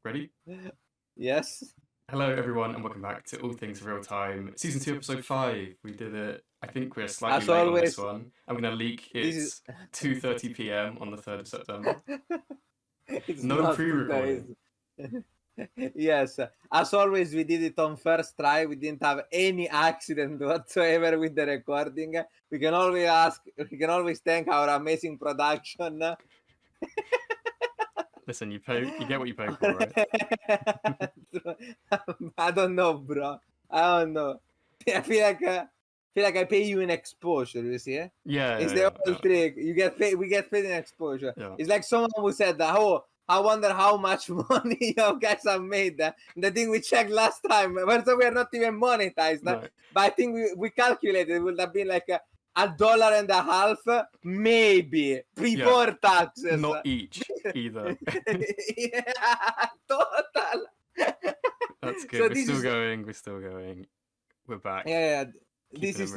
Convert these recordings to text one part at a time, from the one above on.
Ready? Yes. Hello, everyone, and welcome back to All Things Real Time, Season 2, Episode 5. We did it. I think we're slightly As late on always, this one. I'm going to leak this is it's 2:30 p.m. on the 3rd of September. it's No not pre-recording. Yes, as always, we did it on first try. We didn't have any accident whatsoever with the recording. We can always thank our amazing production. Listen, you get what you pay for, right? I don't know, bro. I don't know. I feel like I pay you in exposure. You see? Yeah, It's yeah, the whole trick. You get paid. We get paid in exposure. yeah. It's like someone who said that. Oh, I wonder how much money you guys have made. The thing we checked last time. So we are not even monetized. No. But I think we calculated it would have been like $1.50, maybe before taxes. Not each either. Yeah, total. That's good. So We're still going. We're still going. We're back. Yeah. This is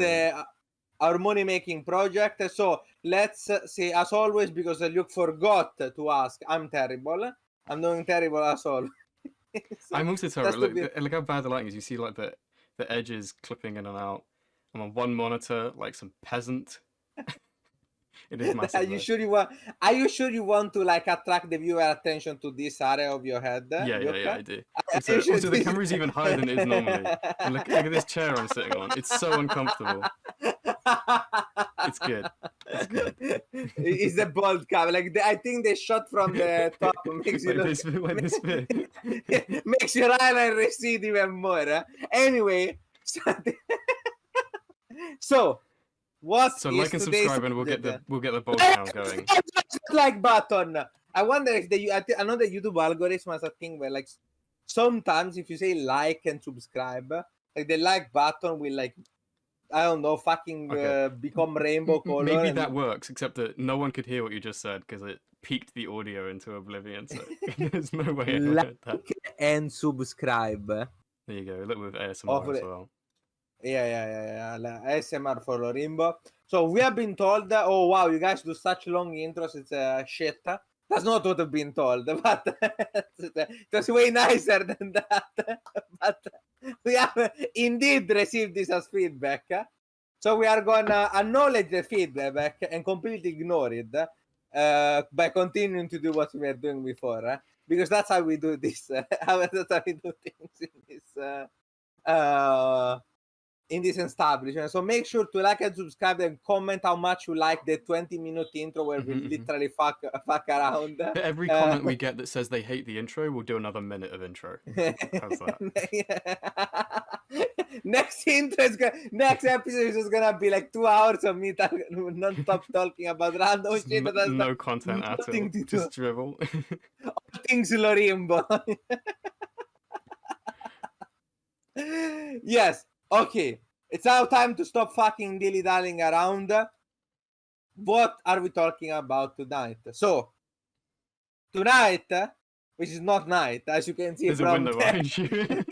our money-making project. So let's say, as always, because Luke forgot to ask, I'm terrible. I'm doing terrible as always. So I'm also terrible. Look how bad the lighting is. You see like the edges clipping in and out. I'm on one monitor, like some peasant. It is massive. Are you sure you want to like attract the viewer attention to this area of your head? Yeah, I do. Also, the camera's even higher than it is normally. And look at this chair I'm sitting on. It's so uncomfortable. It's good. It's good. It's the bold camera. Like I think they shot from the top makes you look makes your eyeliner recede even more. Anyway, so what? So like and subscribe, and we'll get the bold count going. Like button. I wonder if I know the YouTube algorithm has a thing where like sometimes if you say like and subscribe, like the like button will like, I don't know, fucking become rainbow color. Maybe that works, except that no one could hear what you just said because it peaked the audio into oblivion. So there's no way I heard that. And subscribe. There you go. Look with ASMR as well. Yeah. ASMR for Lorimbo. So we have been told, oh wow, you guys do such long intros. It's shit. That's not what I've been told, but it was way nicer than that. But we have indeed received this as feedback. So we are gonna acknowledge the feedback and completely ignore it by continuing to do what we were doing before. Because that's how we do this. That's how we do things in this establishment. So make sure to like and subscribe and comment how much you like the 20-minute intro where we literally fuck around. For every comment we get that says they hate the intro, we'll do another minute of intro. How's that? Next episode is just gonna be like 2 hours of me non-stop talking about random shit. No content at all. Just dribble. All things Lorimbo. Yes. Okay, it's now time to stop fucking dilly-dallying around. What are we talking about tonight? So, tonight, which is not night, as you can see. There's a window behind you.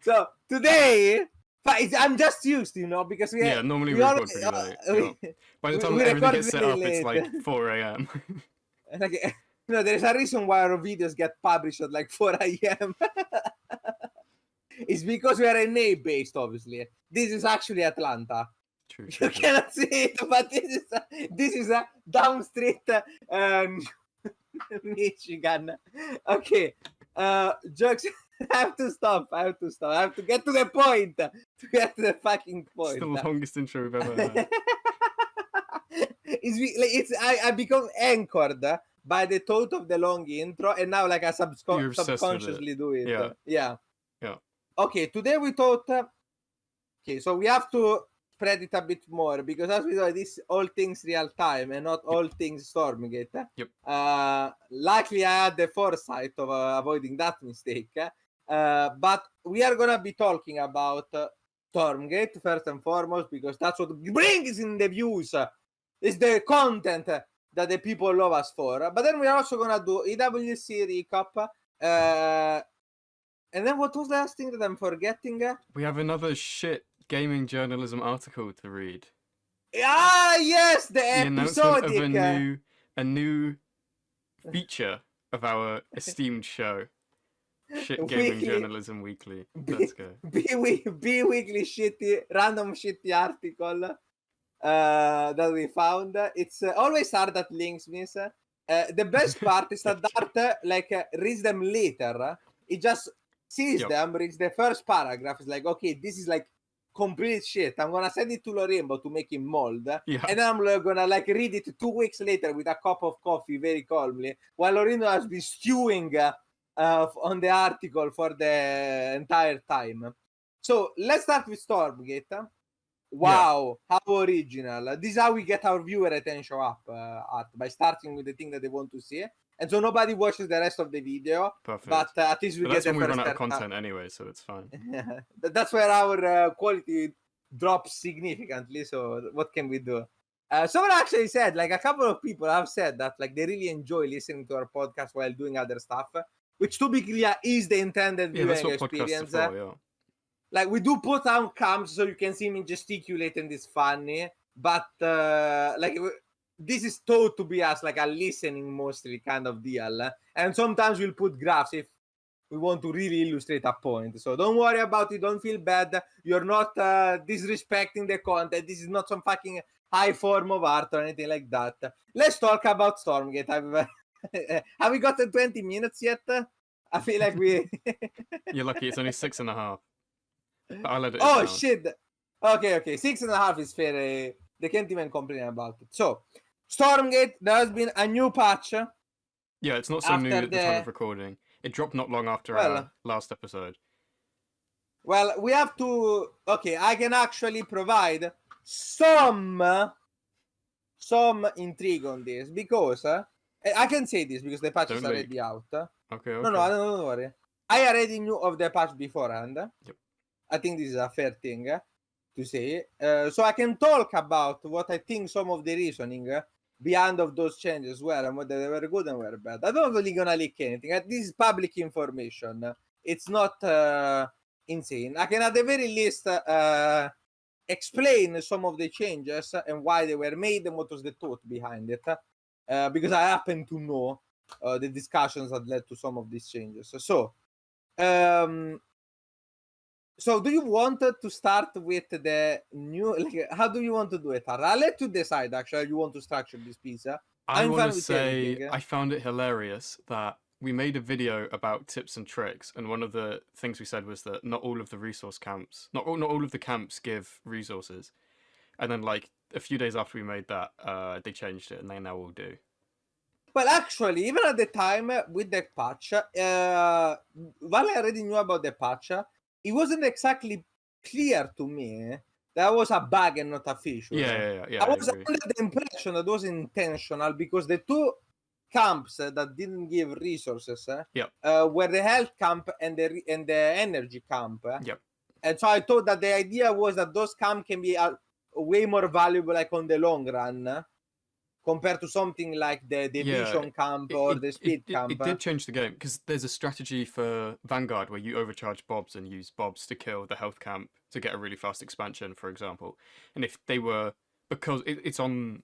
So, today, I'm just used, because we normally we record pretty late. By the time everything gets set up, it's like 4 a.m. Like, there's a reason why our videos get published at like 4 a.m. It's because we are NA based, obviously. This is actually Atlanta. True. You cannot see it, but this is a down street Michigan. Okay. Jokes. I have to stop. I have to get to the point. To get to the fucking point. It's the longest intro we've ever had. I become anchored by the thought of the long intro, and now like I subconsciously do it. Yeah. Okay, today we thought, so we have to spread it a bit more because as we know, this all things real time and not all things Stormgate. Yep. Luckily, I had the foresight of avoiding that mistake. But we are gonna be talking about Stormgate first and foremost because that's what brings in the views. It's the content that the people love us for. But then we're also gonna do EWC recap. And then what was the last thing that I'm forgetting? We have another shit gaming journalism article to read. Ah, yes, the episodic. announcement of a new feature of our esteemed show, Shit Gaming Weekly- Journalism Weekly. Let's go. Weekly random shitty article that we found. It's always hard at links, means the best part is that Dart reads them later. It just sees them, reads the first paragraph. It's like, okay, this is like complete shit. I'm gonna send it to Lorimbo to make him mold, and then I'm gonna read it 2 weeks later with a cup of coffee very calmly, while Lorimbo has been stewing on the article for the entire time. So let's start with Stormgate. Wow, how original. This is how we get our viewer attention up, Art, by starting with the thing that they want to see. And so nobody watches the rest of the video. Perfect. But at least we get that's the when we first run out of content anyway, so it's fine. That's where our quality drops significantly. So what can we do? Someone actually said, a couple of people have said that they really enjoy listening to our podcast while doing other stuff, which to be clear is the intended viewing experience. We do put on cams so you can see me gesticulate and it's funny, but this is thought to be as a listening mostly kind of deal, and sometimes we'll put graphs if we want to really illustrate a point. So don't worry about it, don't feel bad, you're not disrespecting the content. This is not some fucking high form of art or anything like that. Let's talk about Stormgate. Have we gotten 20 minutes yet? I feel like we You're lucky, it's only 6.5. I'll let it down. Shit. Okay. 6.5 is fair. They can't even complain about it. So, Stormgate, there has been a new patch. Yeah, it's not so new at the time of recording. It dropped not long after our last episode. Well, we have to... Okay, I can actually provide some intrigue on this, because... I can say this because the patch is already out. Okay. No, don't worry. I already knew of the patch beforehand. Yep. I think this is a fair thing to say. So I can talk about what I think some of the reasoning behind of those changes were, and whether they were good and were bad. I'm not really gonna leak anything. This is public information. It's not insane. I can at the very least explain some of the changes and why they were made and what was the thought behind it. Because I happen to know the discussions that led to some of these changes. So do you want to start with the new, how do you want to do it? I'll let you decide, actually, how you want to structure this piece. I want to say I found it hilarious that we made a video about tips and tricks, and one of the things we said was that not all of the resource camps, not all of the camps give resources. And then, a few days after we made that, they changed it, and they now all do. Well, actually, even at the time with the patch, while I already knew about the patch, it wasn't exactly clear to me that was a bug and not a feature. Yeah. I was under the impression that was intentional, because the two camps that didn't give resources were the health camp and the energy camp. And so I thought that the idea was that those camps can be way more valuable on the long run compared to something like the vision camp or the speed camp. It did change the game, because there's a strategy for Vanguard where you overcharge bobs and use bobs to kill the health camp to get a really fast expansion, for example. And if they were, because it's on,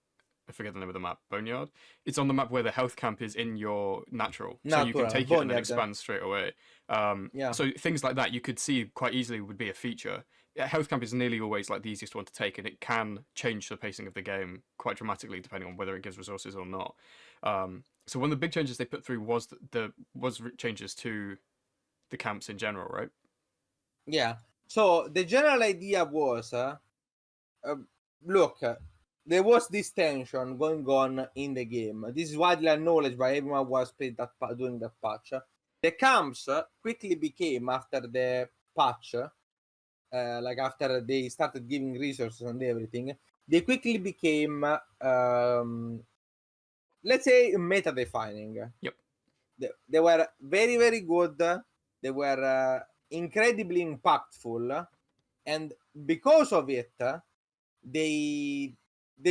I forget the name of the map, Boneyard? It's on the map where the health camp is in your natural. So you can take it and then expand straight away. So things like that you could see quite easily would be a feature. Health camp is nearly always the easiest one to take, and it can change the pacing of the game quite dramatically depending on whether it gives resources or not. So one of the big changes they put through was changes to the camps in general, right? Yeah. So the general idea was, look, there was this tension going on in the game. This is widely acknowledged by everyone who has played doing that patch. The camps quickly became, after the patch, after they started giving resources and everything, they quickly became, let's say, meta-defining. Yep. They were very, very good. They were incredibly impactful, and because of it, they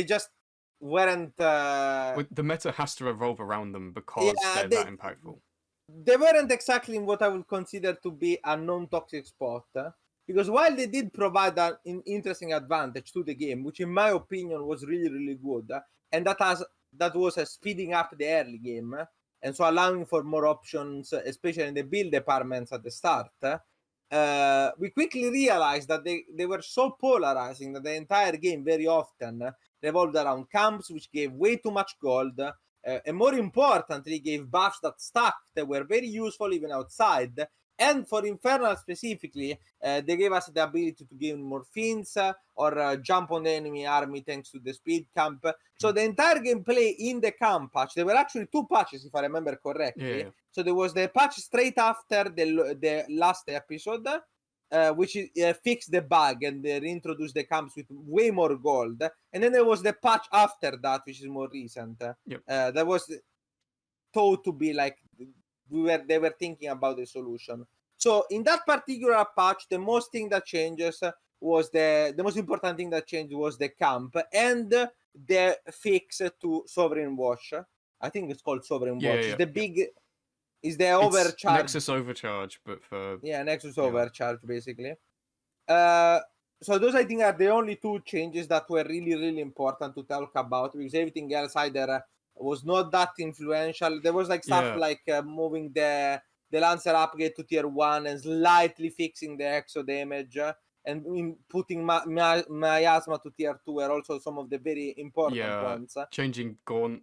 just weren't. The meta has to revolve around them because they're that impactful. They weren't exactly in what I would consider to be a non-toxic spot. Because while they did provide an interesting advantage to the game, which in my opinion was really, really good, and that was speeding up the early game, and so allowing for more options, especially in the build departments at the start, we quickly realized that they were so polarizing that the entire game very often revolved around camps, which gave way too much gold, and more importantly, gave buffs that stacked that were very useful even outside. And for Infernal specifically, they gave us the ability to gain more fins or jump on the enemy army thanks to the speed camp. So the entire gameplay in the camp patch, there were actually 2 patches if I remember correctly. Yeah. So there was the patch straight after the last episode, which fixed the bug and reintroduced the camps with way more gold. And then there was the patch after that, which is more recent. Yep. That was thought to be like they were thinking about the solution. So in that particular patch, the most thing that changes was the most important thing that changed was the camp and the fix to Sovereign Watch. I think it's called Sovereign Watch. Yeah, It's the big, is the overcharge. Nexus overcharge, but for Nexus overcharge basically. So those I think are the only 2 changes that were really, really important to talk about, because everything else either was not that influential. There was like stuff like moving the Lancer upgrade to tier 1 and slightly fixing the exo damage, and putting Miasma to tier 2 were also some of the very important ones. Changing Gaunt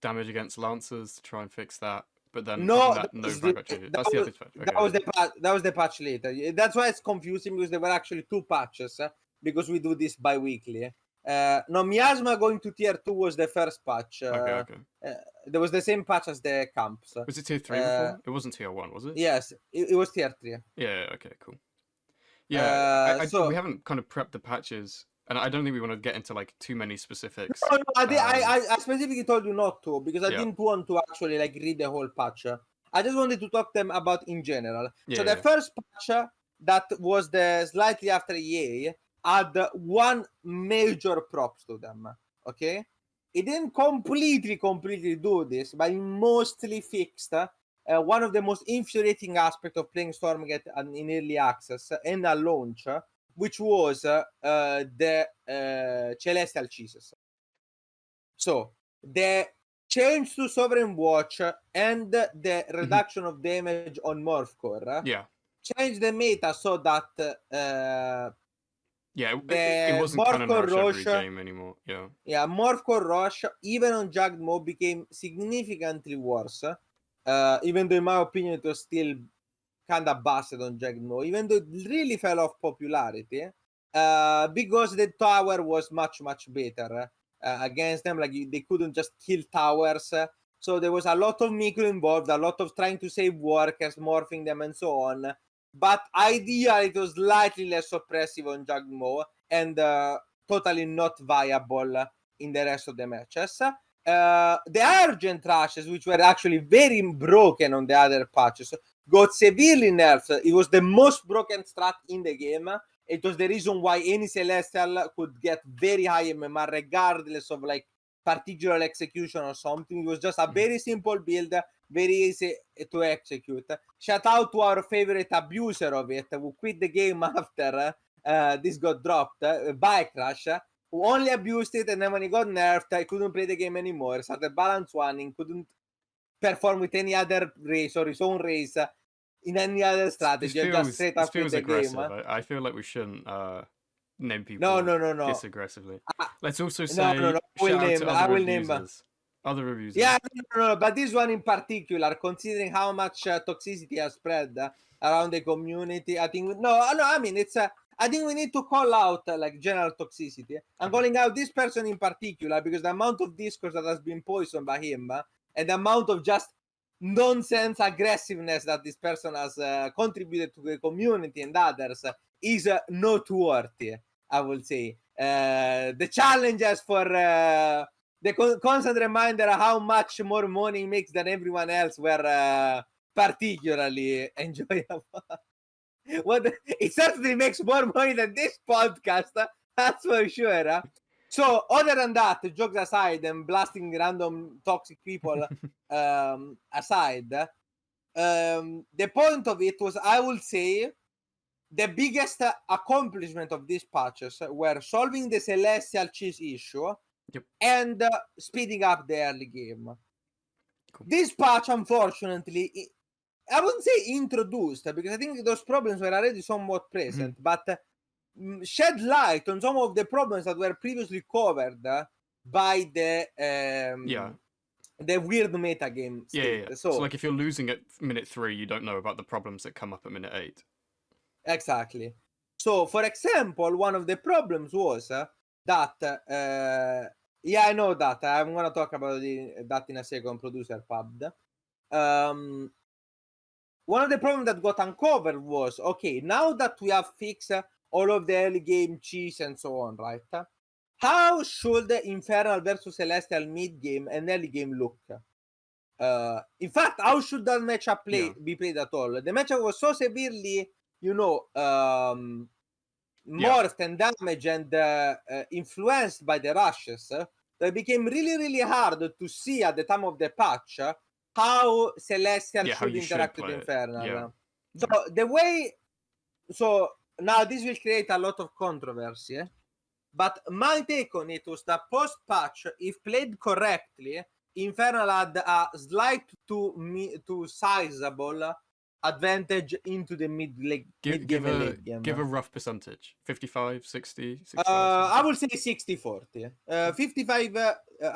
damage against Lancers to try and fix that. But then Vanguard changes. That's the other patch. Okay, that was the patch later. That's why it's confusing, because there were actually 2 patches, because we do this bi-weekly. No, Miasma going to tier 2 was the first patch. Okay. There was the same patch as the camps. Was it tier 3 before? It wasn't tier 1, was it? Yes, it was tier 3. Yeah, okay, cool. Yeah, we haven't kind of prepped the patches, and I don't think we want to get into like too many specifics. No, I specifically told you not to, because I didn't want to actually like read the whole patch. I just wanted to talk them about in general. So the first patch that was the slightly after EA had 1 major props to them. Okay, it didn't completely do this, but it mostly fixed one of the most infuriating aspects of playing Stormgate in early access and at launch, which was the Celestial Cheeses. So the change to Sovereign Watch and the reduction of damage on Morph Core changed the meta so that it wasn't Cannon Rush every game anymore. Morph Core Rush, even on Jagged Mode, became significantly worse. Even though in my opinion it was still kind of busted on Jagged Mode, even though it really fell off popularity, because the tower was much better against them. Like they couldn't just kill towers, so there was a lot of micro involved, a lot of trying to save workers, morphing them and so on. But ideally it was slightly less oppressive on Jagged Mode and totally not viable in the rest of the matches. The Argent Rushes, which were actually very broken on the other patches, got severely nerfed. It was the most broken strat in the game. It was the reason why any Celestial could get very high MMR regardless of like particular execution or something. It was just a very simple build, very easy to execute. Shout out to our favorite abuser of it, who quit the game after this got dropped, Bike Crash, who only abused it, and then when he got nerfed, I couldn't play the game anymore. Started balance one, couldn't perform with any other race or his own race in any other strategy. Just straight up with the aggressive. game. I feel like we shouldn't name people this aggressively. Let's also say I will name other reviews. Yeah, no, but this one in particular, considering how much toxicity has spread around the community, I think I mean it's I think we need to call out like general toxicity. I'm calling out this person in particular because the amount of discourse that has been poisoned by him and the amount of just nonsense aggressiveness that this person has contributed to the community and others is noteworthy, I will say. The challenges for the constant reminder of how much more money he makes than everyone else were particularly enjoyable. It certainly makes more money than this podcast, that's for sure. So other than that, jokes aside and blasting random toxic people aside, the point of it was, I will say, the biggest accomplishment of these patches were solving the Celestial Cheese issue and speeding up the early game. Cool. This patch, unfortunately, I wouldn't say introduced, because I think those problems were already somewhat present, but shed light on some of the problems that were previously covered by the weird metagame state. Yeah. So like if you're losing at minute 3, you don't know about the problems that come up at minute 8. Exactly. So, for example, one of the problems was that, yeah, I know that. I'm going to talk about that in a second, producer pubbed. One of the problems that got uncovered was, okay, now that we have fixed all of the early game cheese and so on, right? How should the Infernal versus Celestial mid game and early game look? In fact, how should that matchup be played at all? The matchup was so severely, morphed and damaged and influenced by the rushes that it became really, really hard to see at the time of the patch how Celestial should interact with Infernal. So the way, so now this will create a lot of controversy, but my take on it was that post-patch, if played correctly, Infernal had a slight to sizable advantage into the mid-game and late game. Give a rough percentage. 55, 60, 65? I would say 60-40. 55,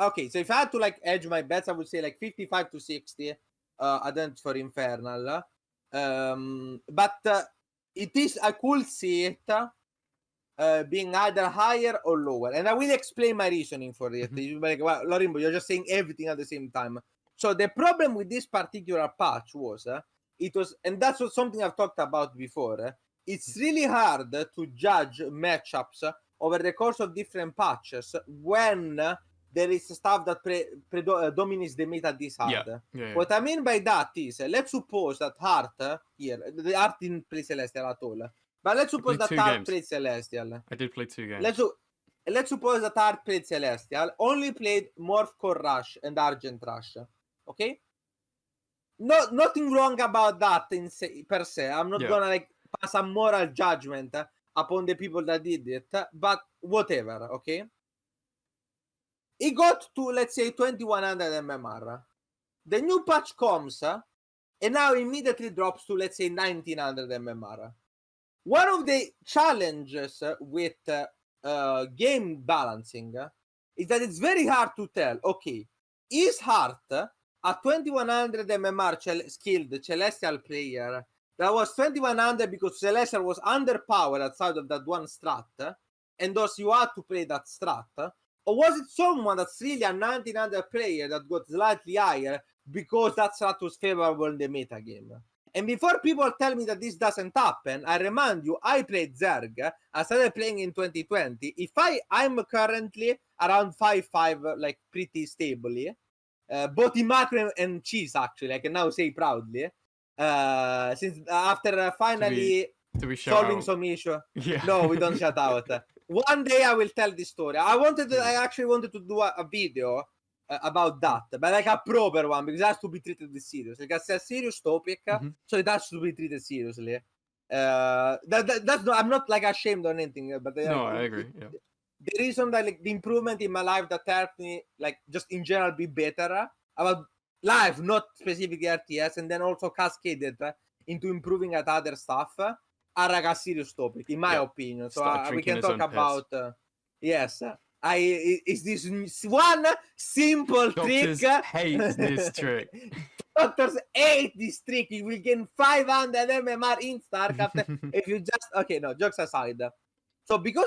okay, so if I had to like edge my bets, I would say like 55 to 60 advantage for Infernal. But it is, I could see it being either higher or lower. And I will explain my reasoning for it. You're like, well, Lorimbo, you're just saying everything at the same time. So the problem with this particular patch was, it was, and that's what something I've talked about before, it's really hard to judge matchups over the course of different patches when there is stuff that dominates the meta this hard. What I mean by that is, let's suppose that HaRT here, the HaRT didn't play Celestial at all, but let's suppose that HaRT played Celestial. I did play 2 games. Let's suppose that HaRT played Celestial, only played Morph Core Rush and Argent Rush, okay? Nothing wrong about that per se. I'm not gonna like pass a moral judgment upon the people that did it, but whatever, okay? It got to, let's say, 2100 MMR. The new patch comes, and now immediately drops to, let's say, 1900 MMR. One of the challenges with game balancing is that it's very hard to tell, okay, is HaRT a 2100 MMR skilled Celestial player that was 2100 because Celestial was underpowered outside of that one strat, and thus you had to play that strat? Or was it someone that's really a 1900 player that got slightly higher because that strat was favorable in the metagame? And before people tell me that this doesn't happen, I remind you, I played Zerg. I started playing in 2020. If I'm currently around 5-5, like pretty stably, both in macro and cheese, actually, I can now say proudly. Since after finally solving some issue. No, we don't shout out. One day I will tell this story. I actually wanted to do a video about that, but like a proper one, because it has to be treated with serious. Like it's a serious topic, so it has to be treated seriously. That's not, I'm not like ashamed or anything, but no, I agree. The reason that like the improvement in my life that helped me, like just in general, be better about life, not specifically RTS, and then also cascaded into improving at other stuff, are like a serious topic, in my opinion. So we can talk about. Yes. Is this one simple Doctors trick? hate this trick. Doctors hate this trick. You will gain 500 MMR in StarCraft if you just no, jokes aside. So before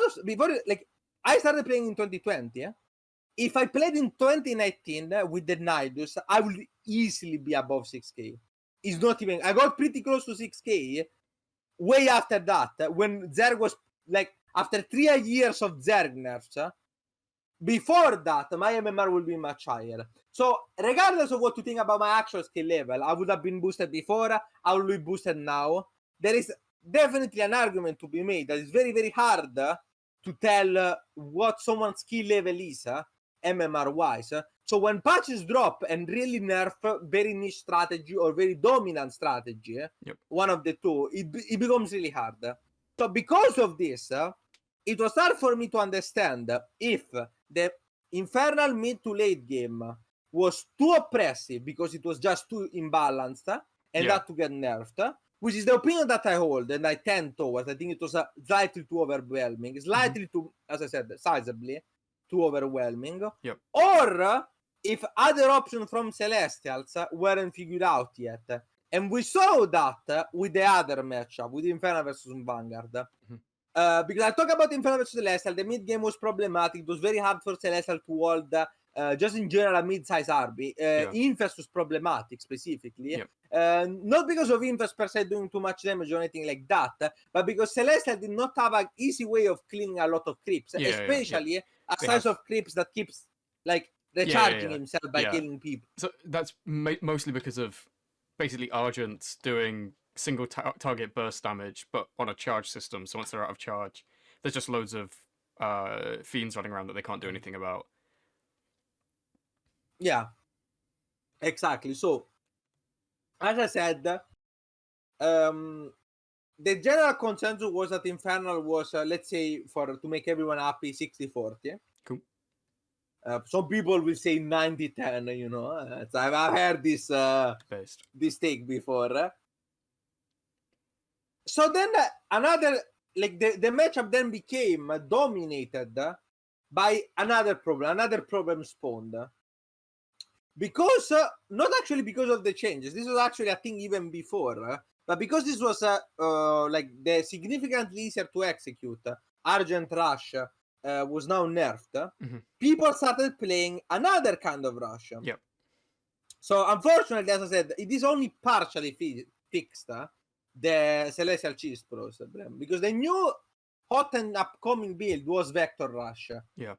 like I started playing in 2020, if I played in 2019 with the Nidus, I would easily be above 6k. It's not even, I got pretty close to 6k way after that, when Zerg was like, after 3 years of Zerg nerfs, before that, my MMR will be much higher. So, regardless of what you think about my actual skill level, I would have been boosted before, I will be boosted now. There is definitely an argument to be made that it's very, very hard to tell what someone's skill level is, MMR-wise. So, when patches drop and really nerf very niche strategy or very dominant strategy, one of the two, it becomes really hard. So, because of this, it was hard for me to understand if the Infernal mid to late game was too oppressive because it was just too imbalanced and had to get nerfed, which is the opinion that I hold and I tend towards. I think it was slightly too overwhelming, slightly too, as I said, sizably too overwhelming. Yep. Or if other options from Celestials weren't figured out yet. And we saw that with the other matchup, with Infernal versus Vanguard. Because I talk about Infernal versus Celestial, the mid game was problematic. It was very hard for Celestial to hold, just in general, a mid-size RB. Infest was problematic specifically. Not because of Infest per se doing too much damage or anything like that, but because Celestial did not have an easy way of cleaning a lot of creeps, especially a size of creeps that keeps like recharging himself by killing people. So that's mostly because of basically Argent doing single target burst damage, but on a charge system. So once they're out of charge, there's just loads of fiends running around that they can't do anything about. Yeah, exactly. So, as I said, the general consensus was that Infernal was, let's say, to make everyone happy, 60-40. Cool. Some people will say 90-10, you know. I've heard this take before. So then another, like the matchup then became dominated by another problem spawned. Because, not actually because of the changes, this was actually a thing even before, but because this was like the significantly easier to execute, Argent Rush was now nerfed, people started playing another kind of Rush. Yep. So unfortunately, as I said, it is only partially fixed the Celestial Cheese problem, because the new hot and upcoming build was Vector Rush,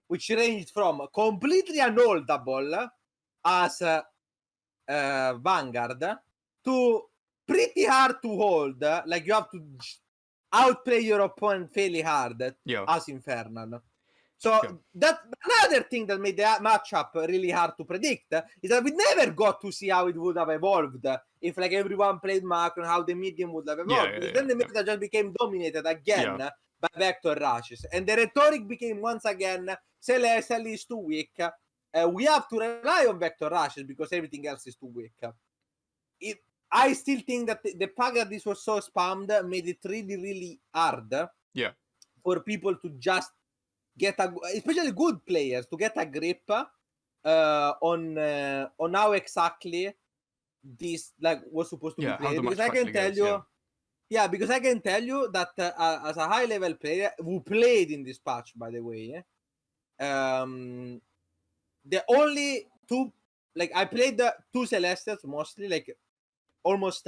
which ranged from completely unholdable as Vanguard to pretty hard to hold, like you have to outplay your opponent fairly hard as Infernal. So that another thing that made the matchup really hard to predict is that we never got to see how it would have evolved if like everyone played Macro and how the medium would have evolved. Then the meta just became dominated again by Vector Rushes, and the rhetoric became once again Celestial is too weak. We have to rely on Vector Rushes because everything else is too weak. I still think that the fact that this was so spammed made it really, really hard for people to just get especially good players, to get a grip on how exactly this like was supposed to be played. Because I can tell you, because I can tell you that as a high level player who played in this patch, by the way, the only two, like I played the two Celestials mostly, like almost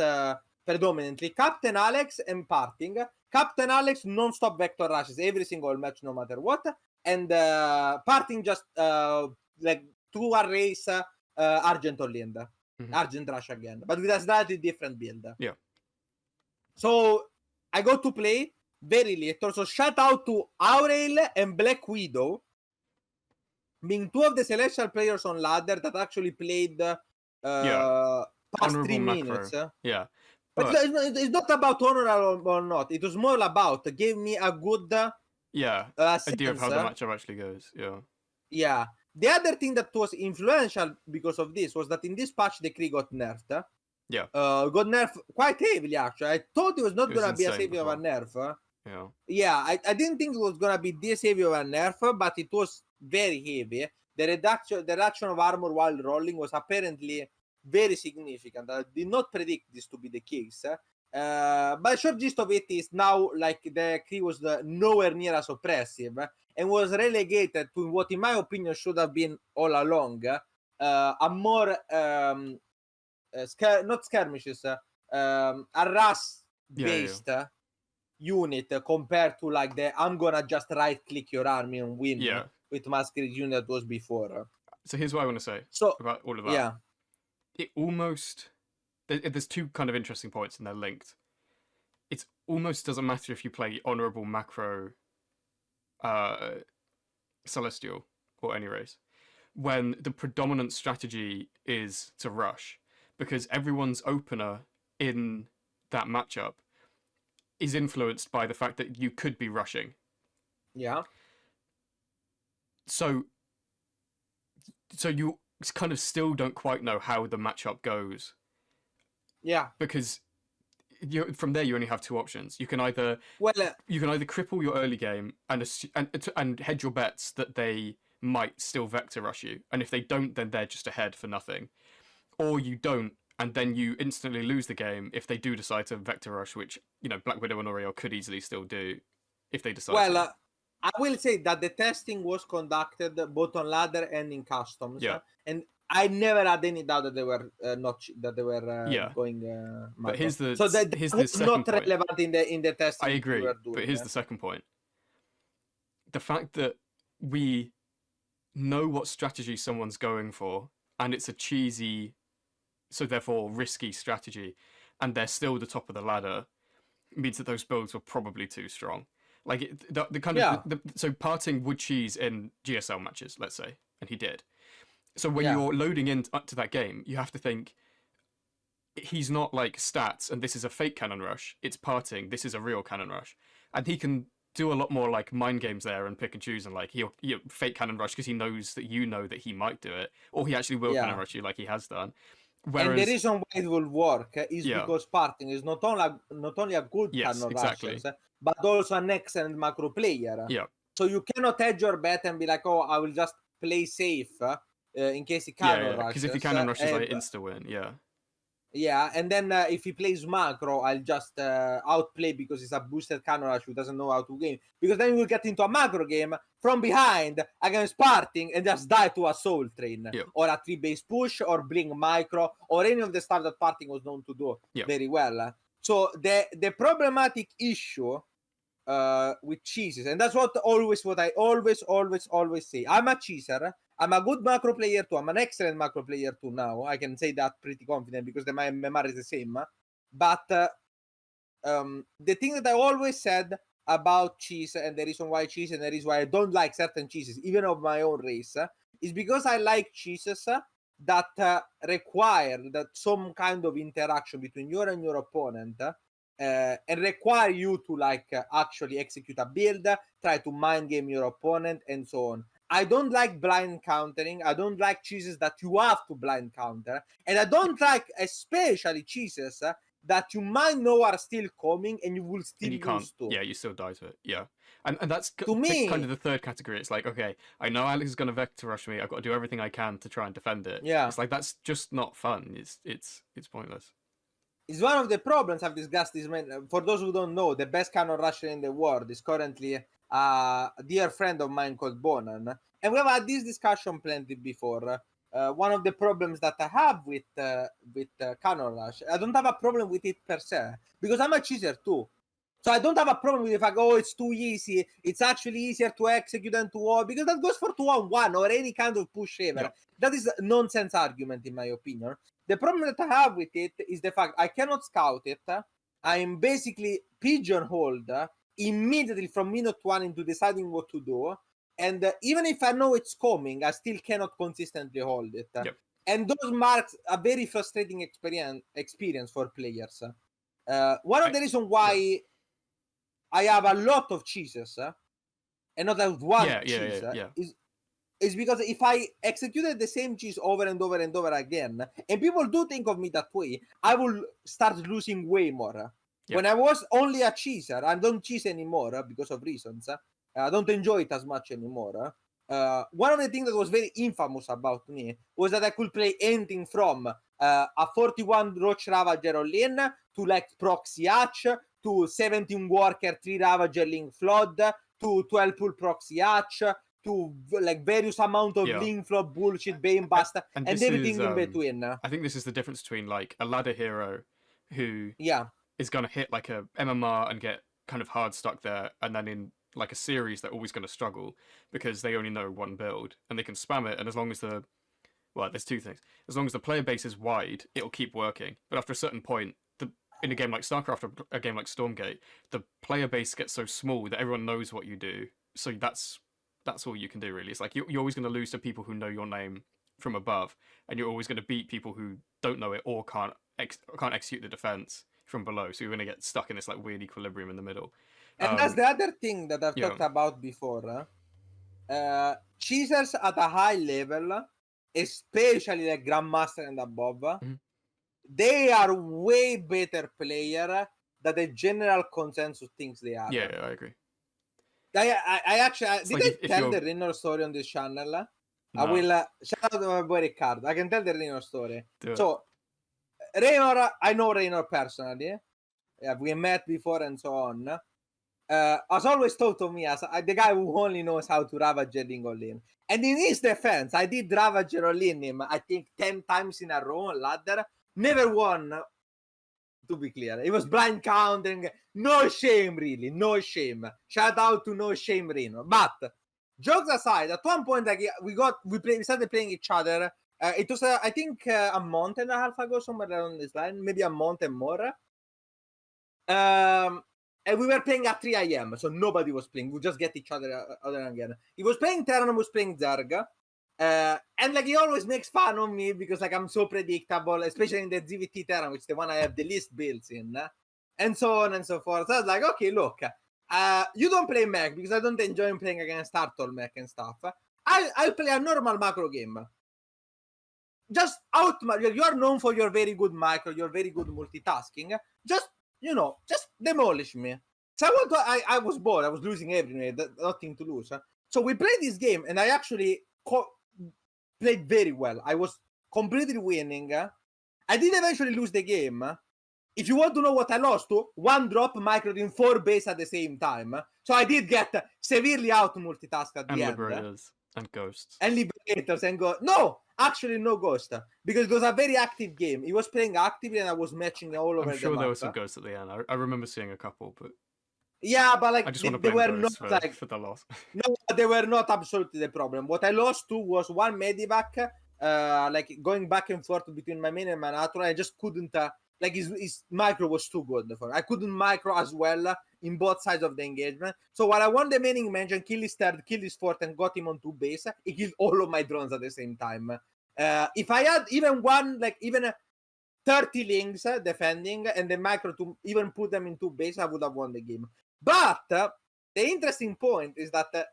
predominantly Captain Alex and Parting. Captain Alex non-stop Vector Rushes every single match, no matter what, and Parting just like two arrays Argent Olinda, Argent Rush again, but with a slightly different build. So I got to play very little. So shout out to Aurel and Black Widow, being two of the Celestial players on ladder that actually played past 3 minutes. But it's not about honorable or not. It was more about gave me a good idea of how the matchup actually goes. The other thing that was influential because of this was that in this patch the Kree got nerfed. Got nerfed quite heavily actually. I thought it was not gonna be a savior of a nerf. I didn't think it was gonna be this heavy of a nerf, but it was very heavy. The reduction of armor while rolling was apparently very significant. I did not predict this to be the case. But short gist of it is now like the Kree was nowhere near as oppressive and was relegated to what in my opinion should have been all along a more not skirmishes, a rush based unit compared to like the I'm gonna just right click your army and win with Masquerade unit that was before. So here's what I want to say about all of that. It almost, there's two kind of interesting points and they're linked. It almost doesn't matter if you play honorable macro Celestial or any race when the predominant strategy is to rush, because everyone's opener in that matchup is influenced by the fact that you could be rushing. So you kind of still don't quite know how the matchup goes, Yeah. because from there you only have two options. You can either Well, cripple your early game and hedge your bets that they might still vector rush you, and if they don't, then they're just ahead for nothing. Or you don't, and then you instantly lose the game if they do decide to vector rush, which Black Widow and Oriole could easily still do if they decide to. I will say that the testing was conducted both on ladder and in customs, and I never had any doubt that they were going. But here's the second not point. Relevant in the testing. I agree, but here's the second point: the fact that we know what strategy someone's going for, and it's a cheesy, so therefore risky strategy, and they're still the top of the ladder, means that those builds were probably too strong. Like the kind of so Parting would cheese in GSL matches, let's say, and he did. So when you're loading in up to that game, you have to think he's not like stats and this is a fake cannon rush. It's Parting. This is a real cannon rush, and he can do a lot more like mind games there and pick and choose, and like he'll fake cannon rush because he knows that that he might do it, or he actually will cannon rush you like he has done. Whereas, and the reason why it will work is because Parting is not only a good cannon rusher, but also an excellent macro player. Yeah. So you cannot hedge your bet and be like, oh, I will just play safe in case he cannon rushes. Because if he cannon rushes, like insta win. Yeah. Yeah, and then if he plays macro, I'll just outplay because it's a boosted cannon rush who doesn't know how to game. Because then we'll get into a macro game from behind against Parting and just die to a Soul Train or a 3-base push or Blink Micro or any of the stuff that Parting was known to do very well. So the problematic issue with cheeses, and that's what I always say. I'm a cheeser. I'm a good macro player too. I'm an excellent macro player too now. I can say that pretty confident because my MMR is the same. But the thing that I always said about cheese, and the reason why cheese, and the reason why I don't like certain cheeses, even of my own race, is because I like cheeses that require that some kind of interaction between you and your opponent, and require you to actually execute a build, try to mind game your opponent, and so on. I don't like blind countering. I don't like cheeses that you have to blind counter. And I don't like especially cheeses that you might know are still coming and you will still lose to. Yeah, you still die to it. Yeah. And that's to me kind of the third category. It's like, okay, I know Alex is going to vector rush me. I've got to do everything I can to try and defend it. Yeah. It's like, that's just not fun. It's pointless. It's one of the problems I've discussed this. For those who don't know, the best cannon rusher in the world is currently a dear friend of mine called Bonan. And we've had this discussion plenty before. One of the problems that I have with cannon rush, I don't have a problem with it per se, because I'm a cheeser too. So I don't have a problem with the fact, oh, it's too easy. It's actually easier to execute than to wall, because that goes for 2-on-1 or any kind of push ever. Yeah. That is a nonsense argument, in my opinion. The problem that I have with it is the fact I cannot scout it. I am basically pigeonholed immediately from minute one into deciding what to do. And even if I know it's coming, I still cannot consistently hold it. Yep. And those marks a very frustrating experience for players. One of the reasons why I have a lot of cheeses and not one cheese is because if I executed the same cheese over and over and over again, and people do think of me that way, I will start losing way more. Yep. When I was only a cheeser, I don't cheese anymore because of reasons. I don't enjoy it as much anymore. One of the things that was very infamous about me was that I could play anything from a 41 Roach Ravager all-in to like Proxy Hatch to 17 Worker 3 Ravager Link Flood to 12 Pull Proxy Hatch to like various amount of Link Flood bullshit, Bane Basta, and everything in between. I think this is the difference between like a ladder hero who is going to hit like a MMR and get kind of hard stuck there, and then in like a series they're always going to struggle because they only know one build and they can spam it, and as long as there's two things. As long as the player base is wide, it'll keep working. But after a certain point, in a game like StarCraft or a game like Stormgate, the player base gets so small that everyone knows what you do. So that's all you can do, really. It's like you're always going to lose to people who know your name from above, and you're always going to beat people who don't know it or can't execute the defense from below. So you're going to get stuck in this like weird equilibrium in the middle. And that's the other thing that I've talked about before. Cheesers at a high level especially like Grandmaster and above, Mhm. they are way better player than the general consensus thinks they are. Yeah, I agree. I actually It's did like I if tell you're the Reno story on this channel? I no, will shout out to my boy Riccardo. I can tell the Reno story. do it. So Raynor, I know Raynor personally. Yeah, we met before and so on. Has always thought of me as the guy who only knows how to ravage a ring on lane. And in his defense, I did ravage on lane him, I think 10 times in a row on ladder. Never won, to be clear. It was blind counting. No shame, really. No shame. Shout out to No Shame Reno. But jokes aside, at one point, like we started playing each other. It was I think a month and a half ago, somewhere around this line, maybe a month and more. And we were playing at 3 a.m. So nobody was playing. We just get each other again. He was playing Terran, was playing Zerg. And like he always makes fun of me because like I'm so predictable, especially in the ZVT Terran, which is the one I have the least builds in, and so on and so forth. So I was like, okay, look, you don't play mech because I don't enjoy playing against Turtle mech and stuff. I'll play a normal macro game. Just you're known for your very good macro, your very good multitasking. Just demolish me. So I was bored. I was losing everywhere. Nothing to lose. So we played this game, and I actually played very well. I was completely winning. I did eventually lose the game. If you want to know what I lost to, one drop microed in 4 base at the same time. So I did get severely out multitask at the And end. Liberators and Ghosts. And Liberators and go. No, actually no Ghost. Because it was a very active game. He was playing actively and I was matching all over the map. I'm sure there were some Ghosts at the end. I remember seeing a couple, but yeah, but like I just want to they blame were Ghosts not like for the loss. no, they were not absolutely the problem. What I lost to was one medivac, like going back and forth between my main and my natural. I just couldn't like his micro was too good for. I couldn't micro as well in both sides of the engagement. So while I won the main engagement, kill his third, kill his fourth, and got him on 2 base, he killed all of my drones at the same time. If I had even 30 links defending and the micro to even put them in 2 base, I would have won the game. But the interesting point is that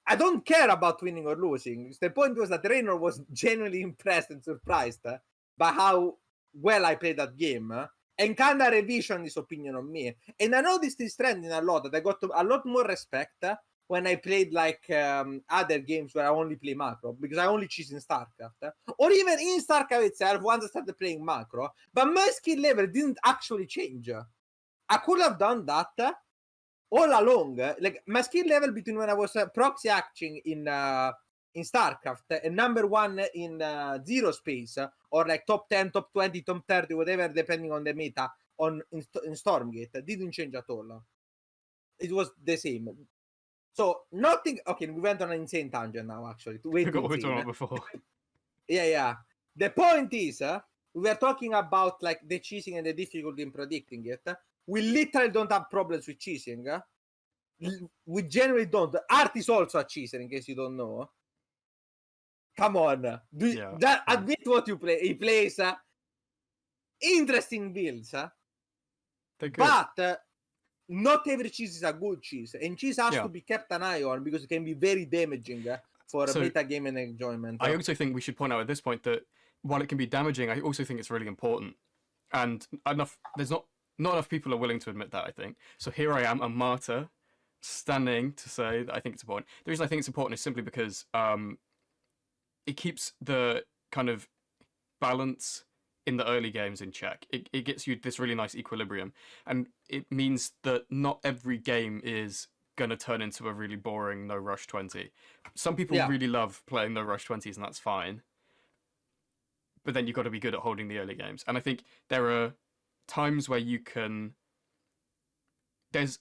I don't care about winning or losing. The point was that Raynor was genuinely impressed and surprised by how well I played that game and kind of revisioned his opinion on me. And I noticed this trend in a lot, that I got a lot more respect when I played like other games where I only play macro, because I only choose in StarCraft. Or even in StarCraft itself, once I started playing macro. But my skill level didn't actually change. I could have done that all along. Like my skill level between when I was proxy acting in StarCraft and number 1 in zero space, or like top 10, top 20, top 30, whatever, depending on the meta in Stormgate, didn't change at all. It was the same. So nothing. Okay, we went on an insane tangent now. Actually, I got what we talked about before. Yeah. The point is, we were talking about like the cheesing and the difficulty in predicting it. We literally don't have problems with cheesing. We generally don't. HaRT is also a cheeser, in case you don't know. Come on, admit what you play. He plays interesting builds, but not every cheese is a good cheese, and cheese has to be kept an eye on because it can be very damaging for meta game and enjoyment. I also think we should point out at this point that while it can be damaging, I also think it's really important, and there's not enough people are willing to admit that, I think. So here I am, a martyr, standing to say that I think it's important. The reason I think it's important is simply because it keeps the kind of balance in the early games in check. It gets you this really nice equilibrium, and it means that not every game is going to turn into a really boring no rush 20. Some people really love playing no rush 20s, and that's fine. But then you've got to be good at holding the early games. And I think there are times where you can... I'm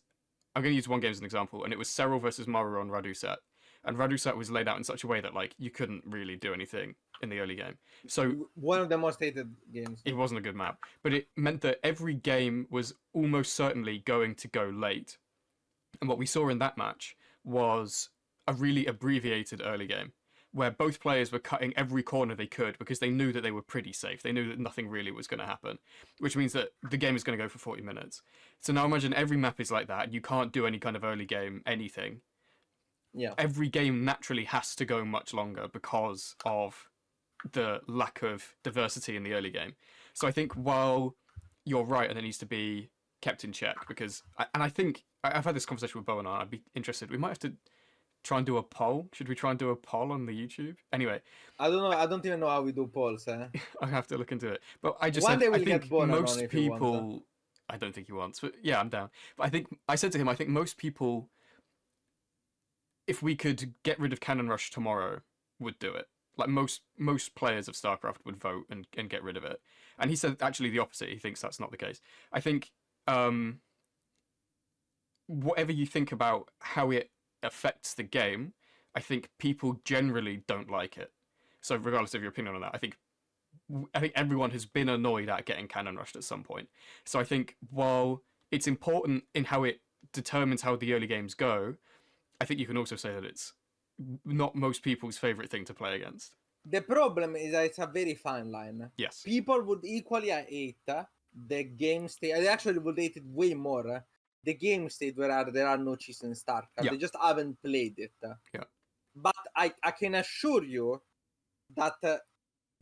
going to use one game as an example, and it was Serral versus Maru on Radusat. And Radusat was laid out in such a way that like you couldn't really do anything in the early game. So one of the most hated games. It wasn't a good map, but it meant that every game was almost certainly going to go late. And what we saw in that match was a really abbreviated early game, where both players were cutting every corner they could because they knew that they were pretty safe. They knew that nothing really was going to happen, which means that the game is going to go for 40 minutes. So now imagine every map is like that, and you can't do any kind of early game anything. Yeah. Every game naturally has to go much longer because of the lack of diversity in the early game. So I think while you're right and it needs to be kept in check, because I think I've had this conversation with Bo and I'd be interested. We might have to try and do a poll. Should we try and do a poll on the YouTube? Anyway, I don't know. I don't even know how we do polls. I have to look into it. But I just One day said, I we'll get think Bonan on most if he wants, people. I don't think he wants, but yeah, I'm down. But I think I said to him, I think most people, if we could get rid of Cannon Rush tomorrow, would do it. Like most players of StarCraft would vote and get rid of it. And he said actually the opposite. He thinks that's not the case. I think whatever you think about how it affects the game, I think people generally don't like it. So regardless of your opinion on that, I think everyone has been annoyed at getting cannon rushed at some point. So I think while it's important in how it determines how the early games go, I think you can also say that it's not most people's favorite thing to play against. The problem is that it's a very fine line. Yes. People would equally hate the game state. I actually would hate it way more. The game state where there are no cheese in StarCraft. Yeah. They just haven't played it. Yeah. But I can assure you that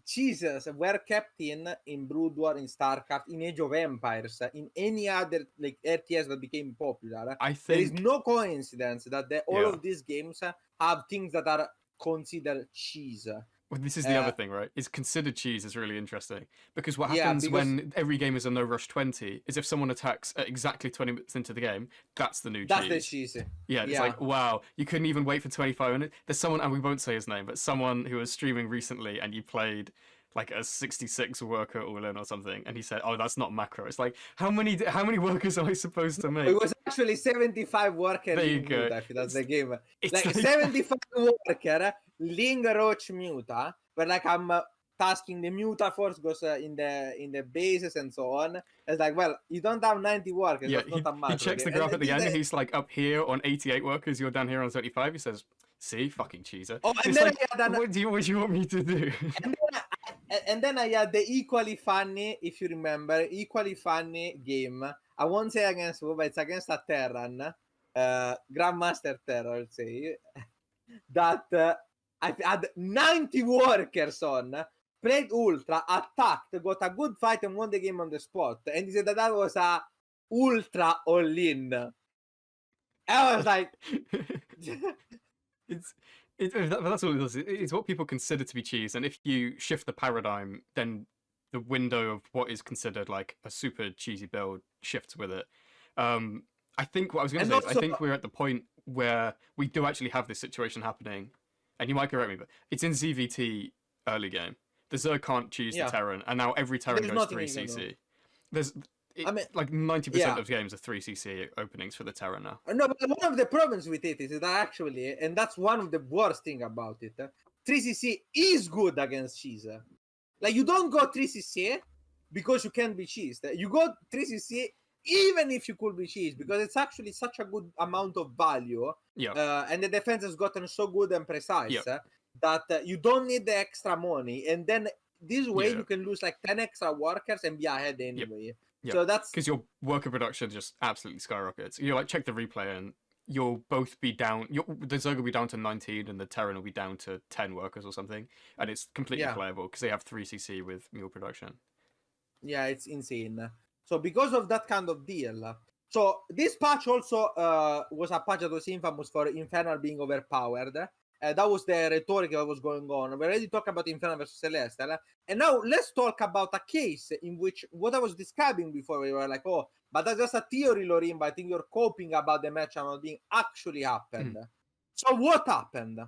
cheeses were kept in Brood War, in StarCraft, in Age of Empires, in any other like RTS that became popular. I think there is no coincidence that all of these games have things that are considered cheese. Well, this is the other thing, right? Is considered cheese is really interesting because what happens when every game is a no rush 20 is if someone attacks at exactly 20 minutes into the game, that's the new cheese. That's the cheese. Yeah, it's like, wow, you couldn't even wait for 25 minutes. There's someone, and we won't say his name, but someone who was streaming recently and you played like a 66 worker all in or something, and he said, oh, that's not macro. It's like, how many workers am I supposed to make? It was actually 75 workers there you in go. Muta, if that's the game. It's like 75 worker, Ling Roach Muta, but like I'm tasking the Muta force goes in the bases and so on. It's like, well, you don't have 90 workers. Yeah, that's not a macro he checks the game. graph at the end, and he's like up here on 88 workers, you're down here on 35. He says, see, fucking cheeser. Oh, and it's then like, what do you want me to do? And then I had the equally funny, if you remember, equally funny game. I won't say against who, but it's against a Terran, Grandmaster Terran, I'll say, that I had 90 workers on, played Ultra, attacked, got a good fight and won the game on the spot. And he said that was a Ultra all-in. I was like... That's all it is. It's what people consider to be cheese, and if you shift the paradigm, then the window of what is considered like a super cheesy build shifts with it. I think what I was going to say is I think we're at the point where we do actually have this situation happening, and you might correct me, but it's in ZVT early game. The Zerg can't choose the Terran, and now every Terran goes 3cc. Like 90% of games are 3cc openings for the Terra now. No, but one of the problems with it is that actually, and that's one of the worst thing about it, 3cc is good against cheese. Like, you don't go 3cc because you can be cheesed. You go 3cc even if you could be cheesed, because it's actually such a good amount of value. Yeah. And the defense has gotten so good and precise that you don't need the extra money. And then this way you can lose like 10 extra workers and be ahead anyway. Yeah, so that's because your worker production just absolutely skyrockets. You like check the replay and you'll both be down. The Zerg will be down to 19 and the Terran will be down to 10 workers or something, and it's completely playable because they have 3cc with mule production. Yeah, it's insane. So because of that kind of deal, so this patch also was a patch that was infamous for Infernal being overpowered. That was the rhetoric that was going on. We already talked about Infernal versus Celestial. And now let's talk about a case in which what I was describing before, we were like, oh, but that's just a theory, Lorimbo. I think you're coping about the match not being actually happened. So what happened?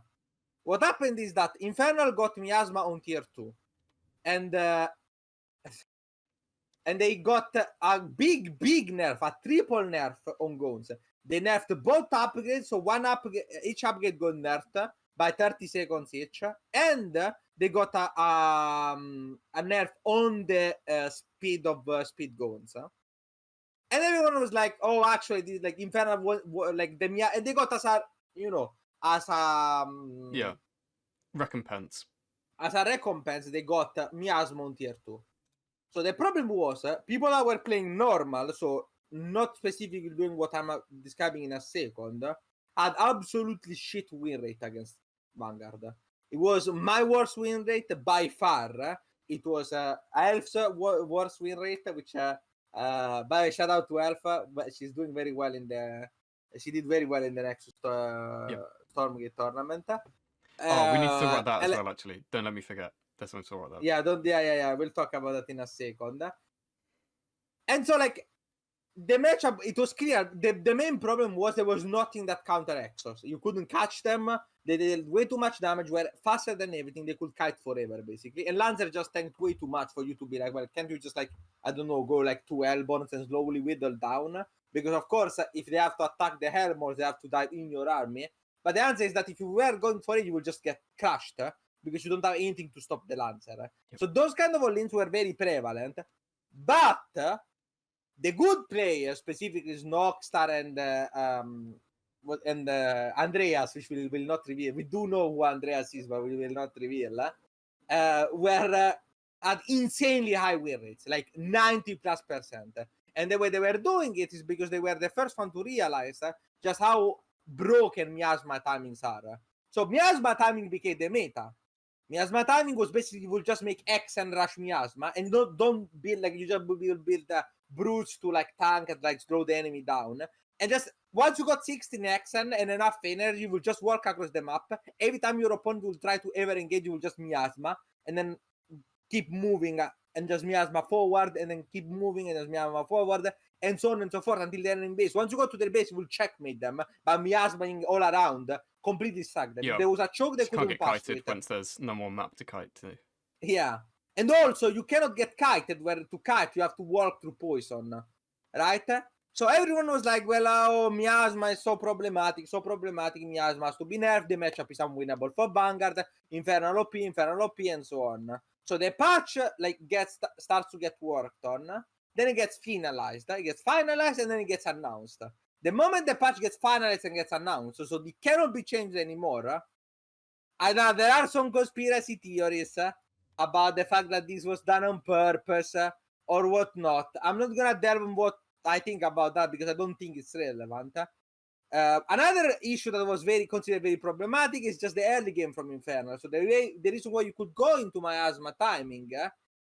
What happened is that Infernal got Miasma on tier 2. And they got a big nerf, a triple nerf on Gones. They nerfed both upgrades, so each upgrade got nerfed by 30 seconds each, and they got a nerf on the speed of speed Gones. And everyone was like, oh, actually, this, like, Infernal, like, and they got as a recompense. As a recompense, they got Miasma on tier 2. So the problem was, people that were playing normal, so not specifically doing what I'm describing in a second, had absolutely shit win rate against Vanguard. It was my worst win rate by far. It was Elf's worst win rate, which by shout out to Elf, but she's doing very well in the. She did very well in the next Stormgate tournament. We need to talk about that as and- well. Actually, don't let me forget. There's something to talk about that. Yeah, don't. Yeah. We'll talk about that in a second. And so, like, the matchup, it was clear. The main problem was there was nothing that counter Exos. You couldn't catch them. They did way too much damage. Were faster than everything. They could kite forever, basically. And Lancer just tanked way too much for you to be like, well, can't you just, like, I don't know, go like 2 Hellborns and slowly whittle down? Because of course, if they have to attack the Hellborns, they have to dive in your army. But the answer is that if you were going for it, you will just get crushed because you don't have anything to stop the Lancer. Yep. So those kind of all-ins were very prevalent. But the good players, specifically Snogstar and Andreas, which we will not reveal. We do know who Andreas is, but we will not reveal. Were at insanely high win rates, like 90+%. And the way they were doing it is because they were the first one to realize just how broken miasma timings are. So miasma timing became the meta. Miasma timing was basically you will just make X and rush miasma, and don't build like you just will build brutes to like tank and like slow the enemy down. And just once you got 16 X and enough energy, you will just walk across the map. Every time your opponent will try to ever engage, you will just miasma and then keep moving and just miasma forward and then keep moving and just miasma forward and so on and so forth until they're in base. Once you go to their base, you will checkmate them by miasmaing all around, completely suck them. Yeah. If there was a choke, they Just can't couldn't get pass kited it. once there's no more map to kite to. Yeah. And also, you cannot get kited where to kite, you have to walk through poison, right? So everyone was like, well, oh, miasma is so problematic, miasma has to be nerfed, the matchup is unwinnable for Vanguard, infernal OP, and so on. So the patch like starts to get worked on, then it gets finalized, and then it gets announced. The moment the patch gets finalized and gets announced, so it cannot be changed anymore. I know there are some conspiracy theories about the fact that this was done on purpose or whatnot. I'm not gonna delve in what I think about that because I don't think it's relevant. Another issue that was considered very problematic is just the early game from Infernal. So the reason why you could go into miasma timing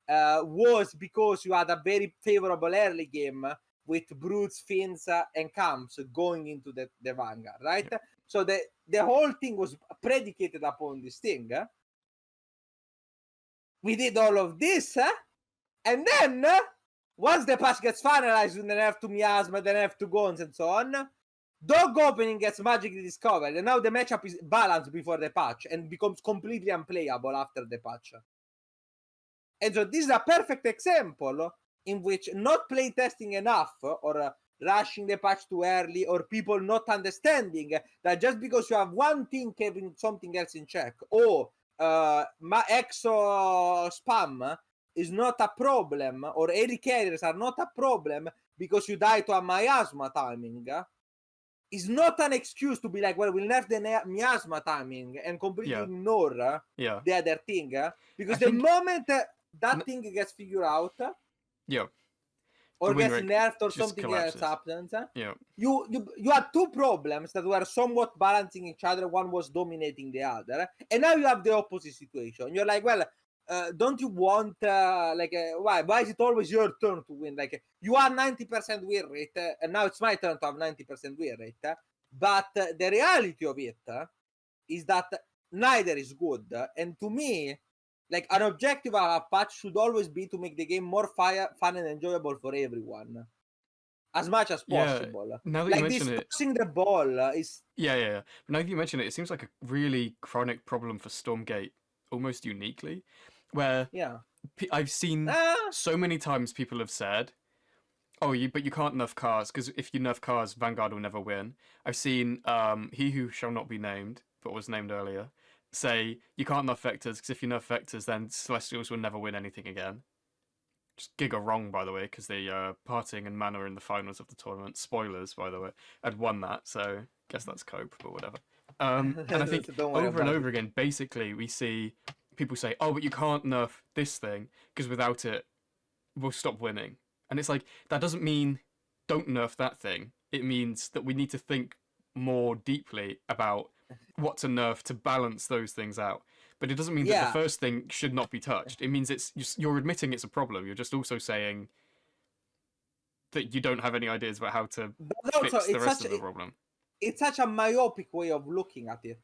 was because you had a very favorable early game with brutes, fiends, and camps going into the Vanguard, right? Yeah. So the whole thing was predicated upon this thing. We did all of this, and then once the patch gets finalized, and then have to miasma, then have to gons and so on, dog opening gets magically discovered, and now the matchup is balanced before the patch and becomes completely unplayable after the patch. And so this is a perfect example in which not playtesting enough or rushing the patch too early or people not understanding that just because you have one thing keeping something else in check or exo spam is not a problem or AD carriers are not a problem because you die to a miasma timing is not an excuse to be like, well, we'll nerf the miasma timing and completely ignore the other thing because the moment that thing gets figured out or gets nerfed or something else happens, you had two problems that were somewhat balancing each other. One was dominating the other, and now you have the opposite situation. You're like, well, don't you want why is it always your turn to win? Like you are 90% win rate, and now it's my turn to have 90% win rate. But the reality of it is that neither is good. And to me, like an objective of a patch should always be to make the game more fun and enjoyable for everyone, as much as possible. Now that like you mention this, passing the ball is But now that you mention it, it seems like a really chronic problem for Stormgate, almost uniquely, where I've seen so many times people have said, "Oh, but you can't nerf cars because if you nerf cars, Vanguard will never win." I've seen he who shall not be named but was named earlier say you can't nerf vectors because if you nerf vectors, then Celestials will never win anything again. Just giga wrong, by the way, because the Parting and Mana in the finals of the tournament, spoilers, by the way, had won that, so guess that's cope, but whatever. And I think over and over again, basically, we see people say, "Oh, but you can't nerf this thing because without it, we'll stop winning." And it's like that doesn't mean don't nerf that thing. It means that we need to think more deeply about what to nerf to balance those things out. but it doesn't mean that the first thing should not be touched. It means you're admitting it's a problem. You're just also saying that you don't have any ideas about how to fix the rest of the problem. It's such a myopic way of looking at it,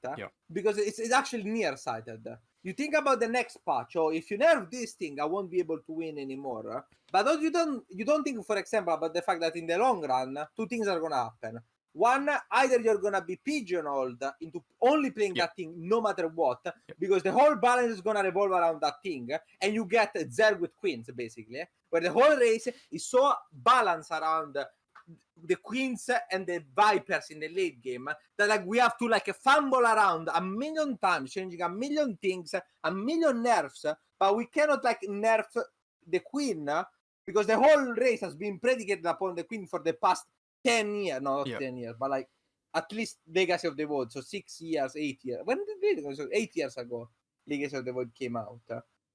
because it's actually nearsighted. You think about the next patch, or if you nerf this thing, I won't be able to win anymore. But you don't think, for example, about the fact that in the long run, two things are gonna happen. One, either you're gonna be pigeonholed into only playing that thing no matter what, because the whole balance is gonna revolve around that thing, and you get Zerg with Queens, basically, where the whole race is so balanced around the Queens and the Vipers in the late game that like we have to like fumble around a million times, changing a million things, a million nerfs, but we cannot like nerf the Queen because the whole race has been predicated upon the Queen for the past 10 years, not 10 years, but like at least Legacy of the Void, so 6 years, 8 years. When did it? So 8 years ago, Legacy of the Void came out,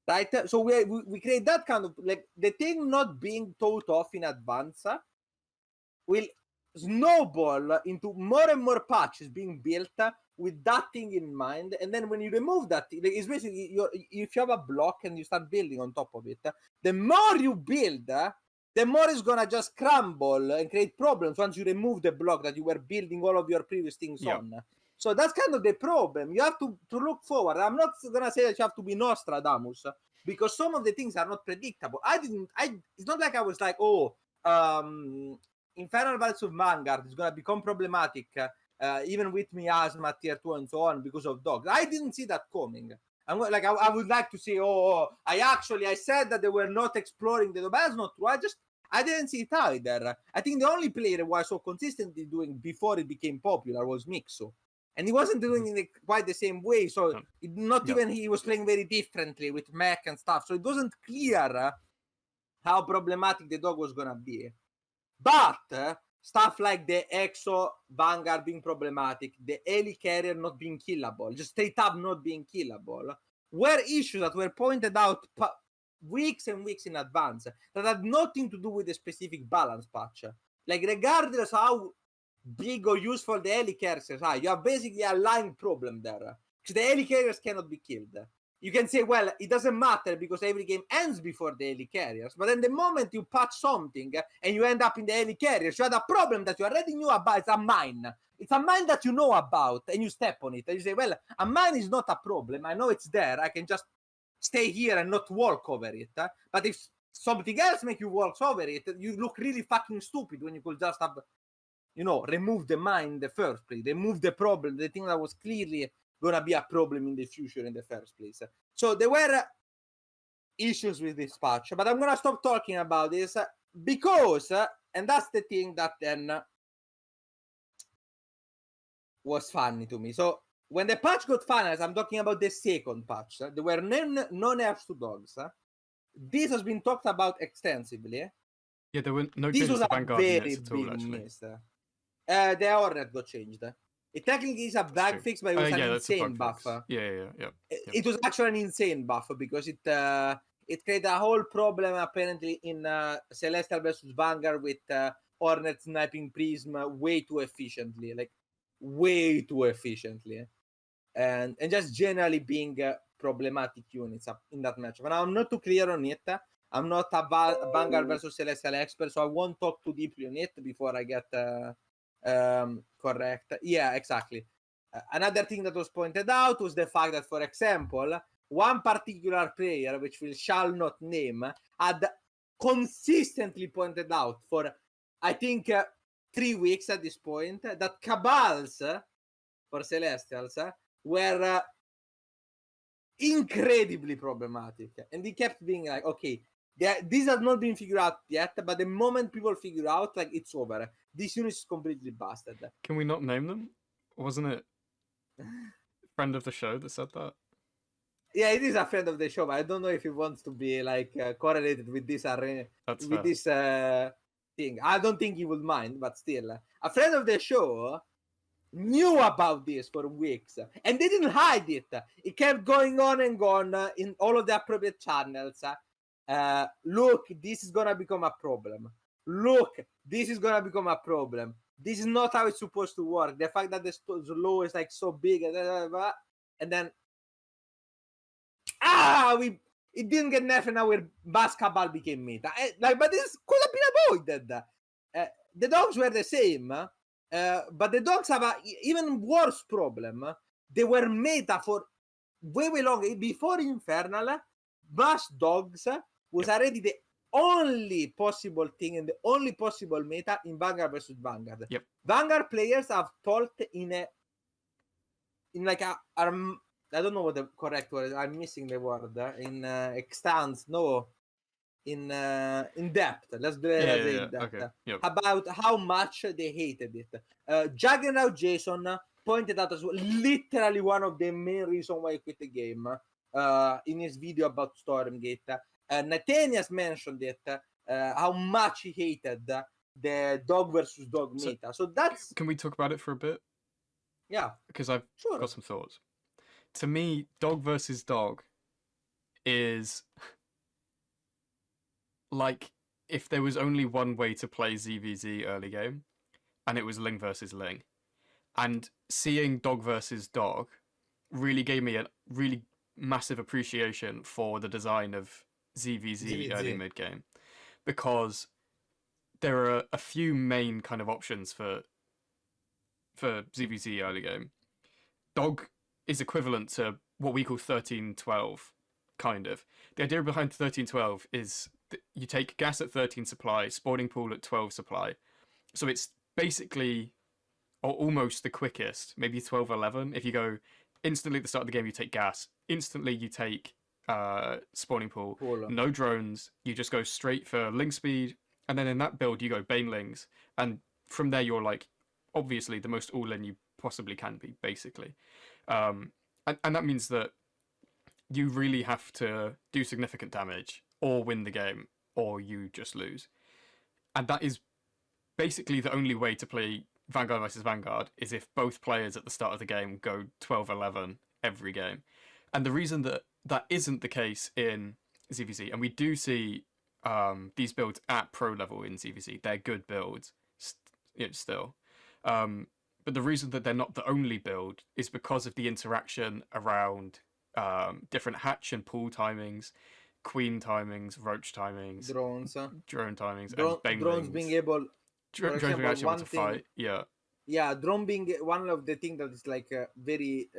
right? So we create that kind of like the thing not being thought of in advance will snowball into more and more patches being built with that thing in mind. And then when you remove that, it's basically if you have a block and you start building on top of it, the more you build, the more it's gonna just crumble and create problems once you remove the block that you were building all of your previous things on. So that's kind of the problem. You have to look forward. I'm not gonna say that you have to be Nostradamus, because some of the things are not predictable. It's not like I was like, Infernal Battles of Vanguard is going to become problematic, even with miasma, tier 2, and so on, because of dogs. I didn't see that coming. I would like to say, I said that they were not exploring the dog, but that's not true. I didn't see it either. I think the only player who was so consistently doing before it became popular was Mixo. And he wasn't doing it quite the same way. So even he was playing very differently with mech and stuff. So it wasn't clear how problematic the dog was going to be. But stuff like the Exo Vanguard being problematic, the Heli Carrier not being killable, just straight up not being killable, were issues that were pointed out weeks and weeks in advance that had nothing to do with the specific balance patch. Like, regardless how big or useful the Heli Carriers are, you have basically a line problem there. Because the Heli Carriers cannot be killed. You can say, well, it doesn't matter because every game ends before the Heli Carriers. But then the moment you patch something and you end up in the Heli Carriers, you had a problem that you already knew about. It's a mine. It's a mine that you know about, and you step on it. And you say, well, a mine is not a problem. I know it's there. I can just stay here and not walk over it. But if something else makes you walk over it, you look really fucking stupid when you could just have, remove the mine in the first place. Remove the problem, the thing that was clearly gonna be a problem in the future in the first place. So there were issues with this patch, but I'm gonna stop talking about this because, and that's the thing that then was funny to me. So when the patch got finalized, I'm talking about the second patch. There were no nerfs to dogs. This has been talked about extensively. Yeah, there were no this changes was to a Vanguard very units at all, actually. miss. The HaRT got changed. It technically is a bug fix, but it was an insane buff. Yeah. It was actually an insane buff because it created a whole problem apparently in Celestial versus Vanguard with Hornet sniping Prism way too efficiently, and just generally being problematic units in that match. But I'm not too clear on it. I'm not a Vanguard versus Celestial expert, so I won't talk too deeply on it before I get correct. Yeah, exactly. Another thing that was pointed out was the fact that, for example, one particular player, which we shall not name, had consistently pointed out for, I think, 3 weeks at this point, that Cabals for Celestials were incredibly problematic. And he kept being like, okay, these have not been figured out yet, but the moment people figure out, like, it's over. This unit is completely busted. Can we not name them? Wasn't it friend of the show that said that? Yeah, it is a friend of the show, but I don't know if he wants to be correlated with this this thing. I don't think he would mind, but still, a friend of the show knew about this for weeks and they didn't hide it. It kept going on and on in all of the appropriate channels. Look, this is gonna become a problem. Look, this is gonna become a problem. This is not how it's supposed to work. The fact that the slow is like so big, and then it didn't get nerfed now where basketball became meta. But this could have been avoided. The dogs were the same, but the dogs have an even worse problem. They were meta for way long. Before Infernal, Bash Dogs was already the only possible thing and the only possible meta in Vanguard versus Vanguard. Yep. Vanguard players have thought in like a I don't know what the correct word is. I'm missing the word. In extents, no. In depth. Let's do it in depth. Okay. Yep. About how much they hated it. Juggernaut Jason pointed out as well, literally one of the main reasons why he quit the game in his video about Stormgate. Nathanias mentioned it, how much he hated the dog versus dog meta. So that's... Can we talk about it for a bit? Yeah. Because I've got some thoughts. To me, dog versus dog is like if there was only one way to play ZVZ early game, and it was Ling versus Ling. And seeing dog versus dog really gave me a really massive appreciation for the design of ZVZ early mid game, because there are a few main kind of options for ZVZ early game. Dog is equivalent to what we call 13-12, kind of. The idea behind 13-12 is that you take gas at 13 supply, spawning pool at 12 supply. So it's basically almost the quickest, maybe 12-11. If you go instantly at the start of the game, you take gas. Instantly, you take spawning pool. No drones. You just go straight for Ling speed. And then in that build, you go Banelings. And from there, you're like, obviously, the most all-in you possibly can be, basically. And that means that you really have to do significant damage or win the game, or you just lose. And that is basically the only way to play Vanguard versus Vanguard, is if both players at the start of the game go 12-11 every game. And the reason that that isn't the case in ZVZ, and we do see these builds at pro level in ZVZ, they're good builds still. But the reason that they're not the only build is because of the interaction around different hatch and pool timings, queen timings, roach timings, drone timings, and drones being able, drones being actually able to fight. Yeah, drone being one of the things that is like very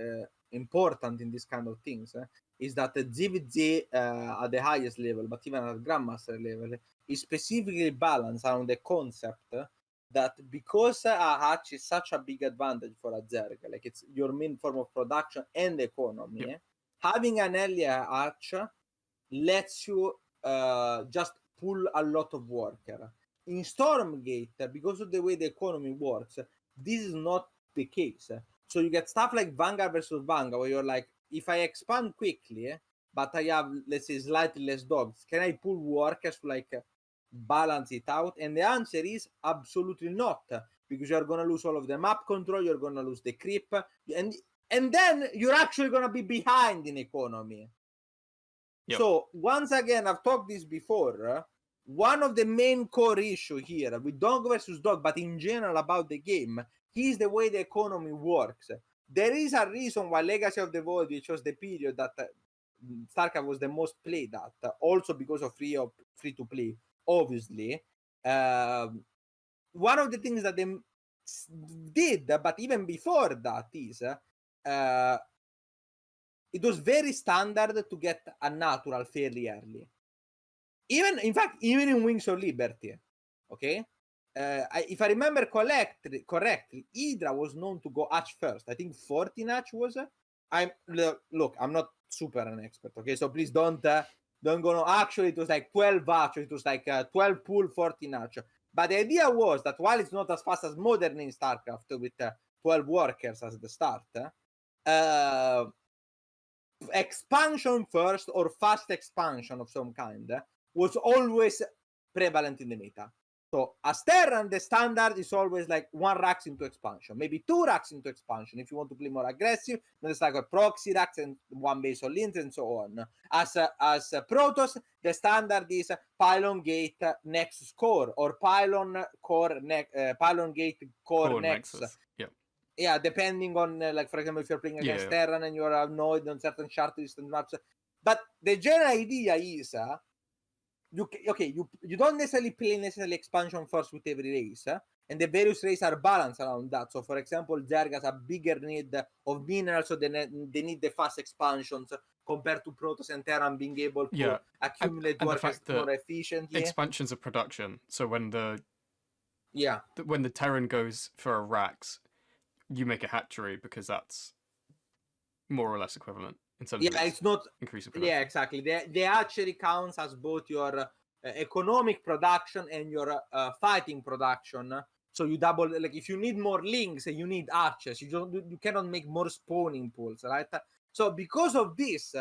important in this kind of things is that the ZVZ at the highest level, but even at Grandmaster level, is specifically balanced around the concept that because a hatch is such a big advantage for a Zerg, like it's your main form of production and economy, having an earlier hatch lets you just pull a lot of worker. In Stormgate, because of the way the economy works, this is not the case. So you get stuff like Vanguard versus Vanguard, where you're like, if I expand quickly, but I have, let's say, slightly less dogs, can I pull workers to like balance it out? And the answer is absolutely not, because you're going to lose all of the map control, you're going to lose the creep, and then you're actually going to be behind in economy. So once again, I've talked this before, one of the main core issue here with dog versus dog, but in general about the game, is the way the economy works. There is a reason why Legacy of the Void, which was the period that StarCraft was the most played at, also because of free to play, obviously. One of the things that they did, but even before that, is it was very standard to get a natural fairly early. Even in Wings of Liberty, okay? If I remember correctly, Hydra was known to go hatch first. I think 14 hatch was. Look, I'm not super an expert, okay? So please don't go. No, actually, it was like 12 hatch. It was like 12 pool, 14 hatch. But the idea was that while it's not as fast as modern in StarCraft with 12 workers as the start, expansion first or fast expansion of some kind was always prevalent in the meta. So as Terran, the standard is always like 1 racks into expansion, maybe 2 racks into expansion if you want to play more aggressive. Then it's like a proxy racks and 1 base on links and so on. As Protoss, the standard is pylon gate nexus core or pylon gate core nexus. Yeah, depending on like for example, if you're playing against Terran and you're annoyed on certain shard distant maps, But the general idea is you don't necessarily play expansion first with every race, and the various races are balanced around that. So, for example, Zerg has a bigger need of minerals, so they need the fast expansions compared to Protoss and Terran being able to accumulate and the workers fact that more efficiently. Expansions of production. So when the Yeah, when the Terran goes for a Rax, you make a hatchery because that's more or less equivalent in terms of it's not. increasing production. Yeah, exactly. The archery counts as both your economic production and your fighting production. So you double, like if you need more links, you need archers. You cannot make more spawning pools, right? So because of this,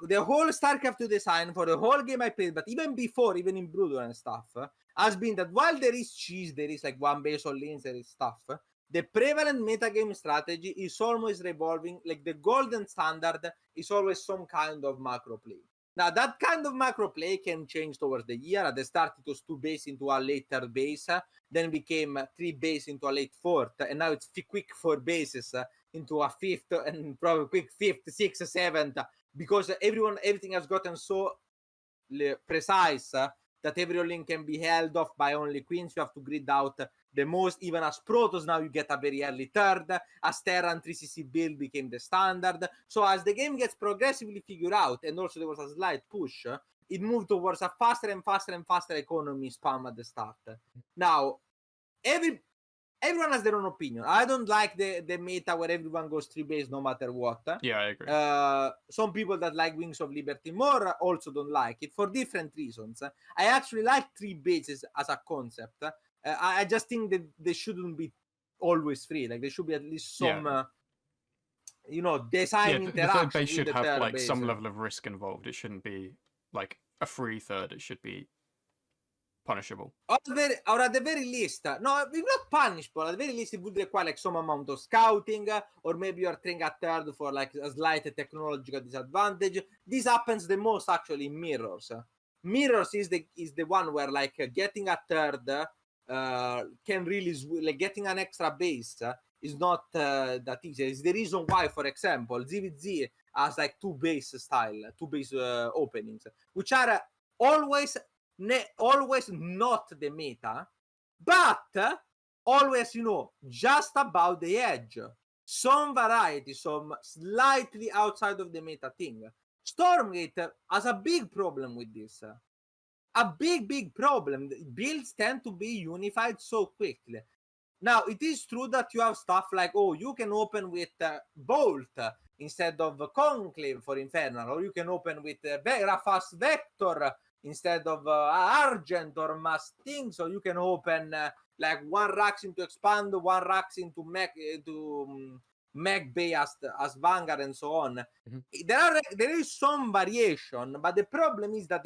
the whole StarCraft 2 design for the whole game I played, but even before, even in Brood and stuff, has been that while there is cheese, there is like one base on links, there is stuff. The prevalent metagame strategy is always revolving, like the golden standard is always some kind of macro play. Now, that kind of macro play can change towards the year. At the start, it was 2 base into a late 3rd base, then became 3 base into a late 4th, and now it's quick 4 bases into a 5th, and probably quick 5th, 6th, 7th, because everything has gotten so precise that every link can be held off by only queens. You have to grid out the most. Even as Protoss, now you get a very early 3rd. As Terran 3CC build became the standard. So as the game gets progressively figured out, and also there was a slight push, it moved towards a faster and faster and faster economy spam at the start. Now, everyone has their own opinion. I don't like the meta where everyone goes 3 base no matter what. Yeah, I agree. Some people that like Wings of Liberty more also don't like it for different reasons. I actually like 3 bases as a concept. I just think that they shouldn't be always free. Like there should be at least some, design interaction. The 3rd base should have like base. some level of risk involved. It shouldn't be like a free 3rd. It should be punishable. Or at the very least, no, it's not punishable. At the very least, it would require like some amount of scouting, or maybe you're trying a 3rd for like a slight technological disadvantage. This happens the most actually in mirrors. Mirrors is the one where like getting a 3rd can really like getting an extra base is not that easy. It's the reason why, for example, ZVZ has like 2 base openings, which are always not the meta, but always, just about the edge. Some variety, some slightly outside of the meta thing. Stormgate has a big problem with this. A big problem. Builds tend to be unified so quickly. Now, it is true that you have stuff like, you can open with Bolt instead of Conclave for Infernal, or you can open with Fast Vector instead of Argent or Mass Things, or you can open like 1 Rax into Expand, 1 Rax into Mech Bay as Vanguard, and so on. Mm-hmm. There is some variation, but the problem is that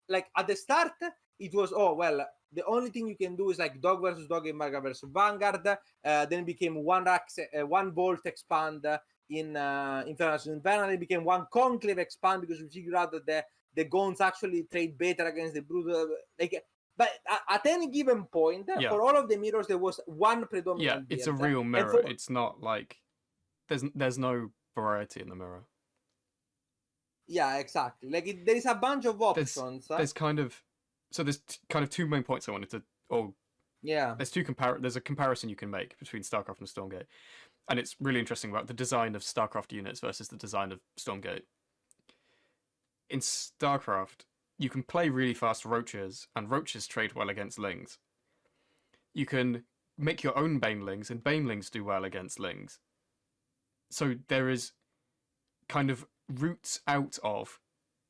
like at the start, it was, the only thing you can do is like Dog versus Dog and Vanguard versus Vanguard. Then it became 1 Rax, 1 Bolt expand in Infernal. It became 1 Conclave expand because we figured out that the Gons actually trade better against the Brood. But at any given point, for all of the mirrors, there was 1 predominant. Yeah, it's a real mirror. It's not like there's no variety in the mirror. Yeah, exactly. Like there is a bunch of options. There's kind of 2 main points I wanted to. There's a comparison you can make between StarCraft and Stormgate, and it's really interesting about the design of StarCraft units versus the design of Stormgate. In StarCraft, you can play really fast roaches, and roaches trade well against lings. You can make your own banelings, and banelings do well against lings. So there is kind of roots out of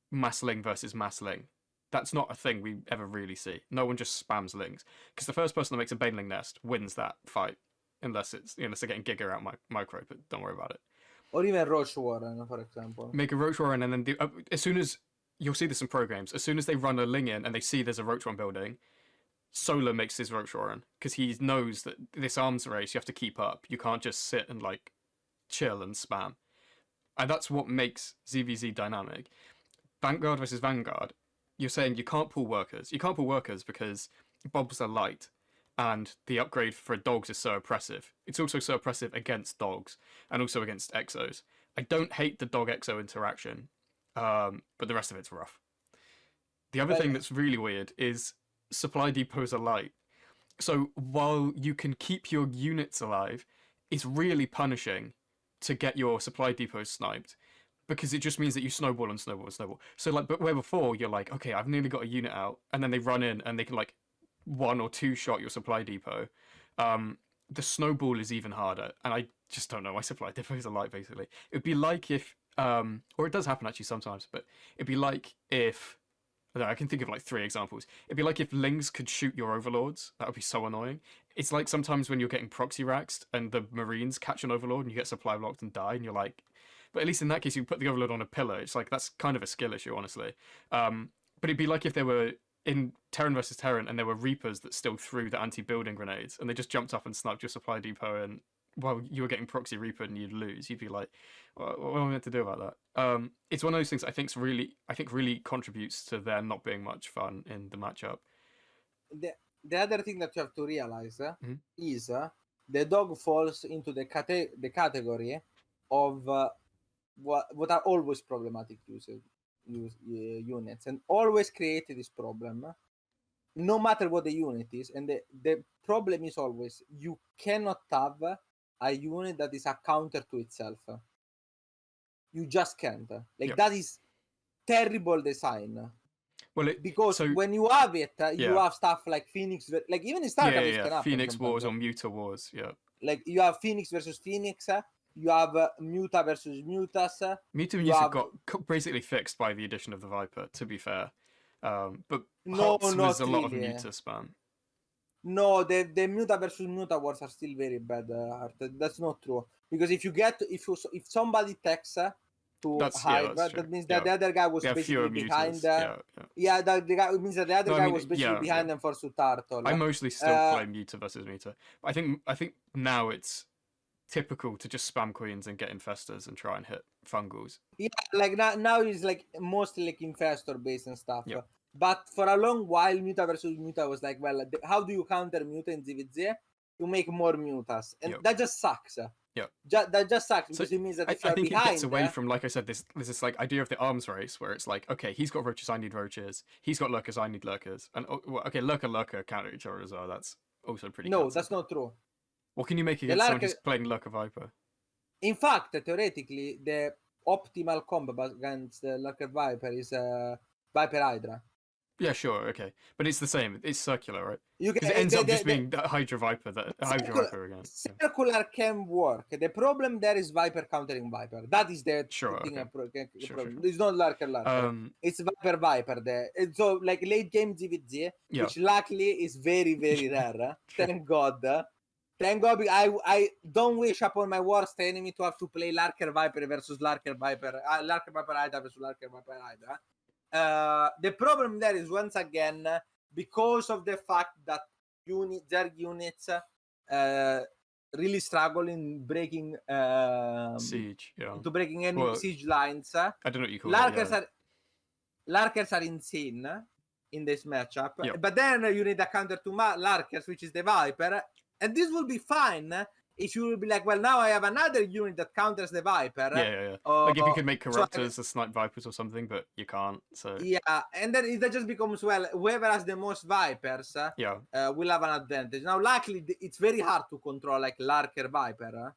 mass ling versus mass ling. That's not a thing we ever really see. No one just spams lings, because the first person that makes a baneling nest wins that fight, unless they're getting Giga out micro, but don't worry about it. Or even Roach Warren, for example. Make a Roach Warren, and then as soon as you'll see this in pro games, as soon as they run a ling in and they see there's a Roach Warren building, Solar makes his Roach Warren, because he knows that this arms race you have to keep up. You can't just sit and like chill and spam, and that's what makes ZVZ dynamic. Vanguard versus Vanguard, you're saying you can't pull workers. You can't pull workers because bobs are light, and the upgrade for dogs is so oppressive. It's also so oppressive against dogs and also against exos. I don't hate the dog exo interaction, but the rest of it's rough. The other thing that's really weird is supply depots are light. So while you can keep your units alive, it's really punishing to get your supply depots sniped, because it just means that you snowball and snowball and snowball. So like, but where before you're like, okay, I've nearly got a unit out, and then they run in and they can like 1 or 2 shot your supply depot. The snowball is even harder, and I just don't know. My supply depots are light, basically. It'd be like if, or it does happen actually sometimes, but it'd be like if, I don't know, I can think of like 3 examples. It'd be like if Lings could shoot your overlords. That would be so annoying. It's like sometimes when you're getting proxy raxed and the Marines catch an overlord and you get supply blocked and die, and you're like, but at least in that case, you put the overlord on a pillar. It's like, that's kind of a skill issue, honestly. But it'd be like if there were, in Terran versus Terran, and there were Reapers that still threw the anti-building grenades, and they just jumped up and sniped your supply depot, and while you were getting proxy Reaper and you'd lose, you'd be like, what am I meant to do about that? It's one of those things I think really contributes to there not being much fun in the matchup. The other thing that you have to realize is the dog falls into the category of what are always problematic units, and always create this problem, no matter what the unit is. And the problem is always you cannot have a unit that is a counter to itself. You just can't. That is terrible design. Well, because when you have it, you have stuff like Phoenix, like even in StarCraft, it can happen. Phoenix Wars or Muta Wars, Like you have Phoenix versus Phoenix, you have Muta versus Mutas. Muta and Muta got basically fixed by the addition of the Viper, to be fair. But HoTS was a lot of Muta spam. No, the Muta versus Muta wars are still very bad. That's not true, because if somebody takes to hide, that means that the other guy was basically behind. The guy means that the other guy was basically behind them for Sutarto. I mostly still play Muta versus Muta, but I think now it's typical to just spam queens and get infestors and try and hit fungals. Yeah, like now it's like mostly like infestor based and stuff. Yeah. But for a long while, Muta versus Muta was like, well, how do you counter Muta in ZVZ? You make more Mutas, and that just sucks. Yeah, that just sucks, because it means that if I you're think behind, it gets away from, like I said, this like idea of the arms race, where it's like, okay, he's got roaches, I need roaches. He's got lurkers, I need lurkers. And okay, lurker counter each other as well. That's also pretty. No, that's not true. What can you make against someone who's playing Lurker Viper? In fact, theoretically, the optimal combo against the Lurker Viper is Viper Hydra. Yeah, sure, okay, but it's the same. It's circular, right? Because it ends up just being Hydra Viper Viper again. Circular can work. The problem there is Viper countering Viper. That is the thing. Okay. Problem. It's not Lurker. It's Viper there. And so, like late game GVZ, which luckily is very, very rare. Thank God. Thank God. I don't wish upon my worst enemy to have to play Lurker Viper versus Lurker Viper Hydra versus Lurker Viper Hydra. The problem there is, once again, because of the fact that their units really struggle in breaking siege, to breaking any siege lines. I don't know what you call it. Lurkers are insane in this matchup, but then you need a counter to Lurkers, which is the Viper, and this will be fine if you will be like, well, now I have another unit that counters the Viper. Yeah. Like if you could make Corruptors as snipe Vipers or something, but you can't. So and then it just becomes, well, whoever has the most Vipers will have an advantage. Now, luckily, it's very hard to control like Lurker Viper.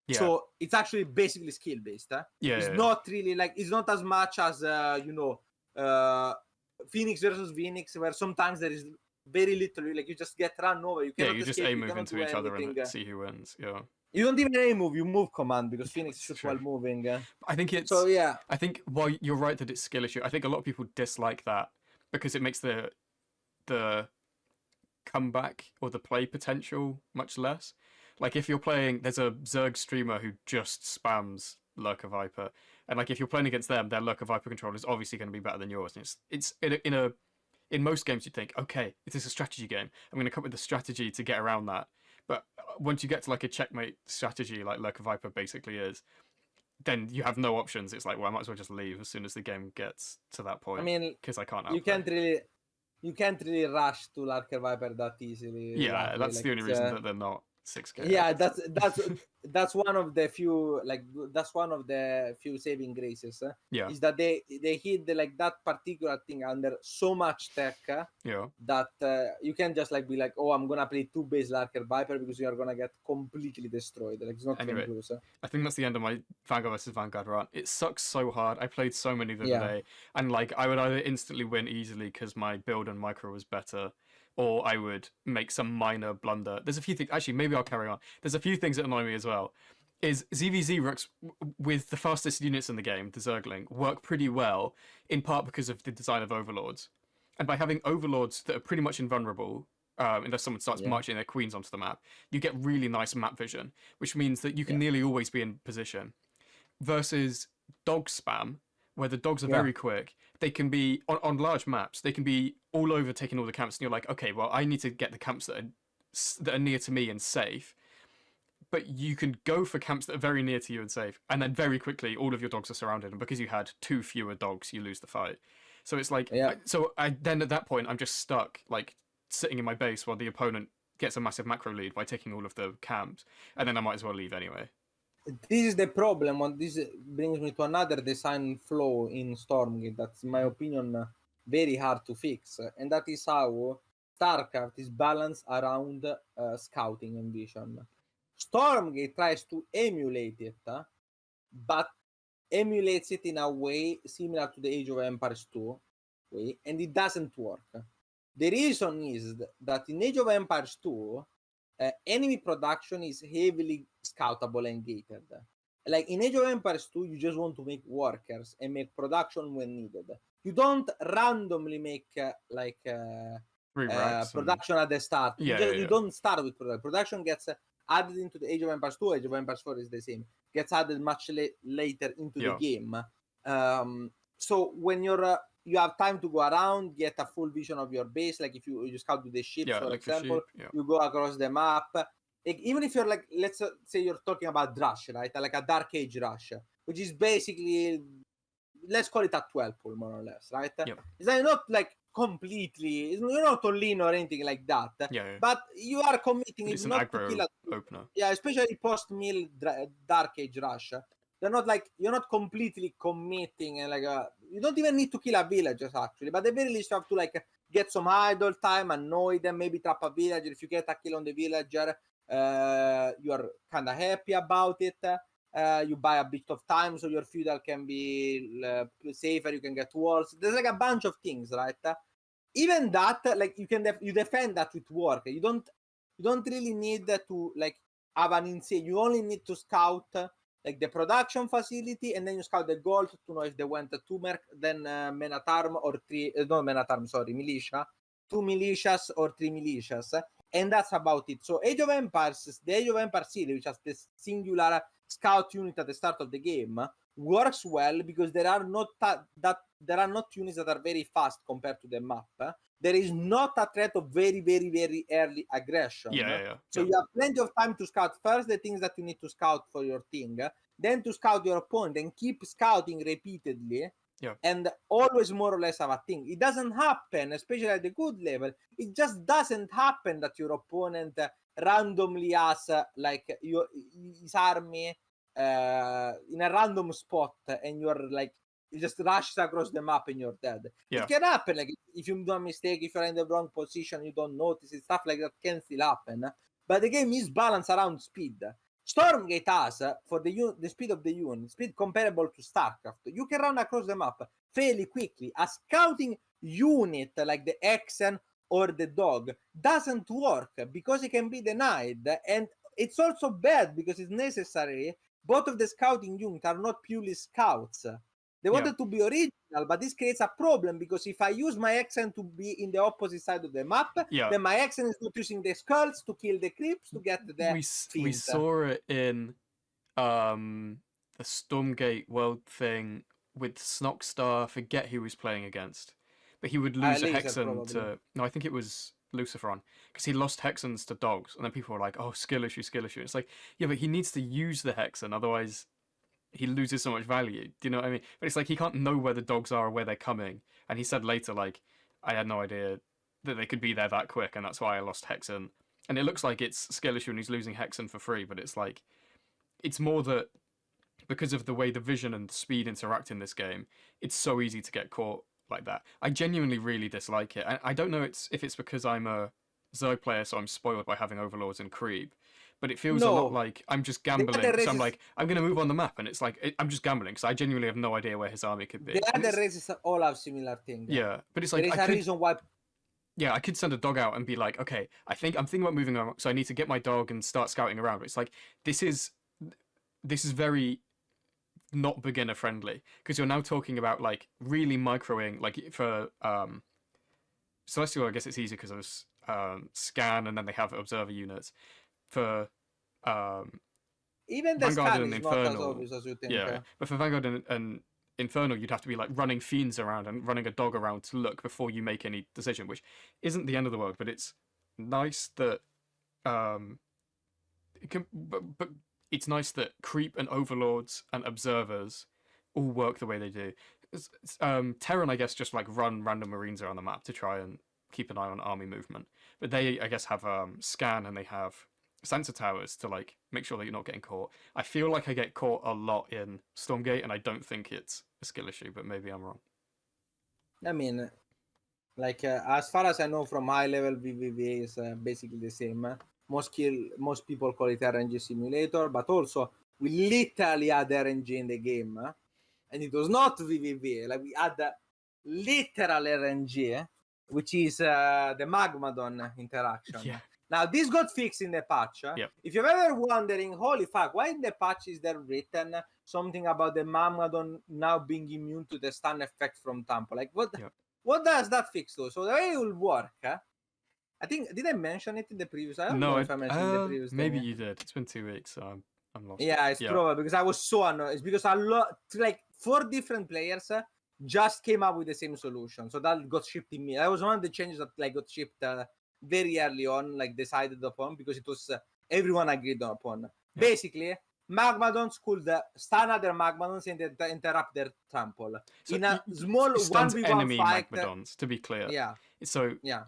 So it's actually basically skill based. It's not really like, it's not as much as Phoenix versus Phoenix, where sometimes there is very literally, like, you just get run over. You just aim move into each other and see who wins. You don't even aim move, you move command, because Phoenix is while moving. I think it's I think while you're right that it's skill issue, I think a lot of people dislike that because it makes the comeback or the play potential much less. Like if you're playing, there's a Zerg streamer who just spams Lurker Viper, and like if you're playing against them, their Lurker Viper control is obviously going to be better than yours. And it's in most games, you'd think, okay, if this is a strategy game, I'm going to come up with a strategy to get around that. But once you get to like a checkmate strategy, like Lurker Viper basically is, then you have no options. It's like, well, I might as well just leave as soon as the game gets to that point. I mean, because I can't. You can't really rush to Lurker Viper that easily. Yeah, that's like, the only reason that they're not 6k. Yeah, that's one of the few, like, that's one of the few saving graces, Yeah. is that they hid like that particular thing under so much tech, Yeah. that you can just like be like, oh, I'm gonna play 2 base Larker Viper because you are gonna get completely destroyed. Like, it's not even Anyway, close. I think that's the end of my Vanguard versus Vanguard run. It sucks so hard. I played so many the other Yeah. day, and like I would either instantly win easily because my build and micro was better, or I would make some minor blunder. There's a few things. Actually, maybe I'll carry on. There's a few things that annoy me as well. Is ZVZ Rooks with the fastest units in the game, the Zergling, work pretty well, in part because of the design of Overlords. And by having Overlords that are pretty much invulnerable, unless someone starts Yeah. marching their queens onto the map, you get really nice map vision, which means that you can Yeah. nearly always be in position. Versus dog spam, where the dogs are very quick, they can be, on large maps, they can be all over taking all the camps, and you're like, okay, well, I need to get the camps that are near to me and safe. But you can go for camps that are very near to you and safe, and then very quickly all of your dogs are surrounded, and because you had 2 fewer dogs, you lose the fight. So it's like, then at that point, I'm just stuck, like, sitting in my base while the opponent gets a massive macro lead by taking all of the camps, and then I might as well leave anyway. This is the problem. And this brings me to another design flaw in Stormgate that's, in my opinion, very hard to fix, and that is how StarCraft is balanced around scouting and vision. Stormgate tries to emulate it, but emulates it in a way similar to the Age of Empires 2 way, and it doesn't work. The reason is that in Age of Empires 2, enemy production is heavily scoutable and gated. Like in Age of Empires 2, you just want to make workers and make production when needed. You don't randomly make production at the start. You don't start with production. Production gets added into the Age of Empires 2. Age of Empires 4 is the same. Gets added much later into the game. So when you have time to go around, get a full vision of your base. Like if you scout with the ships, for example, you go across the map. Like, even if you're like, let's say you're talking about Rush, right? Like a Dark Age Rush, which is basically, let's call it a 12 pool, more or less, right? It's like not like completely, you're not all in or anything like that. But you are committing, it's not to kill opener. Yeah, especially post-mill Dark Age Rush. They're not like, you're not completely committing, and like you don't even need to kill a villagers actually, but at the very least you have to like get some idle time, annoy them, maybe trap a villager. If you get a kill on the villager, you're kind of happy about it. You buy a bit of time so your feudal can be safer, you can get walls. There's like a bunch of things, right? Even that, like you can you defend that with work. You don't really need to like have an insane. You only need to scout like the production facility, and then you scout the gold to know if they went to Merc, then men at arm or 3, no men at arm, sorry, militia, 2 militias or 3 militias, and that's about it. So Age of Empires, the Age of Empires series, which has this singular scout unit at the start of the game, works well because there are not units that are very fast compared to the map. There is not a threat of very, very, very early aggression. So you have plenty of time to scout first the things that you need to scout for your thing, then to scout your opponent and keep scouting repeatedly. And always more or less have a thing. It doesn't happen, especially at the good level. It just doesn't happen that your opponent randomly has like his army in a random spot, and you're like, it just rushes across the map and you're dead. It can happen, like if you do a mistake, if you're in the wrong position, you don't notice it, stuff like that can still happen. But the game is balanced around speed. Stormgate has, for the speed of the unit, speed comparable to StarCraft. You can run across the map fairly quickly. A scouting unit like the Hexen or the Dog doesn't work because it can be denied, and it's also bad because it's necessary. Both of the scouting units are not purely scouts. They wanted to be original, but this creates a problem because if I use my Hexen to be in the opposite side of the map, then my Hexen is not using the skulls to kill the creeps to get the we saw it in the Stormgate world thing with Snockstar. I forget who he was playing against, but he would lose a Hexen to... No, I think it was Luciferon, because he lost Hexens to dogs, and then people were like, oh, skill issue. It's like, yeah, but he needs to use the Hexen, otherwise he loses so much value. Do you know what I mean? But it's like he can't know where the dogs are or where they're coming. And he said later, like, I had no idea that they could be there that quick, and that's why I lost Hexen. and it looks like it's skill issue and he's losing Hexen for free, but it's like it's more that because of the way the vision and speed interact in this game, it's so easy to get caught like that. I genuinely really dislike it. I don't know if it's because I'm a Zerg player, so I'm spoiled by having overlords and creep, but it feels a lot No, like I'm just the gambling. other So I'm races, like, I'm going to move on the map, and it's like I'm just gambling because I genuinely have no idea where his army could be. the And other races all have similar thing. yeah, but it's There like is a reason why. yeah, I could send a dog out and be like, okay, I'm thinking about moving on, so I need to get my dog and start scouting around. But it's like this is very not beginner friendly because you're now talking about like really microing, like for Celestial. I guess it's easy because it was scan and then they have observer units for Even the Vanguard scan and is not as Infernal. obvious as you think. Yeah, but for Vanguard and Infernal, you'd have to be like running fiends around and running a dog around to look before you make any decision, which isn't the end of the world. But it's nice that it can, but it's nice that creep and overlords and observers all work the way they do. Terran, I guess, just like run random marines around the map to try and keep an eye on army movement. But they, I guess, have scan and they have sensor towers to like make sure that you're not getting caught. I feel like I get caught a lot in Stormgate, and I don't think it's a skill issue, but maybe I'm wrong. I mean, like as far as I know from high level, VVV is basically the same. Most people call it RNG simulator, but also we literally had RNG in the game, and it was not VVV. Like we had literal RNG, which is the Magmadon interaction. Yeah. Now this got fixed in the patch. Yep. If you're ever wondering, holy fuck, why in the patch is there written something about the Magmadon now being immune to the stun effect from Tampo? Like what? Yep. What does that fix though? So the way it will work, I think, did I mention it in the previous? I don't know if I mentioned it in the previous. Maybe you did. It's been 2 weeks, so I'm lost. Yeah, it's probably because I was so annoyed. It's because like 4 different players just came up with the same solution, so that got shipped in me. That was one of the changes that like got shipped very early on, like decided upon because it was everyone agreed upon. Yeah. Basically, Magmadons could stun other Magmadons and interrupt their trample. So in a small 1v1 enemy fight. Magmadons, to be clear. Yeah. So yeah.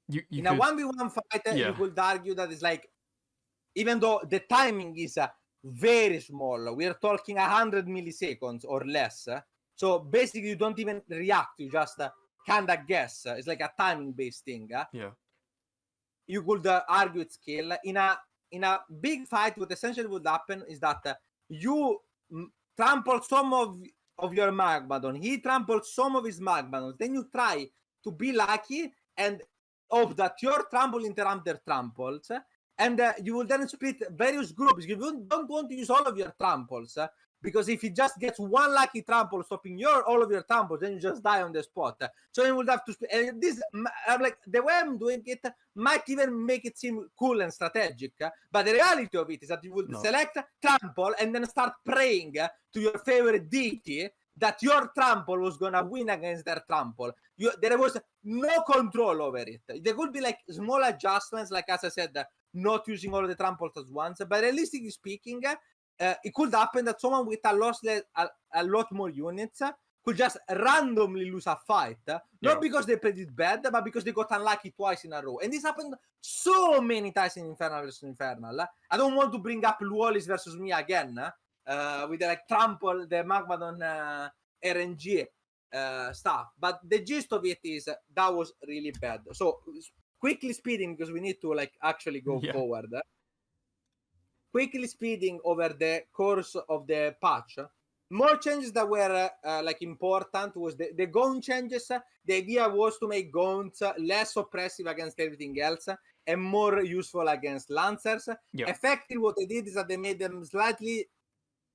You in a 1v1 fight, you could argue that it's like, even though the timing is very small, we're talking 100 milliseconds or less. So basically, you don't even react; you just kind of guess. It's like a timing-based thing. Yeah. You could argue its skill in a big fight. What essentially would happen is that you trample some of your Magmadon. He tramples some of his Magmadons. Then you try to be lucky and hope that your trample interrupt their tramples. And you will then split various groups. You don't want to use all of your tramples because if it just gets one lucky trample stopping all of your tramples, then you just die on the spot. So you would have to split. And this, like the way I'm doing it, might even make it seem cool and strategic. But the reality of it is that you would select trample and then start praying to your favorite deity that your trample was gonna win against their trample. There was no control over it. There could be like small adjustments, like as I said, not using all of the tramples at once. But realistically speaking, it could happen that someone with a lot more units could just randomly lose a fight, not because they played it bad, but because they got unlucky twice in a row. And this happened so many times in Infernal versus Infernal. I don't want to bring up Luolis versus me again, with the like trample, the Magmadon RNG stuff. But the gist of it is that was really bad. So quickly speeding, because we need to like actually go forward. Quickly speeding over the course of the patch. More changes that were like important was the gaunt changes. The idea was to make gaunts less oppressive against everything else and more useful against lancers. Effectively, what they did is that they made them slightly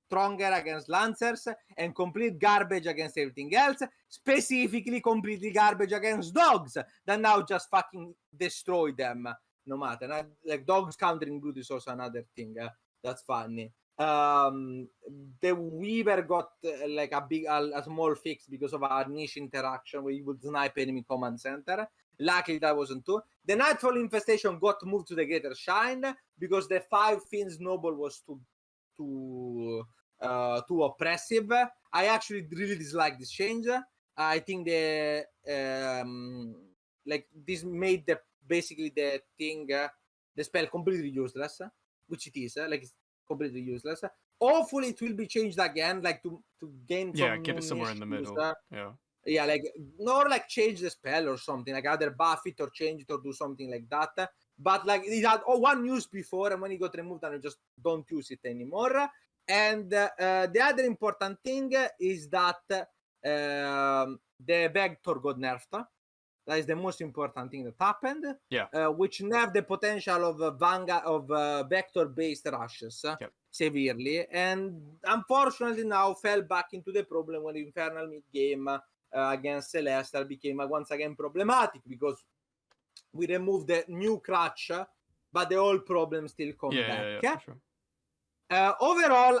stronger against lancers and complete garbage against everything else, specifically completely garbage against dogs that now just fucking destroy them no matter. Like dogs countering brute is also another thing. That's funny. The Weaver got like a small fix because of our niche interaction where you would snipe enemy command center. Luckily that wasn't too. The Nightfall Infestation got moved to the Greater Shine because the 5 Fiends Noble was too oppressive. I actually really dislike this change. I think like this made basically the thing, the spell completely useless, which it is, like it's completely useless. Hopefully it will be changed again, like to gain some get it somewhere in the middle. Yeah, like nor like change the spell or something, like either buff it or change it or do something like that. But like it had one use before, and when it got removed, and you just don't use it anymore. And the other important thing is that the vector got nerfed. That is the most important thing that happened. Which nerfed the potential of Vanguard of vector-based rushes severely, and unfortunately now fell back into the problem when Infernal mid game against Celestial became once again problematic, because we removed the new crutch, but the old problem still come back. For sure. Overall,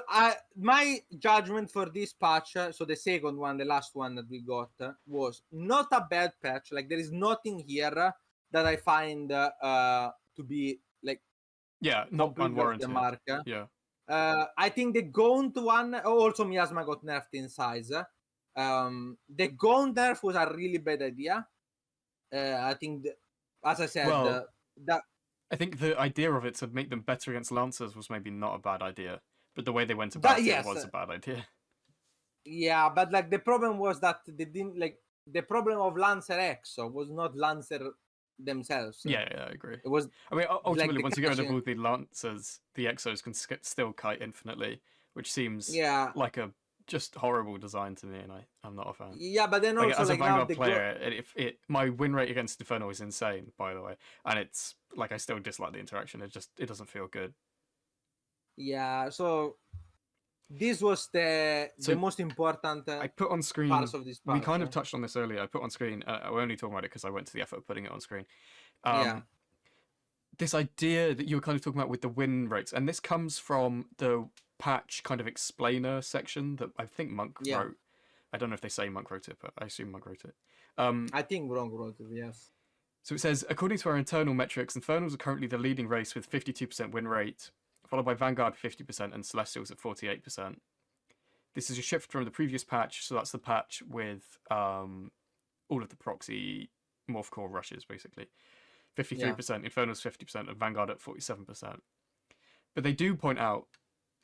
my judgment for this patch, so the second one, the last one that we got, was not a bad patch. Like there is nothing here that I find to be like not unwarranted. Mark. I think the Gaunt one, also Miasma got nerfed in size. The Gaunt nerf was a really bad idea. I think, as I said, that. I think the idea of it to make them better against Lancers was maybe not a bad idea, but the way they went about it was a bad idea. Yeah, but like the problem was that they didn't like the problem of Lancer EXO was not Lancer themselves. Yeah, I agree. It was. I mean, ultimately, like once you get rid of all the Lancers, the EXOs can still kite infinitely, which seems like a just horrible design to me, and I'm not a fan. Yeah, but then also as a Vanguard player, my win rate against Inferno is insane, by the way, and it's like I still dislike the interaction. It doesn't feel good. Yeah, so this was the most important. I put on screen. Parts of this part, we kind of touched on this earlier. I put on screen. We're only talking about it because I went to the effort of putting it on screen. This idea that you were kind of talking about with the win rates, and this comes from the patch kind of explainer section that I think Monk wrote. I don't know if they say Monk wrote it, but I assume Monk wrote it. I think Monk wrote it, yes. So it says, according to our internal metrics, Infernals are currently the leading race with 52% win rate, followed by Vanguard 50% and Celestials at 48%. This is a shift from the previous patch, so that's the patch with all of the proxy morph core rushes, basically. 53%, Infernals 50%, and Vanguard at 47%. But they do point out,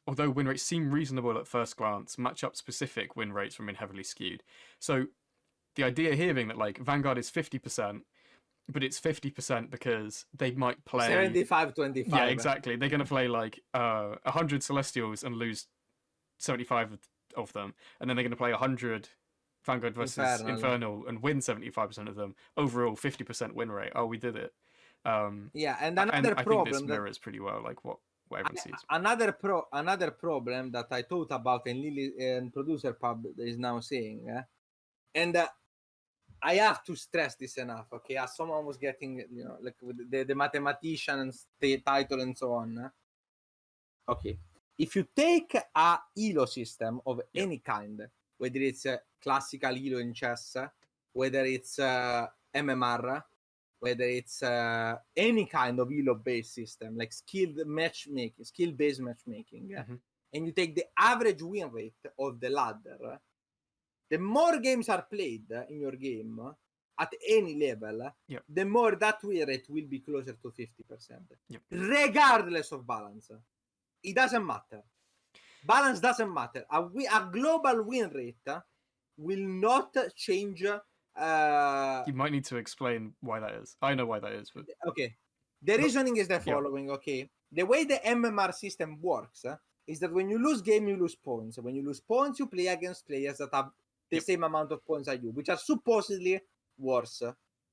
although win rates seem reasonable at first glance, matchup-specific win rates remain heavily skewed. So the idea here being that like Vanguard is 50%, but it's 50% because they might play 75-25. Yeah, exactly. They're going to play like 100 Celestials and lose 75 of them, and then they're going to play 100 Vanguard versus Infernal and win 75% of them. Overall, 50% win rate. Oh, we did it. And another and problem I think this mirrors pretty well like what everyone sees. Another problem that I thought about and Lily and Producer Pub is now saying, and I have to stress this enough, okay? As someone was getting, like with the mathematician and the title and so on. Okay, if you take a ELO system of any kind, whether it's a classical ELO in chess, whether it's MMR, whether it's any kind of ELO-based system, like skill-based matchmaking, and you take the average win rate of the ladder, the more games are played in your game at any level, the more that win rate will be closer to 50%, regardless of balance. It doesn't matter. Balance doesn't matter. A global win rate will not change. You might need to explain why that is. I know why that is, but okay. The reasoning is the following. Okay, the way the MMR system works is that when you lose game, you lose points. When you lose points, you play against players that have the same amount of points as you, which are supposedly worse.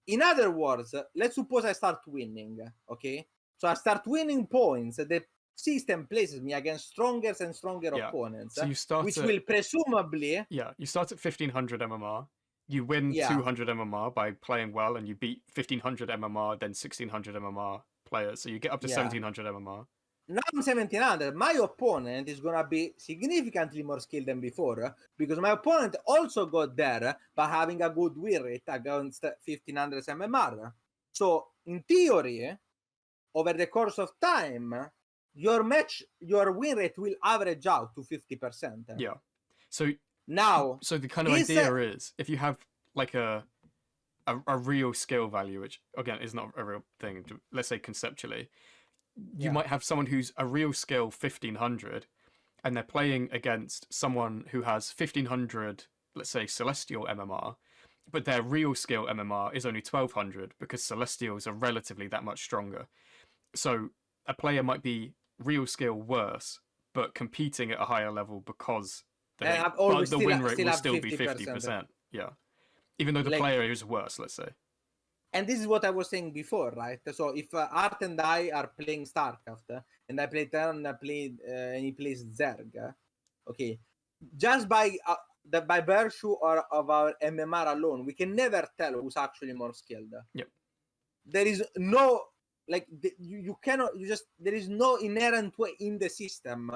In other words, let's suppose I start winning. Okay, so I start winning points. The system places me against stronger and stronger opponents, so you start which will presumably you start at 1500 MMR. You win 200 MMR by playing well, and you beat 1500 MMR, then 1600 MMR players. So you get up to 1700 MMR. Now I'm 1700. My opponent is going to be significantly more skilled than before, because my opponent also got there by having a good win rate against 1500 MMR. So in theory, over the course of time, your win rate will average out to 50%. Yeah. So now, the kind of idea is if you have like a a real skill value, which again is not a real thing. Let's say conceptually, you Yeah. might have someone who's a real skill 1500, and they're playing against someone who has 1500, let's say Celestial MMR, but their real skill MMR is only 1200 because Celestials are relatively that much stronger. So a player might be real skill worse, but competing at a higher level because And I've but always the win rate still will have still be 50%. 50%. Yeah. Even though the Like, player is worse, let's say. and this is what I was saying before, right? So if Art and I are playing StarCraft, and I play Terran and he plays Zerg, okay, just by virtue of our MMR alone, we can never tell who's actually more skilled. Yep. There is no you cannot there is no inherent way in the system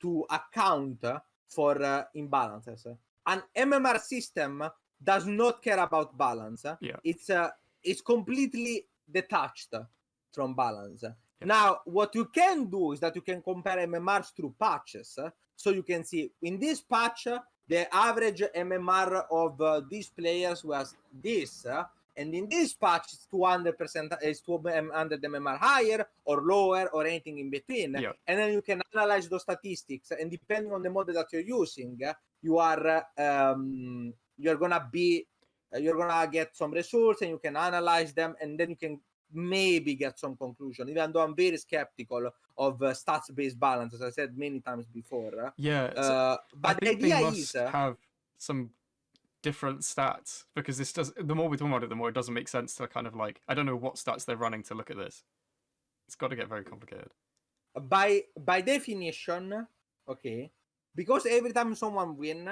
to account for imbalances. An MMR system does not care about balance. Yeah. It's completely detached from balance. Yep. Now, what you can do is that you can compare MMRs through patches. So you can see in this patch, the average MMR of these players was this. And in this patch, it's 200%, is 200 MMR higher or lower or anything in between. Yeah. And then you can analyze those statistics. And depending on the model that you're using, you're gonna get some results, and you can analyze them, and then you can maybe get some conclusion. Even though I'm very skeptical of stats-based balance, as I said many times before. Yeah. But the idea is have some different stats, because this does, the more we talk about it, the more it doesn't make sense to kind of like, I don't know what stats they're running to look at this. It's got to get very complicated. By definition, okay, because every time someone wins,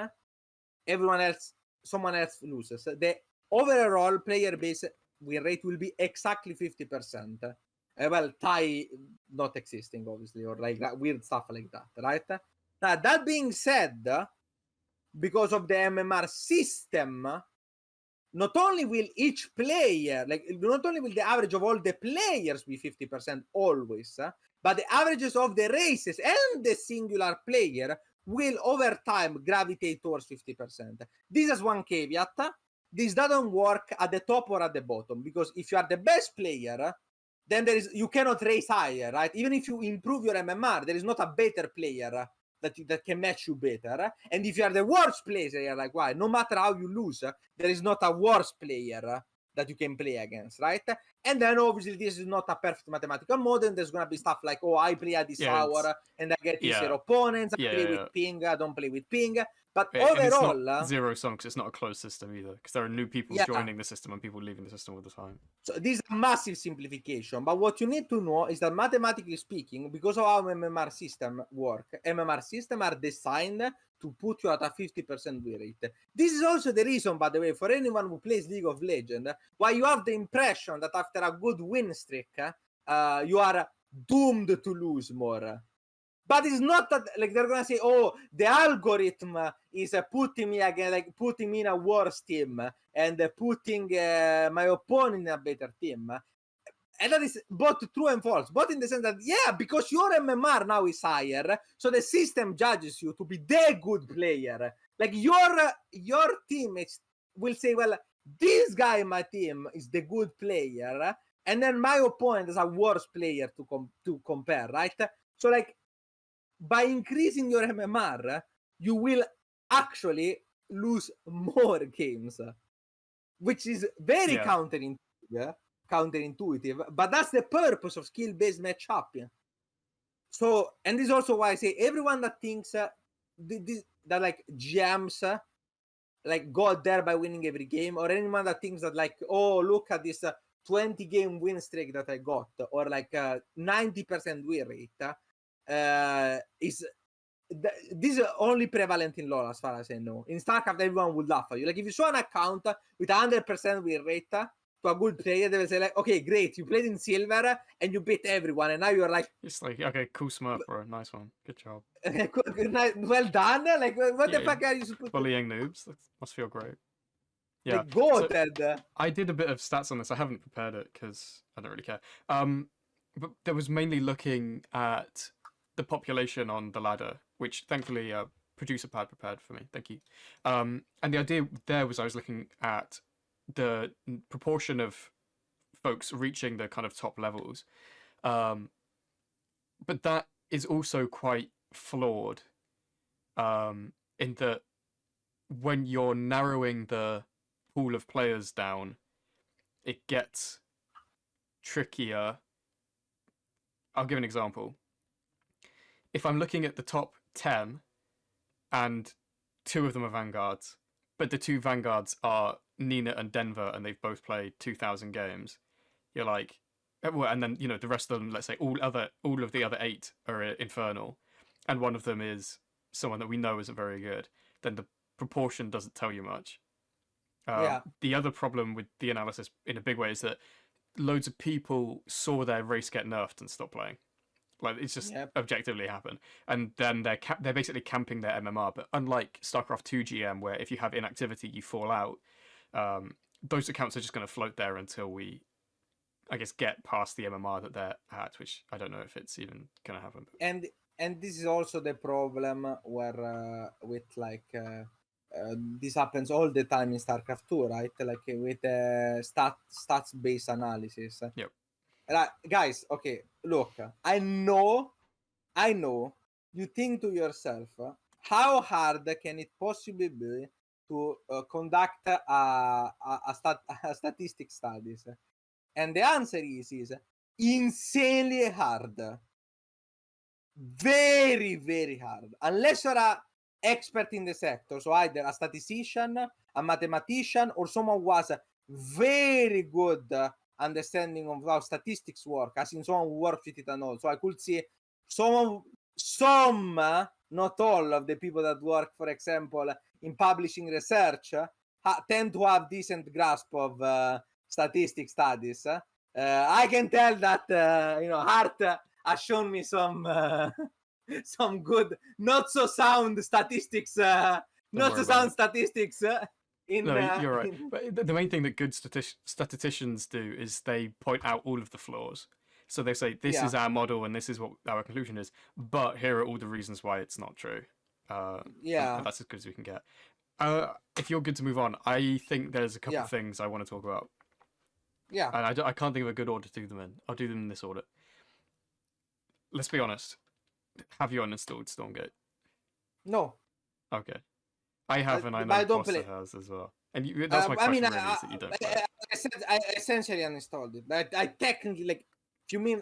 someone else loses. The overall player base win rate will be exactly 50%. Well, tie not existing, obviously, or like that weird stuff like that, right? Now, that being said, because of the MMR system, not only will each player, not only will the average of all the players be 50% always, but the averages of the races and the singular player will over time gravitate towards 50%. This is one caveat. This doesn't work at the top or at the bottom, because if you are the best player, then you cannot race higher, right? Even if you improve your MMR, there is not a better player that can match you better. And if you are the worst player, you're like, why? No matter how you lose, there is not a worse player that you can play against, right? And then obviously this is not a perfect mathematical model, and there's gonna be stuff like, oh, I play at this hour and I get easier opponents. I play with ping, I don't play with ping. But overall, it's not zero sum, because it's not a closed system either, because there are new people joining the system and people leaving the system all the time. So this is a massive simplification, but what you need to know is that mathematically speaking, because of how MMR system work, MMR system are designed to put you at a 50% win rate. This is also the reason, by the way, for anyone who plays League of Legends, why you have the impression that after a good win streak, you are doomed to lose more. But it's not that, like, they're gonna say, oh, the algorithm is putting me again, like putting me in a worse team and putting my opponent in a better team. And that is both true and false. Both in the sense that, yeah, because your MMR now is higher, so the system judges you to be the good player. Like your teammates will say, well, this guy in my team is the good player, and then my opponent is a worse player to compare, right? So like, by increasing your MMR, you will actually lose more games, which is very counterintuitive, but that's the purpose of skill-based matchup. So, and this is also why I say everyone that thinks that like GMs like got there by winning every game, or anyone that thinks that like, oh, look at this 20 game win streak that I got, or like 90% win rate, this is only prevalent in LoL as far as I know. In StarCraft, everyone would laugh at you. Like, if you show an account with 100% win rate to a good player, they will say like, okay, great, you played in silver and you beat everyone, and now you're like, it's like, okay, cool smurf, bro, nice one, good job. Well done. Like, what the fuck are you supposed bullying noobs? That must feel great. Yeah, like, go so I did a bit of stats on this. I haven't prepared it because I don't really care. But there was mainly looking at the population on the ladder, which thankfully producer pad prepared for me. Thank you. And the idea there was I was looking at the proportion of folks reaching the kind of top levels, but that is also quite flawed, in that when you're narrowing the pool of players down, it gets trickier. I'll give an example. If I'm looking at the top 10 and two of them are Vanguards, but the two Vanguards are Nina and Denver and they've both played 2,000 games, you're like, well, and then, the rest of them, let's say all of the other 8 are Infernal, and one of them is someone that we know isn't very good, then the proportion doesn't tell you much. The other problem with the analysis in a big way is that loads of people saw their race get nerfed and stopped playing. Like, it's just objectively happened. And then they're basically camping their MMR. But unlike StarCraft 2 GM, where if you have inactivity, you fall out, those accounts are just going to float there until we, I guess, get past the MMR that they're at, which I don't know if it's even going to happen. And this is also the problem where with like this happens all the time in StarCraft 2, right? Like with stats based analysis. Yep. Guys, okay, look, I know you think to yourself, how hard can it possibly be to conduct a statistic studies? And the answer is insanely hard. Very, very hard. Unless you're an expert in the sector, so either a statistician, a mathematician, or someone who has a very good understanding of how statistics work, as in someone who works with it and all. So I could see some, not all of the people that work, for example, in publishing research, tend to have decent grasp of statistic studies. I can tell that HaRT has shown me some good, not so sound statistics. Statistics. You're right. But the main thing that good statisticians do is they point out all of the flaws. So they say, this is our model and this is what our conclusion is, but here are all the reasons why it's not true. And that's as good as we can get. If you're good to move on, I think there's a couple of things I want to talk about. Yeah. And I can't think of a good order to do them in. I'll do them in this order. Let's be honest. Have you uninstalled Stormgate? No. Okay. I have, and I know Costa has as well. And that's my question, really, is that you don't play. I essentially uninstalled it. I technically, like, if you mean,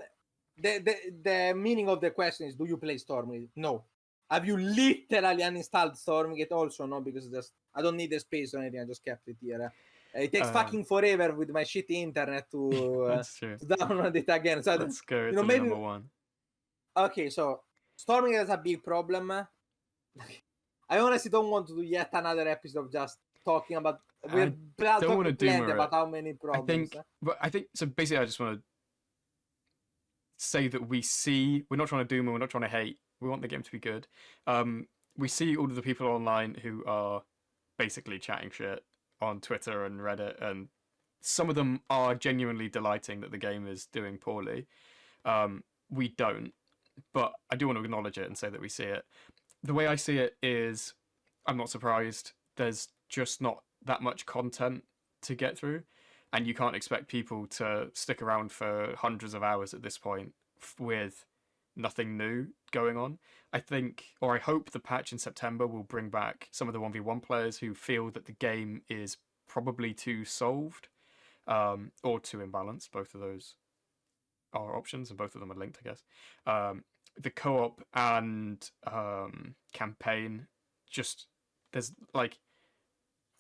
the meaning of the question is, do you play Stormgate? No. Have you literally uninstalled Stormgate? Also, no, because I don't need the space or anything. I just kept it here. It takes fucking forever with my shitty internet to download it again. So let's go to maybe number one. Okay, so Stormgate has a big problem. I honestly don't want to do yet another episode just talking about. We're don't want to do about how many problems. I think so. Basically, I just want to say that we're not trying to doom, we're not trying to hate. We want the game to be good. We see all of the people online who are basically chatting shit on Twitter and Reddit, and some of them are genuinely delighting that the game is doing poorly. We don't, but I do want to acknowledge it and say that we see it. The way I see it is, I'm not surprised. There's just not that much content to get through, and you can't expect people to stick around for hundreds of hours at this point with nothing new going on. I think, or I hope, the patch in September will bring back some of the 1v1 players who feel that the game is probably too solved, or too imbalanced. Both of those are options, and both of them are linked, I guess. The co-op and campaign, just there's like,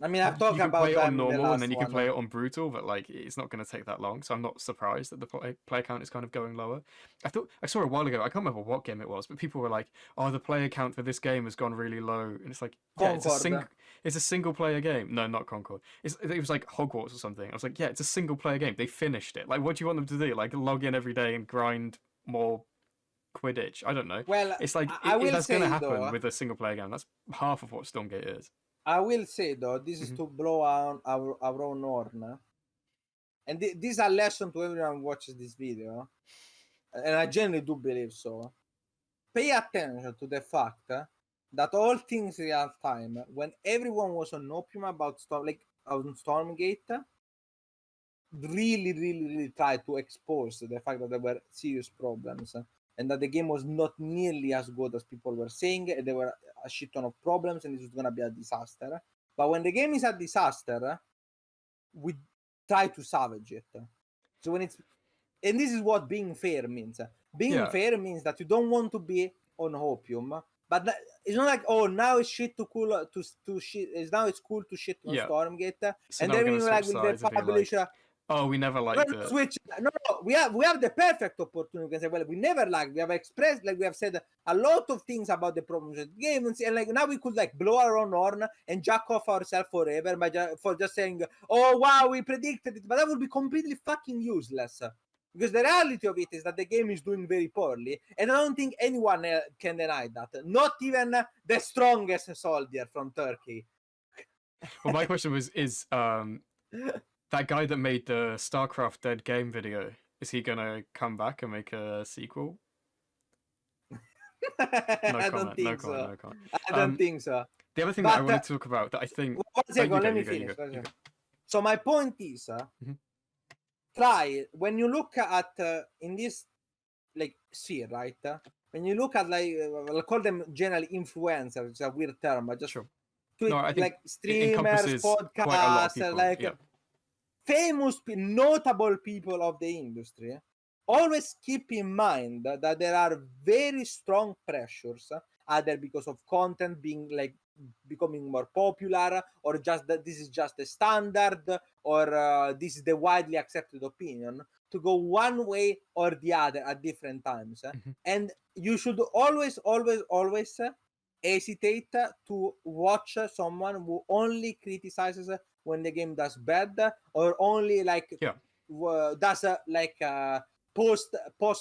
I mean, I've talked about it that on normal, and then you can play it on brutal, but like, it's not going to take that long. So I'm not surprised that the player count is kind of going lower. I saw a while ago, I can't remember what game it was, but people were like, "Oh, the player count for this game has gone really low," and it's like, yeah, it's a single player game. No, not Concord. It was like Hogwarts or something. I was like, yeah, it's a single player game. They finished it. Like, what do you want them to do? Like, log in every day and grind more Quidditch? I don't know. Well, it's like that's going to happen with a single player game. That's half of what Stormgate is. I will say, though, this is to blow out our own horn, and this is a lesson to everyone who watches this video, and I genuinely do believe so. Pay attention to the fact that AllThingsRealTime, when everyone was on opium about Stormgate, really, really, really tried to expose the fact that there were serious problems and that the game was not nearly as good as people were saying. There were a shit ton of problems and it was going to be a disaster. But when the game is a disaster, we try to salvage it. So when it's, and this is what being fair means. Being fair means that you don't want to be on opium, but it's not like, oh, now it's shit to cool to shit. Now it's cool to shit on Stormgate, So and now then we're we gonna like switch with the sides and be publisher. like, oh, we never liked it. Switch. No, we have the perfect opportunity. We can say, well, we never liked. We have expressed, like we have said a lot of things about the problems with the game, and like now we could like blow our own horn and jack off ourselves forever for just saying, oh wow, we predicted it, but that would be completely fucking useless. Because the reality of it is that the game is doing very poorly, and I don't think anyone can deny that. Not even the strongest soldier from Turkey. Well, my question is that guy that made the StarCraft Dead Game video, is he gonna come back and make a sequel? I don't think so. No comment. I don't think so. The other thing that I wanted to talk about that I think... One second, let me finish. So my point is, try, when you look at, in this, like, sphere, right? When you look at, like, I'll call them generally influencers, it's a weird term, but just like streamers, podcasts, like famous, notable people of the industry. Always keep in mind that there are very strong pressures, either because of content being like becoming more popular, or just that this is just a standard, or this is the widely accepted opinion, to go one way or the other at different times. And you should always hesitate to watch someone who only criticizes when the game does bad, or only like does like post what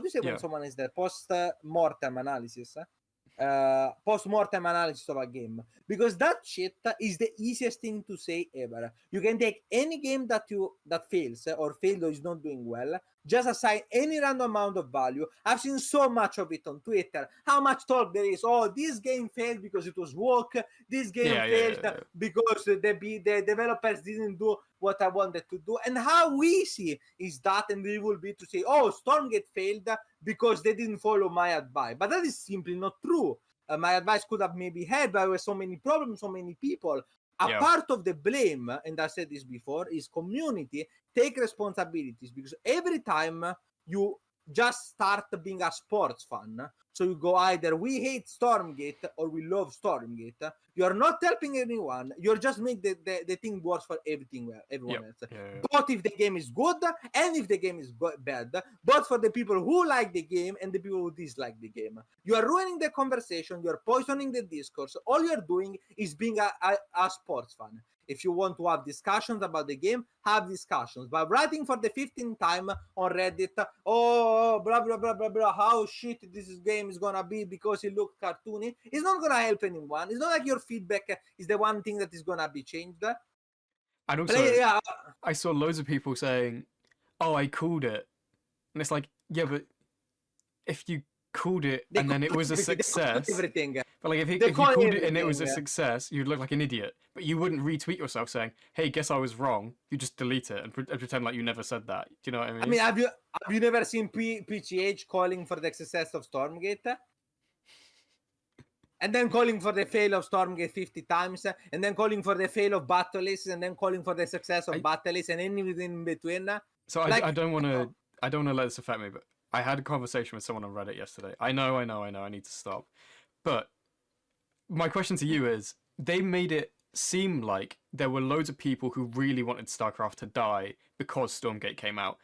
do you say when someone is there, post mortem analysis post-mortem analysis of a game, because that shit is the easiest thing to say ever. You can take any game that fails or failed or is not doing well, just assign any random amount of value. I've seen so much of it on Twitter, how much talk there is. Oh, this game failed because it was woke, this game failed because the developers didn't do what I wanted to do. And how easy is that? And it will be to say, oh, Stormgate failed because they didn't follow my advice. But that is simply not true. My advice could have maybe helped, but there were so many problems, so many people. Part of the blame, and I said this before, is community take responsibilities, because every time you just start being a sports fan, so you go either we hate Stormgate or we love Stormgate, you're not helping anyone, you're just making the thing worse for everyone else. Both if the game is good and if the game is bad, both for the people who like the game and the people who dislike the game. You are ruining the conversation, you're poisoning the discourse. All you're doing is being a sports fan. If you want to have discussions about the game, have discussions. But writing for the 15th time on Reddit, oh, blah, blah, blah, blah, blah, how shit this game is going to be because it looked cartoony, it's not going to help anyone. It's not like your feedback is the one thing that is going to be changed. And also, I saw loads of people saying, oh, I called it. And it's like, yeah, but if you called it and then it was a success. But like if you called it and it was a success, you'd look like an idiot. But you wouldn't retweet yourself saying, "Hey, guess I was wrong." You just delete it and pretend like you never said that. Do you know what I mean? I mean, have you never seen PGH calling for the success of Stormgate? And then calling for the fail of Stormgate 50 times, and then calling for the fail of Battleist, and then calling for the success of Battleist, and anything in between. So I don't want to let this affect me, but I had a conversation with someone on Reddit yesterday. I know, I need to stop. But my question to you is, they made it seem like there were loads of people who really wanted StarCraft to die because Stormgate came out.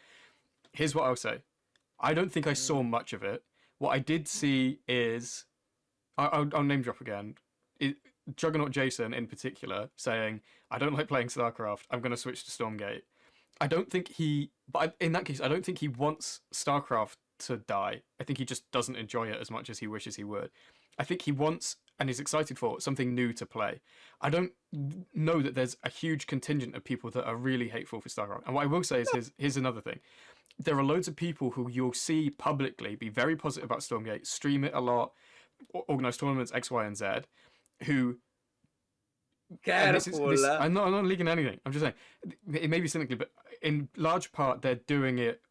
Here's what I'll say. I don't think I saw much of it. What I did see is, I'll name drop again, Juggernaut Jason in particular saying, I don't like playing StarCraft, I'm going to switch to Stormgate. I don't think but in that case, I don't think he wants StarCraft to die. I think he just doesn't enjoy it as much as he wishes he would. I think he wants, and is excited for, something new to play. I don't know that there's a huge contingent of people that are really hateful for StarCraft. And what I will say is, here's another thing. There are loads of people who you'll see publicly be very positive about Stormgate, stream it a lot, organise tournaments X, Y, and Z, who and Careful. this I'm not leaking anything. I'm just saying it may be cynically, but in large part they're doing it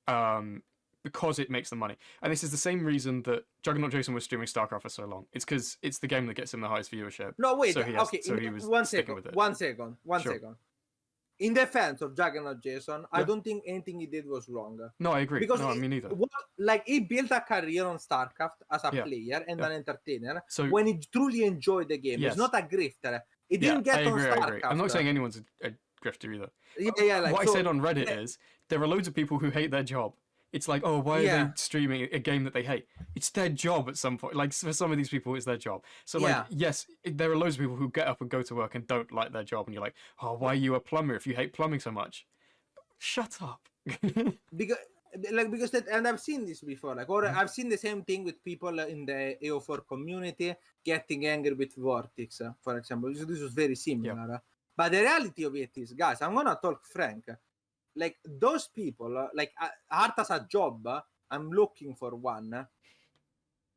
because it makes them money. And this is the same reason that Juggernaut Jason was streaming StarCraft for so long. It's because it's the game that gets him the highest viewership. No, wait. So he was one sticking second. with it. One second. In defense of Juggernaut Jason, I don't think anything he did was wrong. No, I agree. Because me neither. He built a career on StarCraft as a player and an entertainer. So when he truly enjoyed the game, he's not a grifter. He didn't get on StarCraft. I agree. I'm not saying anyone's a grifter either. Like, what I said on Reddit is there are loads of people who hate their job. It's like, oh, why are they streaming a game that they hate? It's their job at some point. Like, for some of these people, it's their job. So, like, yes, there are loads of people who get up and go to work and don't like their job. And you're like, oh, why are you a plumber if you hate plumbing so much? Shut up. because and I've seen this before. Like, or I've seen the same thing with people in the AO4 community getting angry with Vortex, for example. This was very similar. Yeah. But the reality of it is, guys, I'm going to talk frank. Like, those people, like, HaRT as a job, I'm looking for one.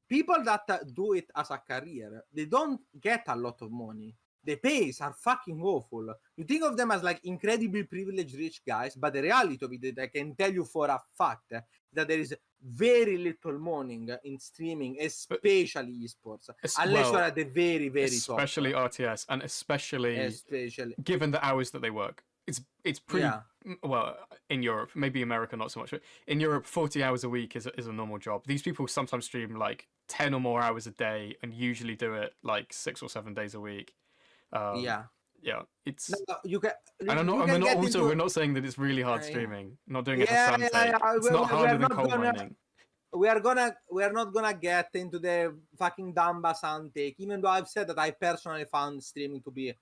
People that do it as a career, they don't get a lot of money. The pays are fucking awful. You think of them as, like, incredibly privileged rich guys, but the reality of it, I can tell you for a fact that there is very little money in streaming, especially esports, unless you're at the very, very top. Especially RTS, and especially given the hours that they work. It's pretty well in Europe, maybe America not so much, but in Europe 40 hours a week is a normal job. These people sometimes stream like 10 or more hours a day and usually do it like 6 or 7 days a week. It's we're not saying that it's really hard streaming. Not doing it for Sante. It's not harder than coal mining. We are not gonna get into the fucking Damba San take, even though I've said that I personally found streaming to be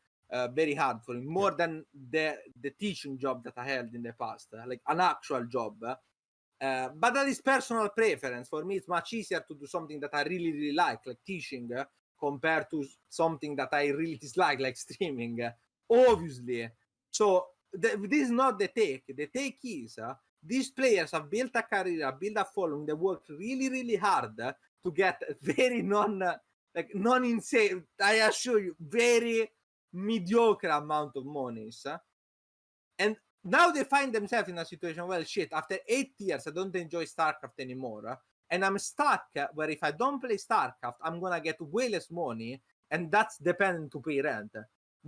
very hard for him, more than the teaching job that I held in the past, like an actual job. But that is personal preference. For me, it's much easier to do something that I really, really like teaching, compared to something that I really dislike, like streaming. Obviously. So this is not the take. The take is these players have built a career, have built a following. They worked really, really hard to get very non-insane. I assure you, very mediocre amount of monies, and now they find themselves in a situation, well, shit, after 8 years I don't enjoy StarCraft anymore, and I'm stuck where if I don't play StarCraft I'm gonna get way less money, and that's dependent to pay rent.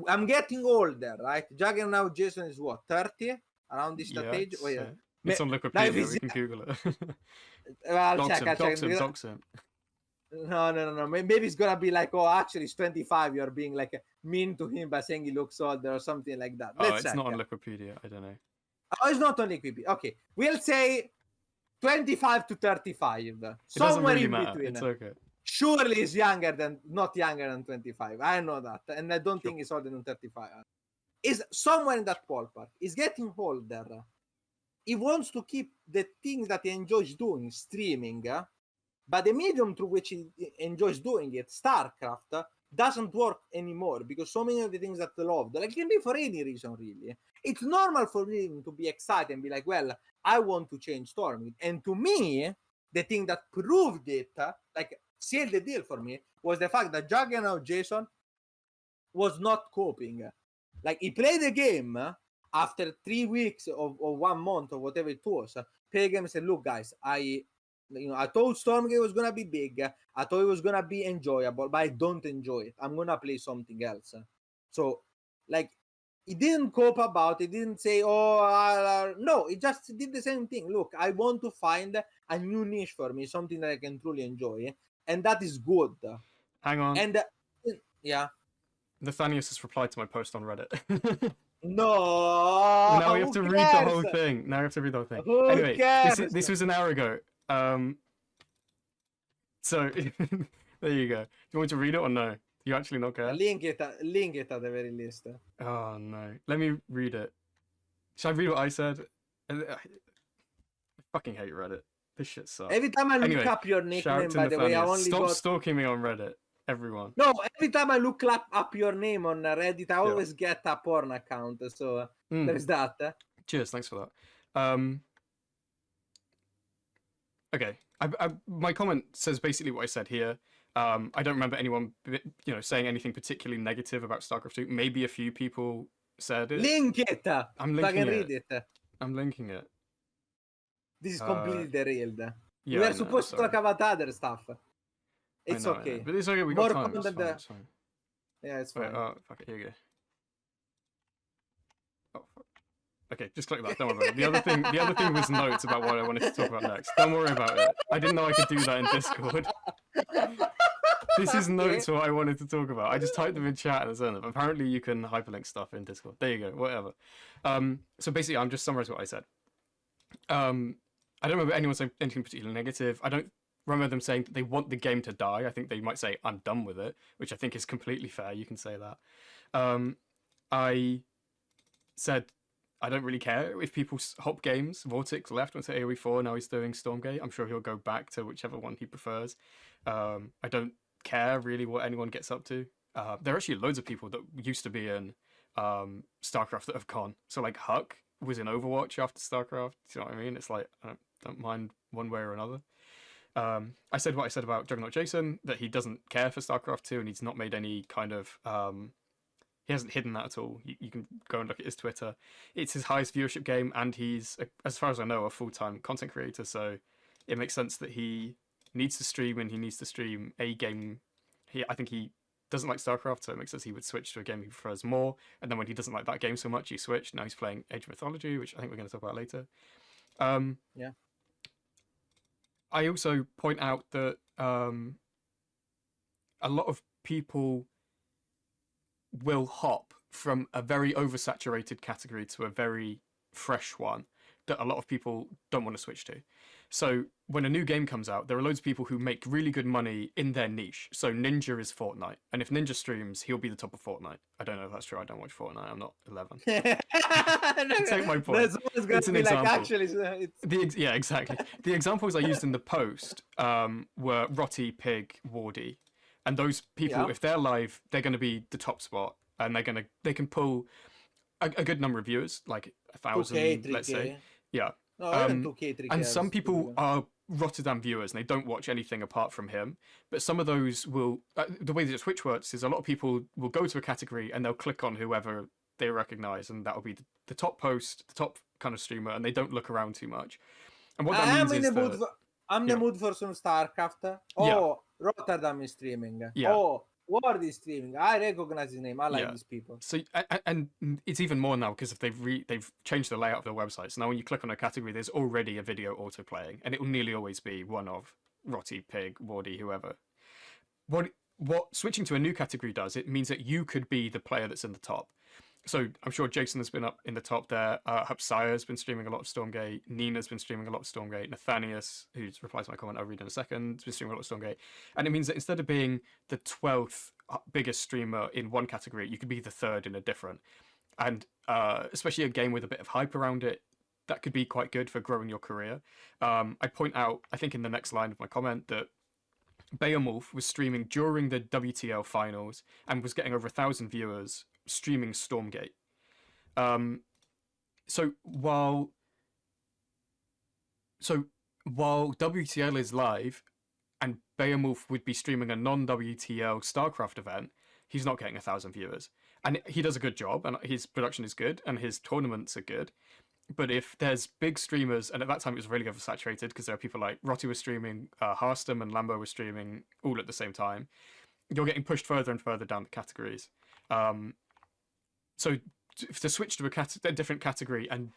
I'm getting older, right? Juggernaut Jason is what, 30 around this stage? It's on Wikipedia. We can Google it. I'll check. No. Maybe it's gonna be like, oh, actually, it's 25. You're being like mean to him by saying he looks older or something like that. It's not on Wikipedia. I don't know. Oh, it's not on Wikipedia. Okay, we'll say 25 to 35. Somewhere really in matter. between. It's okay. Surely he's not younger than 25. I know that, and I don't think he's older than 35. Is somewhere in that ballpark. He's getting older. He wants to keep the things that he enjoys doing, streaming. But the medium through which he enjoys doing it, StarCraft, doesn't work anymore because so many of the things that he loved, like, it can be for any reason, really. It's normal for him to be excited and be like, well, I want to change Stormgate. And to me, the thing that proved it, like, sealed the deal for me, was the fact that Juggernaut Jason was not coping. Like, he played the game after 3 weeks or 1 month or whatever it was. Played the game and said, look, guys, I thought Stormgate was gonna be big. I thought it was gonna be enjoyable, but I don't enjoy it. I'm gonna play something else. So, like, he didn't cope about it. He didn't say, no. He just did the same thing. Look, I want to find a new niche for me, something that I can truly enjoy, and that is good. Hang on. And Nathanius has replied to my post on Reddit. No. Now we have to read the whole thing. Anyway, this was an hour ago. So there you go. Do you want me to read it or no? You actually not care? Link it at the very least. Oh no. Let me read it. Should I read what I said? I fucking hate Reddit. This shit sucks. Every time I look up your nickname, by the way, I only Stop stalking me on Reddit, everyone. No, every time I look up your name on Reddit, I always get a porn account. So there's that. Cheers, thanks for that. Okay, my comment says basically what I said here. I don't remember anyone, saying anything particularly negative about StarCraft 2. Maybe a few people said it. Link it. I'm So I linking can read it. it. I'm linking it. This is completely derailed. Yeah, We I are know, supposed to sorry. talk about other stuff. I It's know, okay. but it's okay. We got More time. It's content. fine. It's fine. Yeah, it's Wait, fine. fuck it. Here you go. Oh, fuck. Okay, just click that. Don't worry about it. The other thing was notes about what I wanted to talk about next. Don't worry about it. I didn't know I could do that in Discord. This is notes what I wanted to talk about. I just typed them in chat and it's in them. Apparently you can hyperlink stuff in Discord. There you go. Whatever. So basically, I'm just summarizing what I said. I don't remember anyone saying anything particularly negative. I don't remember them saying they want the game to die. I think they might say, I'm done with it, which I think is completely fair. You can say that. I said, I don't really care if people hop games. Vortex left, went to AoE 4, now he's doing Stormgate. I'm sure he'll go back to whichever one he prefers. I don't care really what anyone gets up to. There are actually loads of people that used to be in StarCraft that have gone. So like Huck was in Overwatch after StarCraft. Do you know what I mean? It's like, I don't mind one way or another. I said what I said about Juggernaut Jason, that he doesn't care for StarCraft 2 and he's not made any kind of... he hasn't hidden that at all. You can go and look at his Twitter. It's his highest viewership game and he's, as far as I know, a full-time content creator, so it makes sense that he needs to stream and he needs to stream a game. I think he doesn't like StarCraft, so it makes sense he would switch to a game he prefers more, and then when he doesn't like that game so much, he switched. Now he's playing Age of Mythology, which I think we're going to talk about later. Yeah. I also point out that a lot of people will hop from a very oversaturated category to a very fresh one that a lot of people don't want to switch to. So when a new game comes out, there are loads of people who make really good money in their niche. So Ninja is Fortnite, and if Ninja streams, he'll be the top of Fortnite. I don't know if that's true. I don't watch Fortnite. I'm not 11. Take my point. It's an example. Like, actually, it's... Yeah, exactly. The examples I used in the post were Rotty, Pig, Wardy, and those people, if they're live, they're going to be the top spot, and they can pull a good number of viewers, like 1,000, let's say. Yeah. No, even 2K, 3K. And some people are Rotterdam viewers and they don't watch anything apart from him. But some of those will, the way that Twitch works is a lot of people will go to a category and they'll click on whoever they recognize, and that'll be the top post, the top kind of streamer, and they don't look around too much. And what that means is that... I'm in the mood for some StarCraft. Oh, Rotterdam is streaming. Yeah. Oh, Ward is streaming. I recognize his name. I like these people. So and it's even more now because they've changed the layout of their website. So now when you click on a category, there's already a video auto playing, and it will nearly always be one of Rotty, Pig, Wardy, whoever. What switching to a new category does, it means that you could be the player that's in the top. So I'm sure Jason has been up in the top there. Hupsaya has been streaming a lot of Stormgate. Nina's been streaming a lot of Stormgate. Nathanius, who's replied to my comment I'll read in a second, has been streaming a lot of Stormgate. And it means that instead of being the 12th biggest streamer in one category, you could be the third in a different. And especially a game with a bit of hype around it, that could be quite good for growing your career. I point out, I think in the next line of my comment, that Beowulf was streaming during the WTL finals and was getting over 1,000 viewers streaming Stormgate. So while WTL is live and Beowulf would be streaming a non-WTL StarCraft event, he's not getting 1,000 viewers. And he does a good job, and his production is good, and his tournaments are good. But if there's big streamers, and at that time it was really oversaturated because there are people like Rotty was streaming, Harstam and Lambo was streaming all at the same time, you're getting pushed further and further down the categories. So to switch to a different category and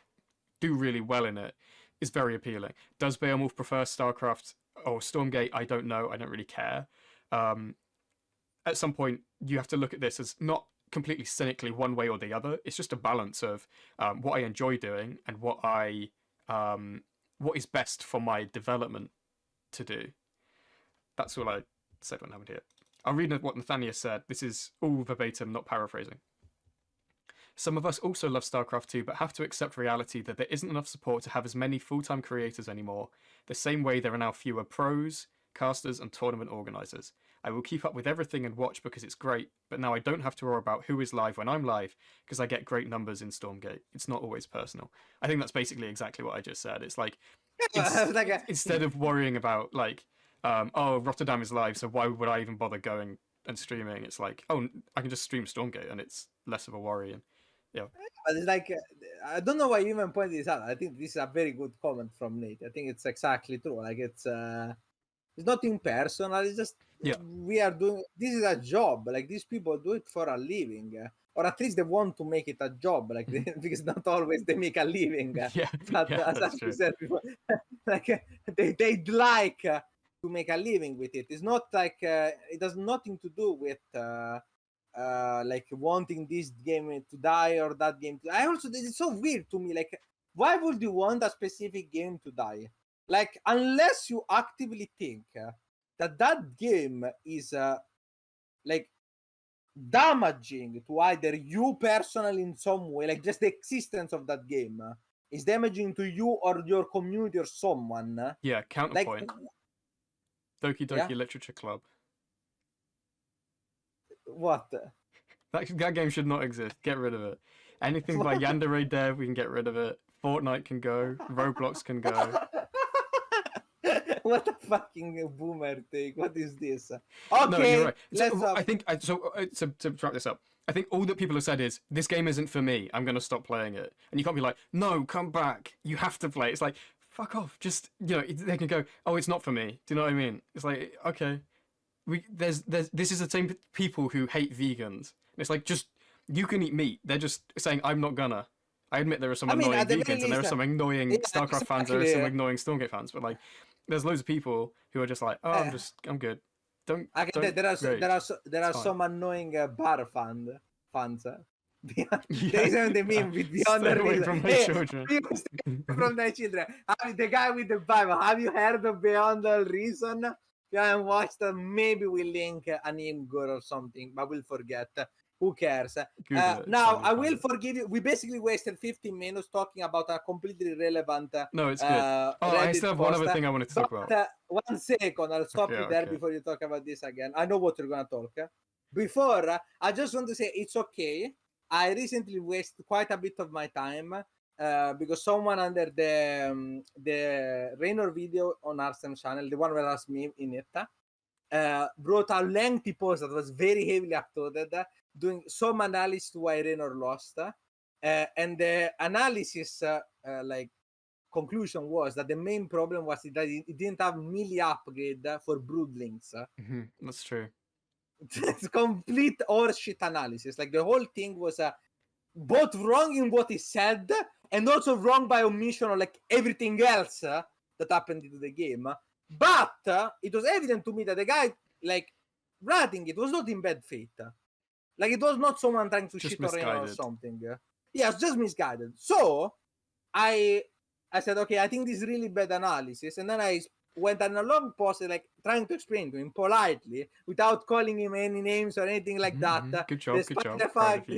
do really well in it is very appealing. Does Beowulf prefer StarCraft or Stormgate? I don't know. I don't really care. At some point, you have to look at this as not completely cynically one way or the other. It's just a balance of what I enjoy doing and what is best for my development to do. That's all I said when I happened here. I'll read what Nathaniel said. This is all verbatim, not paraphrasing. Some of us also love StarCraft 2, but have to accept reality that there isn't enough support to have as many full-time creators anymore, the same way there are now fewer pros, casters, and tournament organisers. I will keep up with everything and watch because it's great, but now I don't have to worry about who is live when I'm live because I get great numbers in Stormgate. It's not always personal. I think that's basically exactly what I just said. It's like, instead of worrying about, like, oh, Rotterdam is live, so why would I even bother going and streaming? It's like, oh, I can just stream Stormgate, and it's less of a worry. And yeah, But it's like I don't know why you even pointed this out. I think this is a very good comment from Nate. I think it's exactly true. Like it's nothing personal. It's just yeah, we are doing this is a job. Like these people do it for a living, or at least they want to make it a job. Like because not always they make a living. yeah, But yeah, as that's you true. said before, like they'd like to make a living with it. It's not like it has nothing to do with. Like wanting this game to die or that game to die. I also it's so weird to me. Like, why would you want a specific game to die? Like, unless you actively think that that game is like damaging to either you personally in some way, like just the existence of that game is damaging to you or your community or someone. Yeah, Like, counterpoint. Doki yeah, Doki Literature Club. what? That game should not exist. Get rid of it. Anything by Yandere Dev, we can get rid of it. Fortnite can go. Roblox can go. What a fucking boomer take. What is this? No, Okay, you're right. let's So, I think to wrap this up, I think all that people have said is this game isn't for me. I'm going to stop playing it. And you can't be like, no, come back. You have to play. It's like, fuck off. Just they can go, oh, it's not for me. Do you know what I mean? It's like, okay, there's this is the same people who hate vegans. It's like just you can eat meat. They're just saying I'm not gonna. I admit there are some annoying at the very vegans and there are least, some annoying StarCraft fans. There are some exactly. annoying Stormgate fans. But like, there's loads of people who are just like, oh, I'm good. Don't. There are fine. some annoying bar fans. Yeah. There isn't the meme with Beyond Stay the away Reason. from my Hey, children. from their children. The guy with the Bible. Have you heard of Beyond the Reason? If you haven't watched, maybe we'll link an imgur or something, but we'll forget. Who cares? Now, I will forgive you. We basically wasted 15 minutes talking about a completely irrelevant. No, it's good. I still have one other thing I wanted to talk about. 1 second, I'll stop you there before you talk about this again. I know what you're going to talk. Before, I just want to say it's okay. I recently wasted quite a bit of my time because someone under the Raynor video on Arsene channel, the one where that's me in it, wrote a lengthy post that was very heavily uploaded, doing some analysis to why Raynor lost. And the analysis, like, conclusion was that the main problem was that it didn't have melee upgrade for broodlings. That's true. It's complete horseshit analysis. Like the whole thing was both wrong in what he said and also wrong by omission or like everything else that happened into the game. But it was evident to me that the guy like writing it was not in bad faith. Like it was not someone trying to Just shit on him or misguided. something. Yeah, it's just misguided. So I said, okay, I think this is really bad analysis, and then I went on a long post like trying to explain to him politely without calling him any names or anything like that. Good job. The fact,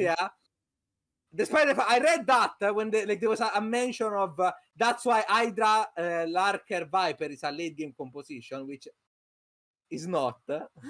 despite the fact I read that when there was a mention of that's why Hydra Larker Viper is a late game composition, which is not.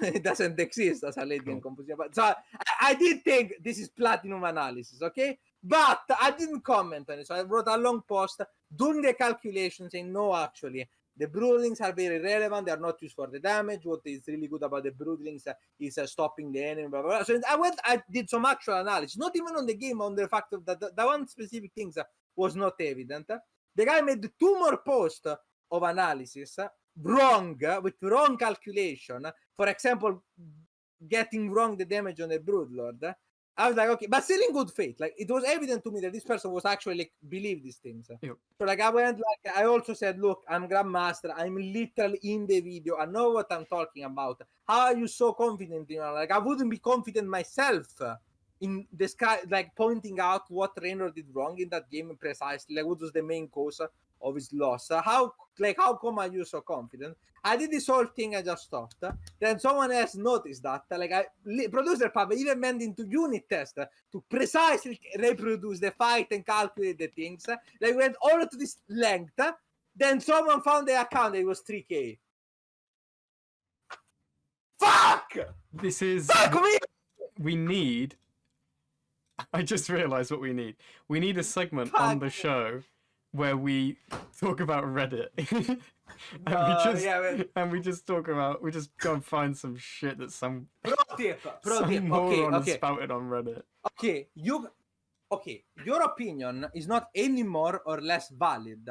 It doesn't exist as a late game composition. But so I did think this is platinum analysis, okay? But I didn't comment on it. So I wrote a long post doing the calculation saying no, actually the broodlings are very relevant. They are not used for the damage. What is really good about the broodlings is stopping the enemy, blah, blah, blah. So I did some actual analysis, not even on the game, on the fact of that one specific thing was not evident. The guy made 2 more posts of analysis wrong, with wrong calculation. For example, getting wrong the damage on the Broodlord. I was like, okay, but still in good faith. Like it was evident to me that this person was actually like believe these things. Yep. So like I went like I also said, look, I'm Grandmaster. I'm literally in the video. I know what I'm talking about. How are you so confident? You know, like I wouldn't be confident myself in the sky, like pointing out what Raynor did wrong in that game precisely. Like what was the main cause of his loss? How come are you so confident? I did this whole thing. I just stopped. Then someone else noticed that. Like producer Papa even went into unit test to precisely reproduce the fight and calculate the things. They went all to this length. Then someone found the account. It was 3K. Fuck! This is. Fuck me! We need. I just realized what we need. We need a segment on the show where we talk about Reddit. We just talk about, we just go and find some shit that some moron has spouted on Reddit. Okay, your opinion is not any more or less valid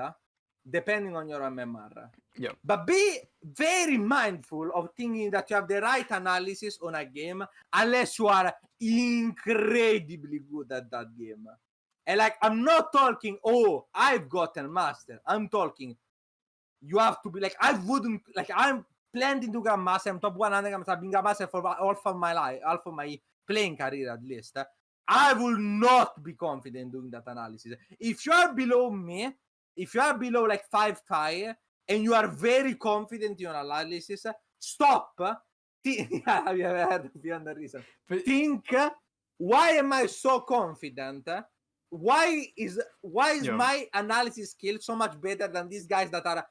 depending on your MMR. Yeah. But be very mindful of thinking that you have the right analysis on a game unless you are incredibly good at that game. And like, I'm not talking, oh, I've gotten master. I'm talking, you have to be like, I'm planning to grandmaster. I'm top 100. I've been grandmaster for half of my life, half of my playing career at least. I will not be confident doing that analysis. If you are below me, if you are below like 5-5 and you are very confident in your analysis, stop. Have you ever heard of Beyond the Reason? Think, why am I so confident? Why is my analysis skill so much better than these guys that are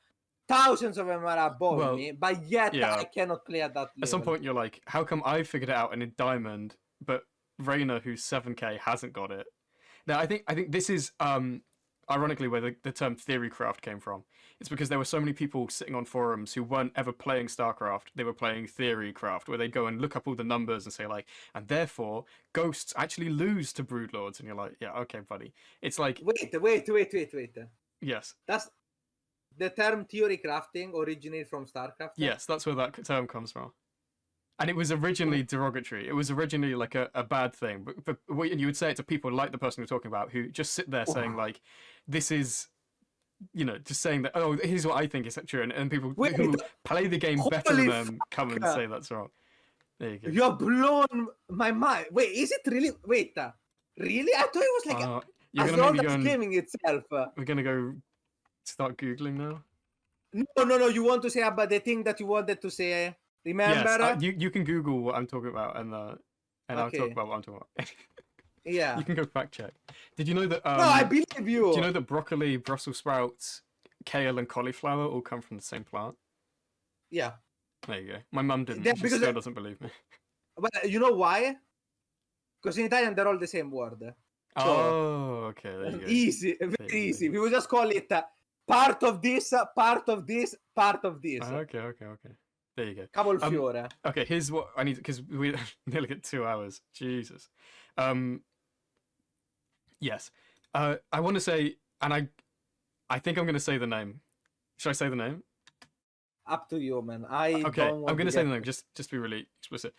thousands of them are above me, but yet I cannot play at that level? At some point you're like, how come I figured it out and in Diamond, but Reyna, who's 7k, hasn't got it? Now I think this is ironically where the term theorycraft came from. It's because there were so many people sitting on forums who weren't ever playing StarCraft, they were playing theorycraft, where they go and look up all the numbers and say like, and therefore ghosts actually lose to broodlords, and you're like, yeah, okay, buddy. It's like, wait. Yes. That's the term theory crafting originated from StarCraft? Yes, that's where that term comes from. And it was originally derogatory. It was originally like a bad thing. But you would say it to people like the person you're talking about who just sit there saying like, this is, just saying that, oh, here's what I think is true. And people who play the game better than them come and say that's wrong. There you go. You're blown my mind. Wait, is it really? Wait, really? I thought it was like as long as gaming itself. We're going to go start Googling now? No. You want to say about the thing that you wanted to say? Remember? Yes, you can Google what I'm talking about, and I'll talk about what I'm talking about. Yeah. You can go fact check. Did you know that? No, I believe you. Do you know that broccoli, Brussels sprouts, kale, and cauliflower all come from the same plant? Yeah. There you go. My mum didn't. She still doesn't believe me. But you know why? Because in Italian they're all the same word. So, okay. There you go. Easy, very easy. We will just call it part of this, part of this, part of this. Okay. There you go. Cavolfiore. Okay, here's what I need, because we nearly get 2 hours. Jesus. Yes. I want to say, and I think I'm going to say the name. Should I say the name? Up to you, man. I'm going to say the name, just to be really explicit.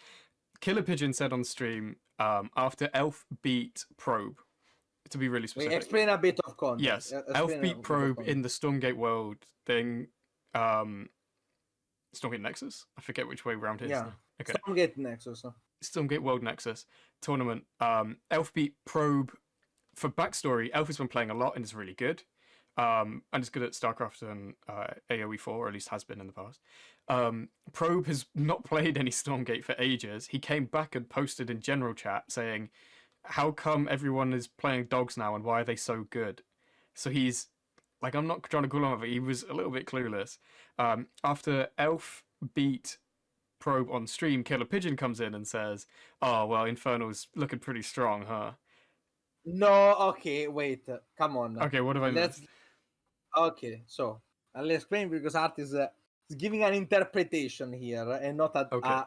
Killer Pigeon said on stream, after Elf beat Probe, to be really specific. Explain a bit of context. Yes, Elf beat Probe in the Stormgate World thing. Stormgate Nexus? I forget which way round it is. Yeah. Okay. Stormgate Nexus. Stormgate World Nexus tournament. Elf beat Probe. For backstory, Elf has been playing a lot and is really good. And is good at StarCraft and AoE4, or at least has been in the past. Probe has not played any Stormgate for ages. He came back and posted in general chat saying, how come everyone is playing dogs now and why are they so good? So he's, like, I'm not trying to call him out, but he was a little bit clueless. After Elf beat Probe on stream, Killer Pigeon comes in and says, oh, well, Infernal's looking pretty strong, huh? No, okay, wait, come on. Okay, what have I missed? Okay, so I'll explain, because Art is giving an interpretation here and not a...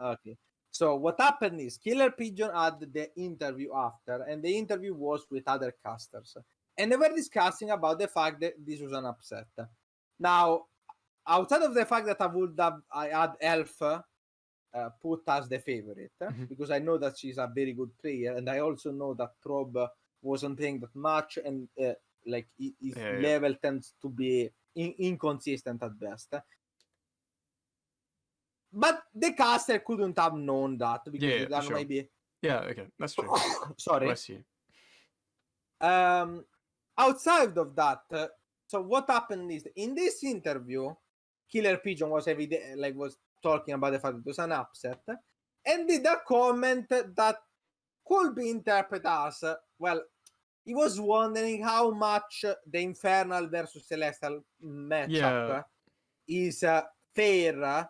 Okay. So what happened is Killer Pigeon had the interview after, and the interview was with other casters. And they were discussing about the fact that this was an upset. Now, outside of the fact that I had Elf put as the favorite, because I know that she's a very good player, and I also know that Probe wasn't playing that much, and his level tends to be inconsistent at best. But the caster couldn't have known that, because sure. maybe... Yeah, okay, that's true. Sorry. Bless you. Outside of that, so what happened is, in this interview, Killer Pigeon was talking about the fact that it was an upset, and did a comment that could be interpreted as, well, he was wondering how much the Infernal versus Celestial matchup is fair,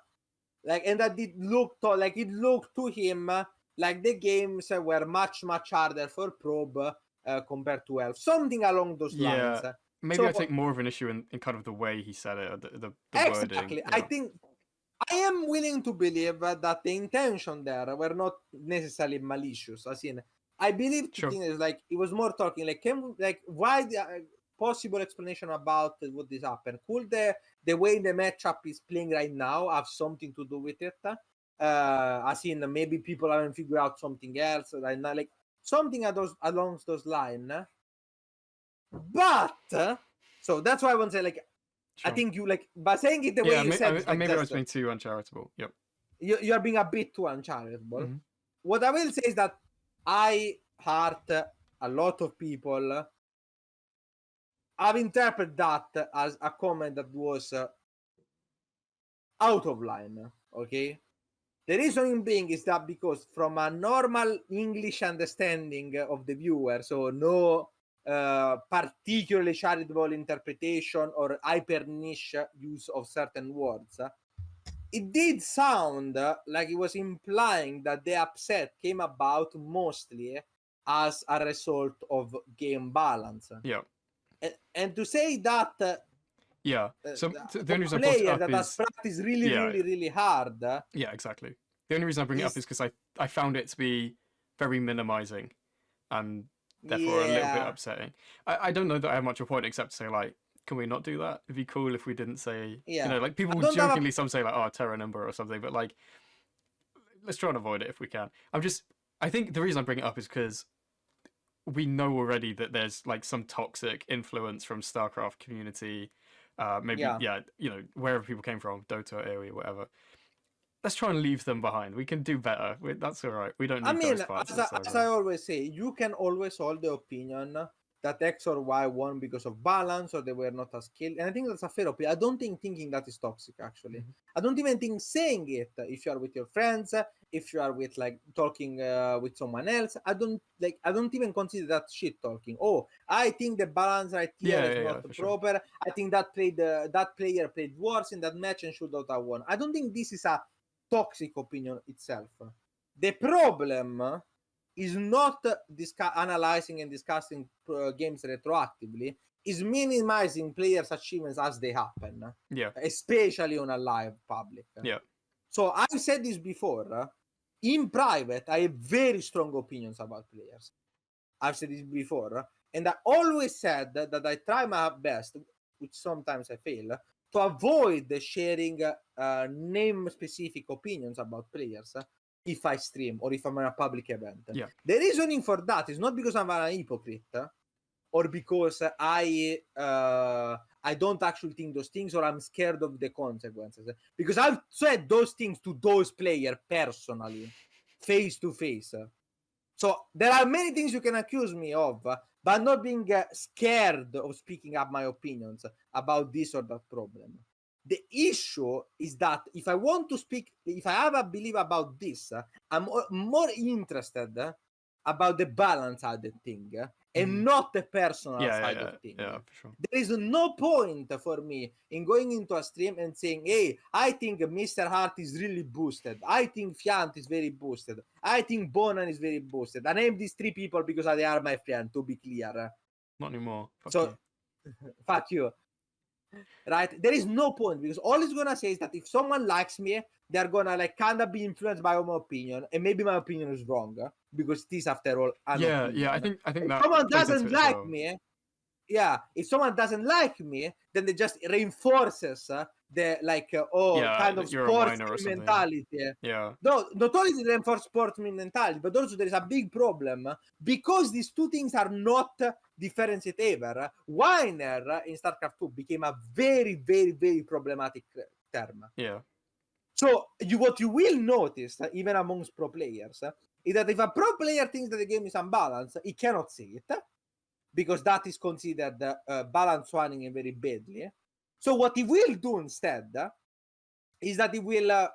and that it looked to him like the games were much harder for Probe compared to Elf, something along those lines. maybe I take more of an issue in kind of the way he said it, or the wording. Exactly. I think I am willing to believe that the intention there were not necessarily malicious. As in, I believe the thing is like it was more talking like why the possible explanation about what this happened. Could the way the matchup is playing right now have something to do with it? As in, maybe people haven't figured out something else, like something along those lines. But so that's why I want to say like. I think you like by saying it the way you said. Maybe I was being too uncharitable. Yep. You are being a bit too uncharitable. What I will say is that I heard a lot of people have interpreted that as a comment that was out of line. Okay. The reason being is that because from a normal English understanding of the viewer, so no particularly charitable interpretation or hyper niche use of certain words, it did sound like it was implying that the upset came about mostly as a result of game balance. Yeah. And to say that so the only reason I brought it player up that has practiced really hard. Yeah, exactly. The only reason I bring it up is because I found it to be very minimizing and therefore a little bit upsetting. I don't know that I have much of a point except to say like, can we not do that? It'd be cool if we didn't say, you know, like people jokingly some say like, oh, terror number or something, but like, let's try and avoid it if we can. I think the reason I bring it up is because we know already that there's like some toxic influence from StarCraft community, maybe, you know, wherever people came from, Dota area, whatever. Let's try and leave them behind. We can do better. That's all right. We don't need those parts. As I always say, you can always hold the opinion that X or Y won because of balance or they were not as skilled. And I think that's a fair opinion. I don't think thinking that is toxic, actually. I don't even think saying it if you are with your friends, if you are with like talking with someone else. I don't even consider that shit talking. Oh, I think the balance right here is not proper. Sure. I think that player played worse in that match and should not have won. I don't think this is a toxic opinion itself. The problem is not analyzing and discussing games retroactively, is minimizing players' achievements as they happen. Yeah. Especially on a live public. Yeah. So I've said this before. In private, I have very strong opinions about players. I've said this before. And I always said that I try my best, which sometimes I fail, to avoid sharing name-specific opinions about players if I stream or if I'm in a public event. Yeah. The reasoning for that is not because I'm a hypocrite or because I don't actually think those things or I'm scared of the consequences. Because I've said those things to those players personally, face to face. So there are many things you can accuse me of, but not being scared of speaking up my opinions about this or that problem. The issue is that if I want to speak, if I have a belief about this, I'm more interested about the balance side of thing and not the personal side of things. Yeah, for sure. There is no point for me in going into a stream and saying, hey, I think Mr. HaRT is really boosted. I think Fiant is very boosted. I think Bonan is very boosted. I name these three people because they are my friend, to be clear. Not anymore. Fuck you. Right? There is no point because all it's gonna say is that if someone likes me, they're gonna like kind of be influenced by my opinion, and maybe my opinion is wrong because it is after all. I think if that someone doesn't like me. Yeah, if someone doesn't like me, then they just reinforces the kind of sportsman mentality. Yeah. No, not only did they reinforce sportsman mentality, but also there is a big problem because these two things are not differentiated. Whiner in StarCraft 2 became a very, very, very problematic term. Yeah. So what you will notice, even amongst pro players, is that if a pro player thinks that the game is unbalanced, he cannot say it. Because that is considered balance whining and very badly. So what he will do instead is that he will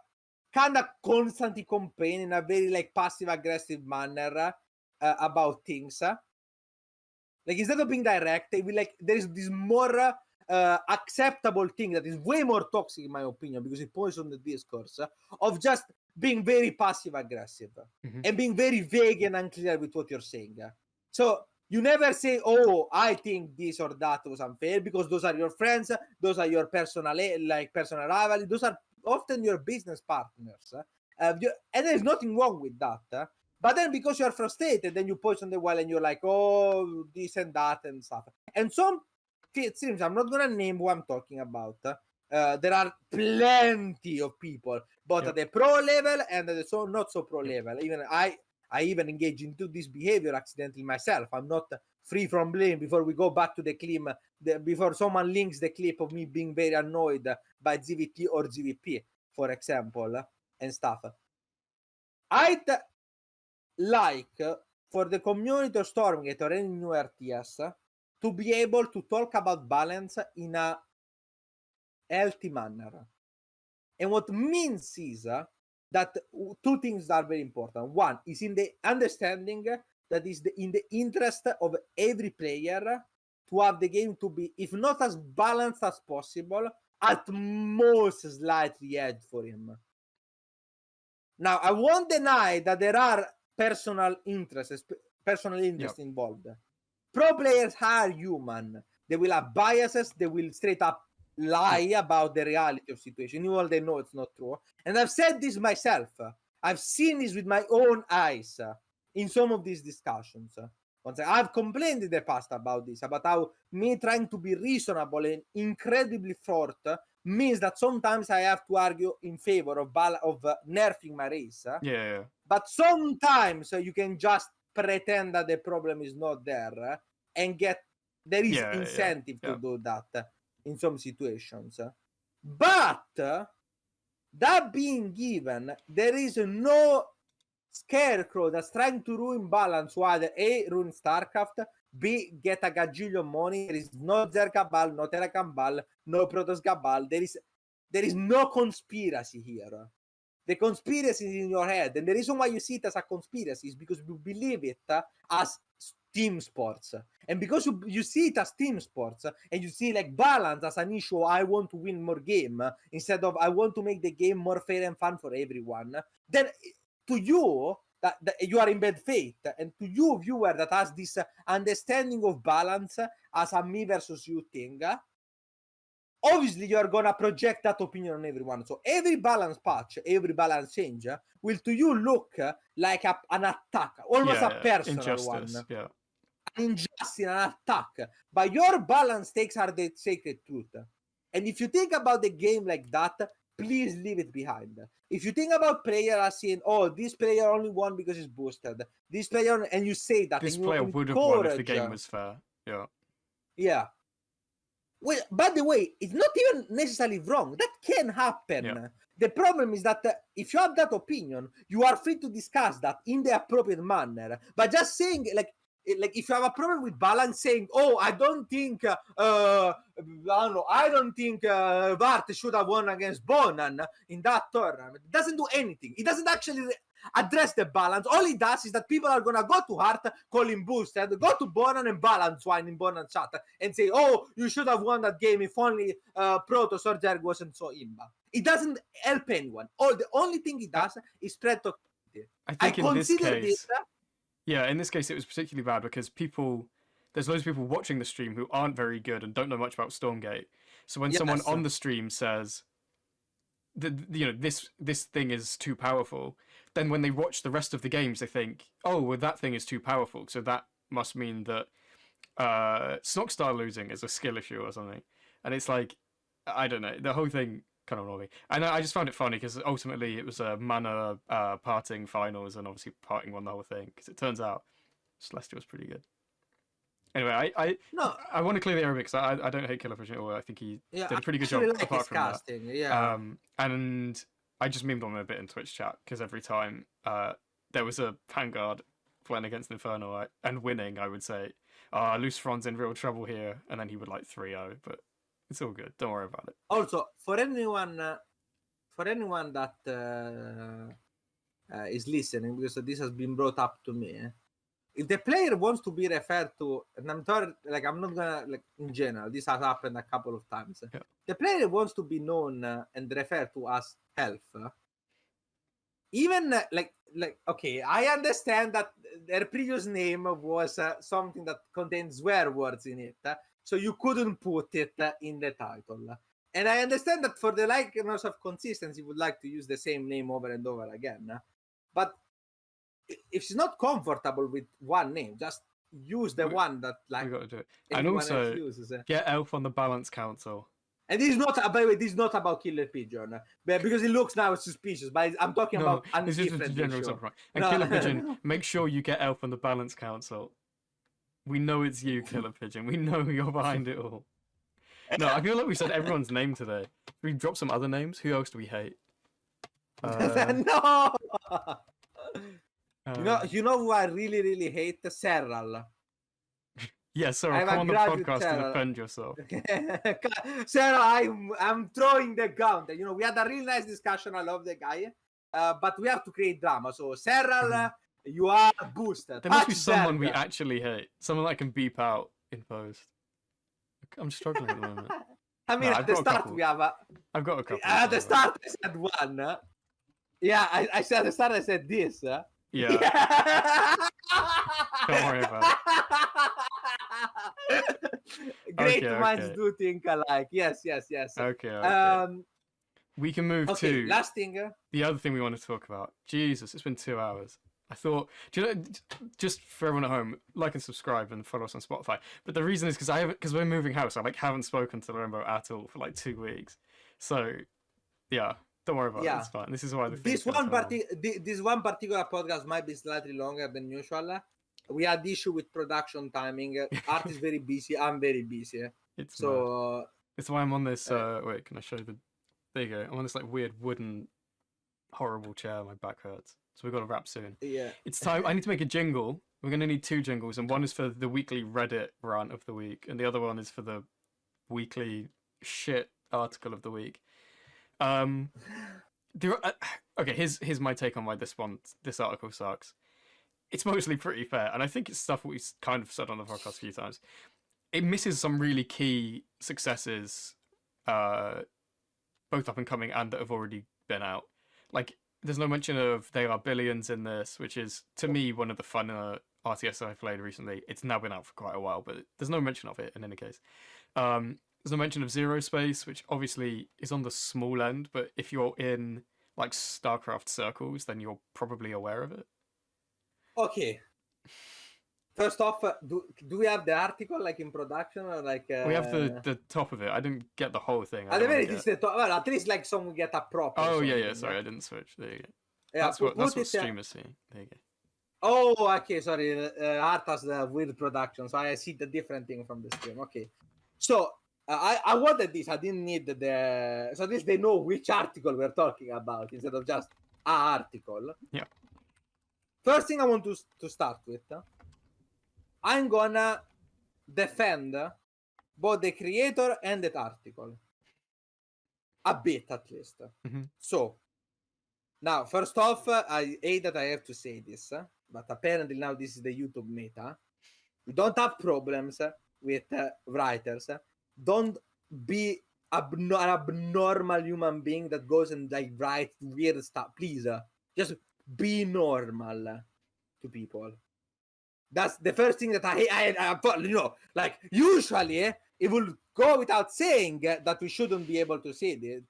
kind of constantly complain in a very like passive-aggressive manner about things. Like instead of being direct, he will like there is this more acceptable thing that is way more toxic in my opinion because it poisons the discourse of just being very passive-aggressive and being very vague and unclear with what you're saying. So You never say, "Oh, I think this or that was unfair," because those are your friends, those are your personal rivalry, those are often your business partners, and there's nothing wrong with that. But then, because you're frustrated, then you poison the well, and you're like, "Oh, this and that and stuff." And some streams, I'm not gonna name who I'm talking about. There are plenty of people, both at the pro level and at the not so pro level. Even I even engage into this behavior accidentally myself. I'm not free from blame. Before we go back to the clip, before someone links the clip of me being very annoyed by ZVT or GVP, for example, and stuff. I'd like for the community of Stormgate or any new RTS to be able to talk about balance in a healthy manner. And what means is that two things are very important. One is in the understanding that is in the interest of every player to have the game to be, if not as balanced as possible, at most slightly edged for him. Now, I won't deny that there are personal interests involved. Pro players are human. They will have biases. They will straight up lie about the reality of situation, even though they know it's not true. And I've said this myself. I've seen this with my own eyes in some of these discussions. I've complained in the past about this, about how me trying to be reasonable and incredibly short means that sometimes I have to argue in favor of nerfing my race. Yeah. But sometimes you can just pretend that the problem is not there and there is incentive to do that in some situations. But that being given, there is no scarecrow that's trying to ruin balance, so either A, ruin StarCraft, B, get a gajillion money. There is no Zergabal, no Telecambal, no Protoss Gabal. There is no conspiracy here. The conspiracy is in your head, and the reason why you see it as a conspiracy is because you believe it as team sports, and because you see it as team sports, and you see like balance as an issue. I want to win more game instead of I want to make the game more fair and fun for everyone. Then to you that you are in bad faith, and to you viewer that has this understanding of balance as a me versus you thing, obviously you're gonna project that opinion on everyone. So every balance patch, every balance change will to you look like an attack, almost a personal injustice, one. Yeah. An injustice, an attack. But your balance takes are the sacred truth. And if you think about the game like that, please leave it behind. If you think about player as saying, "Oh, this player only won because it's boosted. This player," and you say that, This and player would have won if the game was fair. Yeah. Yeah. Well, by the way, it's not even necessarily wrong. That can happen. Yeah. The problem is that if you have that opinion, you are free to discuss that in the appropriate manner. But just saying, like if you have a problem with balance, saying, "Oh, I don't think, I don't think HaRT should have won against Bonan in that tournament," it doesn't do anything. It doesn't actually address the balance. All it does is that people are gonna go to HaRT, call him boosted, go to Bonan and balance wine in Bonan chat and say, "Oh, you should have won that game if only Protoss or Zerg wasn't so imba." It doesn't help anyone. The only thing it does is spread toxicity. I think in this case, this. In this case it was particularly bad because there's loads of people watching the stream who aren't very good and don't know much about Stormgate. So when someone on the stream says this thing is too powerful, then when they watch the rest of the games they think, "Oh, well, that thing is too powerful, so that must mean that Snockstar losing is a skill issue or something." And it's like, I don't know, the whole thing kind of annoyed me. And I just found it funny because ultimately it was a Mana parting finals, and obviously parting won the whole thing because it turns out Celestial was pretty good. Anyway, I want to clear the air because I don't hate Killerfish at all. I think he did a pretty good job apart from casting, that. And I just memed on him a bit in Twitch chat because every time there was a Vanguard playing against Inferno and winning, I would say, Luciferon's in real trouble here, and then he would like 3-0, but it's all good. Don't worry about it. Also, for anyone that is listening, because this has been brought up to me, if the player wants to be referred to, and I'm not gonna in general, this has happened a couple of times. Yeah. The player wants to be known and referred to as Health. even like okay, I understand that their previous name was something that contains swear words in it, so you couldn't put it in the title. And I understand that for the likeness of consistency, you would like to use the same name over and over again. But if she's not comfortable with one name, just use the one that like We got to do it. And everyone also, else uses. get Elf on the Balance Council. And this is not, by the way, this is not about Killer Pigeon, but because it looks now suspicious. But I'm talking about a it's just a different general issue. subject. And Killer Pigeon, make sure you get Elf on the Balance Council. We know it's you, Killer Pigeon. We know you're behind it all. No, I feel like we said everyone's name today. We drop some other names. Who else do we hate? No. You know who I really, really hate? Serral. Yeah, Sarah, come on the podcast to defend yourself. Sarah, I'm throwing the gauntlet. You know, we had a really nice discussion. I love the guy, but we have to create drama. So, Serral, you are boosted. There must be someone we actually hate. Someone that I can beep out in post. I'm struggling at the moment. I mean, at the start we have I've got a couple. At the start I said one. Yeah, I said at the start I said this. Yeah. Don't worry about it. Great minds do think alike. Yes. Okay. We can move to last thing. The other thing we want to talk about. Jesus, it's been 2 hours. I thought, just for everyone at home, like and subscribe and follow us on Spotify. But the reason is because we're moving house. I haven't spoken to Lorimbo at all for 2 weeks. So, yeah. Don't worry about it. It's fine. This is why this one particular podcast might be slightly longer than usual. We had issue with production timing. Art is very busy. I'm very busy. It's why I'm on this. Wait, can I show the? There you go. I'm on this weird wooden, horrible chair. My back hurts. So we've got to wrap soon. Yeah. It's time. I need to make a jingle. We're gonna need 2 jingles, and one is for the weekly Reddit rant of the week, and the other one is for the weekly shit article of the week. Okay, here's my take on why this article sucks. It's mostly pretty fair, and I think it's stuff we kind of said on the podcast a few times. It misses some really key successes, both up and coming and that have already been out. There's no mention of They Are Billions in this, which is, to me, one of the funner RTS I've played recently. It's now been out for quite a while, but there's no mention of it in any case. There's no mention of Zero Space, which obviously is on the small end, but if you're in StarCraft circles, then you're probably aware of it. Okay. First off, do we have the article in production or We have the top of it. I didn't get the whole thing. At the very least, at least someone get a proper. Oh yeah. Sorry, I didn't switch. There you go. Yeah, that's what streamers see. There you go. Oh, okay. Sorry, Art has the weird production, so I see the different thing from the stream. Okay, so. I wanted this. I didn't need so at least they know which article we're talking about instead of just an article. Yeah. First thing I want to start with, I'm gonna defend both the creator and that article. A bit, at least. Mm-hmm. So, now, first off, I hate that I have to say this, but apparently now this is the YouTube meta. We don't have problems with writers. Don't be an abnormal human being that goes and writes weird stuff. Please, just be normal to people. That's the first thing that I usually it will go without saying that we shouldn't be able to say this,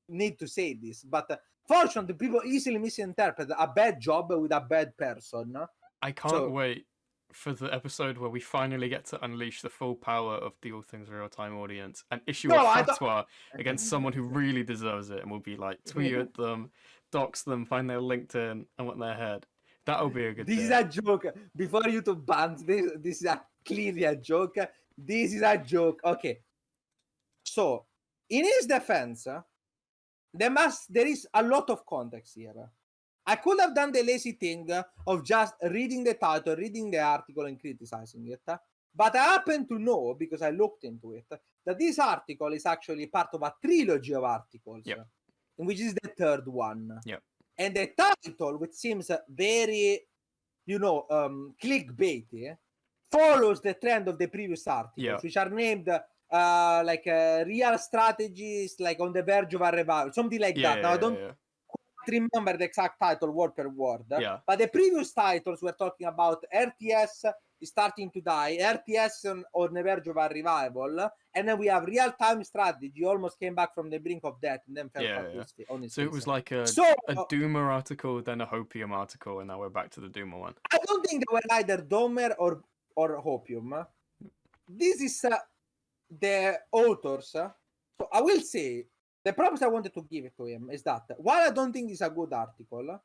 need to say this. But fortunately, people easily misinterpret a bad job with a bad person. I can't wait for the episode where we finally get to unleash the full power of the All Things Real Time audience and issue a fatwa against someone who really deserves it, and we'll be tweet at them, dox them, find their LinkedIn, and want their head. That'll be a good This is a joke. Before YouTube bans this is clearly a joke. This is a joke. Okay. So, in his defense, there is a lot of context here. I could have done the lazy thing of just reading the title, reading the article, and criticizing it. But I happen to know, because I looked into it, that this article is actually part of a trilogy of articles, which is the third one. Yep. And the title, which seems very, clickbaity, follows the trend of the previous articles, which are named real strategies, on the verge of a revival, something like that. Now, I don't remember the exact title word per word. Yeah. But the previous titles were talking about RTS is starting to die, RTS on the verge of a revival, and then we have real-time strategy almost came back from the brink of death and then fell on his So face. it was like a Doomer article, then a Hopium article, and now we're back to the Doomer one. I don't think they were either Doomer or Hopium. This is the authors. So I will say the props I wanted to give it to him is that while I don't think it's a good article,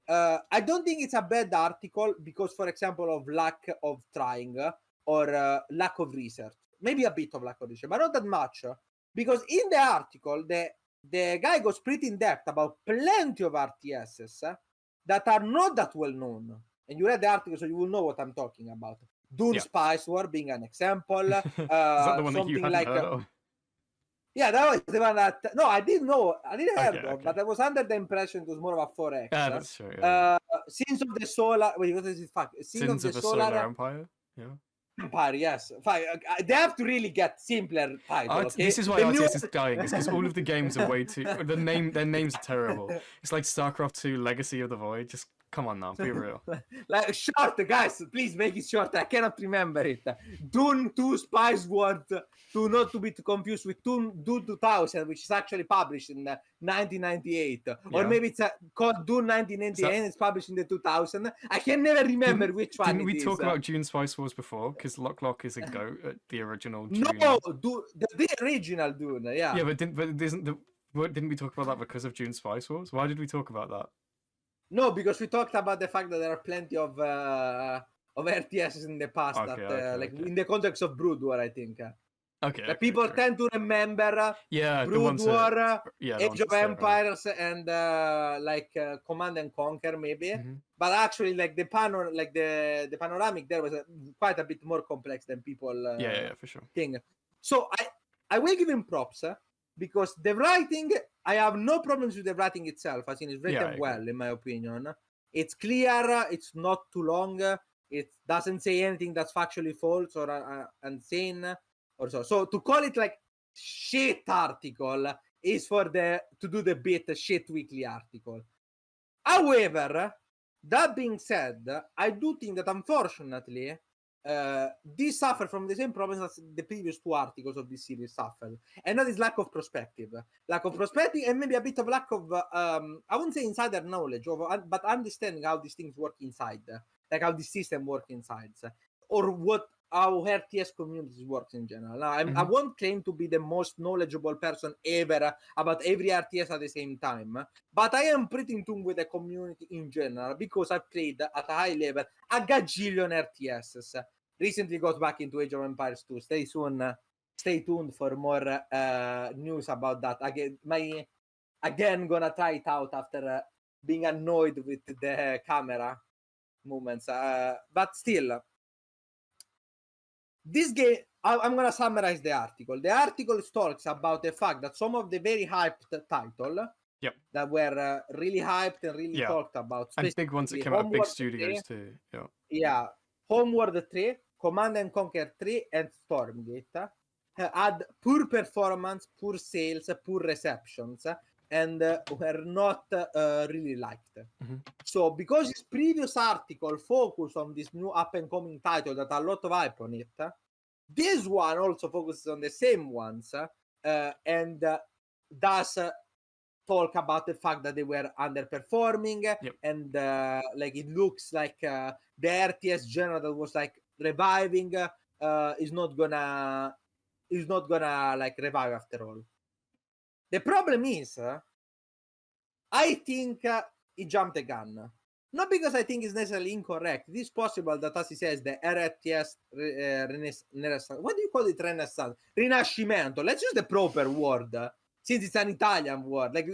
I don't think it's a bad article because, for example, of lack of trying or lack of research. Maybe a bit of lack of research, but not that much. Because in the article, the guy goes pretty in depth about plenty of RTSs that are not that well known. And you read the article, so you will know what I'm talking about. Dune Spice War being an example. Is that the one that you hadn't like, heard of? Yeah, that was the one that I didn't heard of, but I was under the impression it was more of a 4X. Yeah, that's true. Yeah. Sins of the Solar. Wait, what is it? Fuck. Sins of the Solar Empire. Yeah. Empire, yes. Fine. They have to really get simpler titles. Okay? This is why RTS is dying. It's because all of the games are way too. Their names are terrible. It's like StarCraft 2: Legacy of the Void. Just come on now, be real. Like short, guys. Please make it short. I cannot remember it. Dune 2 Spice World. Not to be confused with Dune 2000, which is actually published in 1998, or maybe it's called Dune 1998 and it's published in the 2000. I can never remember which one. Didn't we talk about Dune Spice Wars before? Because Lock is a goat at the original Dune. No, the original Dune. Yeah. Yeah, but didn't we talk about that because of Dune Spice Wars? Why did we talk about that? No, because we talked about the fact that there are plenty of RTSs in the past in the context of Brood War, I think. Okay. People tend to remember Brood War, Age of Empires, and Command and Conquer, maybe. Mm-hmm. But actually, like the panoramic there was quite a bit more complex than people for sure. think. So I will give him props because the writing, I have no problems with the writing itself. I think it's written well, in my opinion. It's clear. It's not too long. It doesn't say anything that's factually false or insane. Or so to call it like shit article is to do the bit shit weekly article. However, that being said, I do think that unfortunately this suffer from the same problems as the previous two articles of this series suffer, and that is lack of perspective, and maybe a bit of lack of I wouldn't say insider knowledge but understanding how these things work inside, like how the system works inside, or how RTS communities works in general. I won't claim to be the most knowledgeable person ever about every RTS at the same time, but I am pretty in tune with the community in general because I've played at a high level a gajillion RTSs. Recently got back into Age of Empires 2. Stay tuned for more news about that. Again, gonna try it out after being annoyed with the camera movements. But still, this game, I'm going to summarize the article. The article talks about the fact that some of the very hyped titles that were really hyped and really talked about. And big ones that came out of big studios 3, too. Yeah. Homeworld 3, Command and Conquer 3, and Stormgate had poor performance, poor sales, poor receptions, and were not really liked. Mm-hmm. So because his previous article focused on this new up-and-coming title that had a lot of hype on it, this one also focuses on the same ones and does talk about the fact that they were underperforming and it looks like the RTS genre that was like reviving is not gonna like revive after all. The problem is, I think he jumped the gun. Not because I think it's necessarily incorrect. It is possible that, as he says, the RTS Renaissance. What do you call it? Renaissance? Rinascimento. Let's use the proper word, since it's an Italian word. Like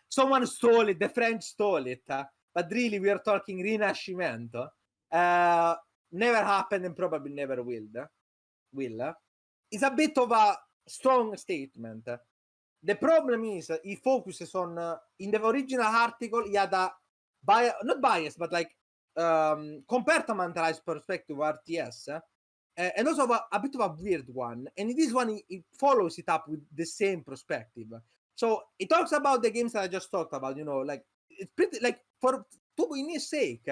someone stole it. The French stole it. But really, we are talking Rinascimento. Never happened and probably never will. It's a bit of a strong statement. The problem is he focuses on in the original article he had a not bias but like compartmentalized perspective of RTS and also a bit of a weird one, and in this one he follows it up with the same perspective. So he talks about the games that I just talked about, like it's pretty like to in his sake.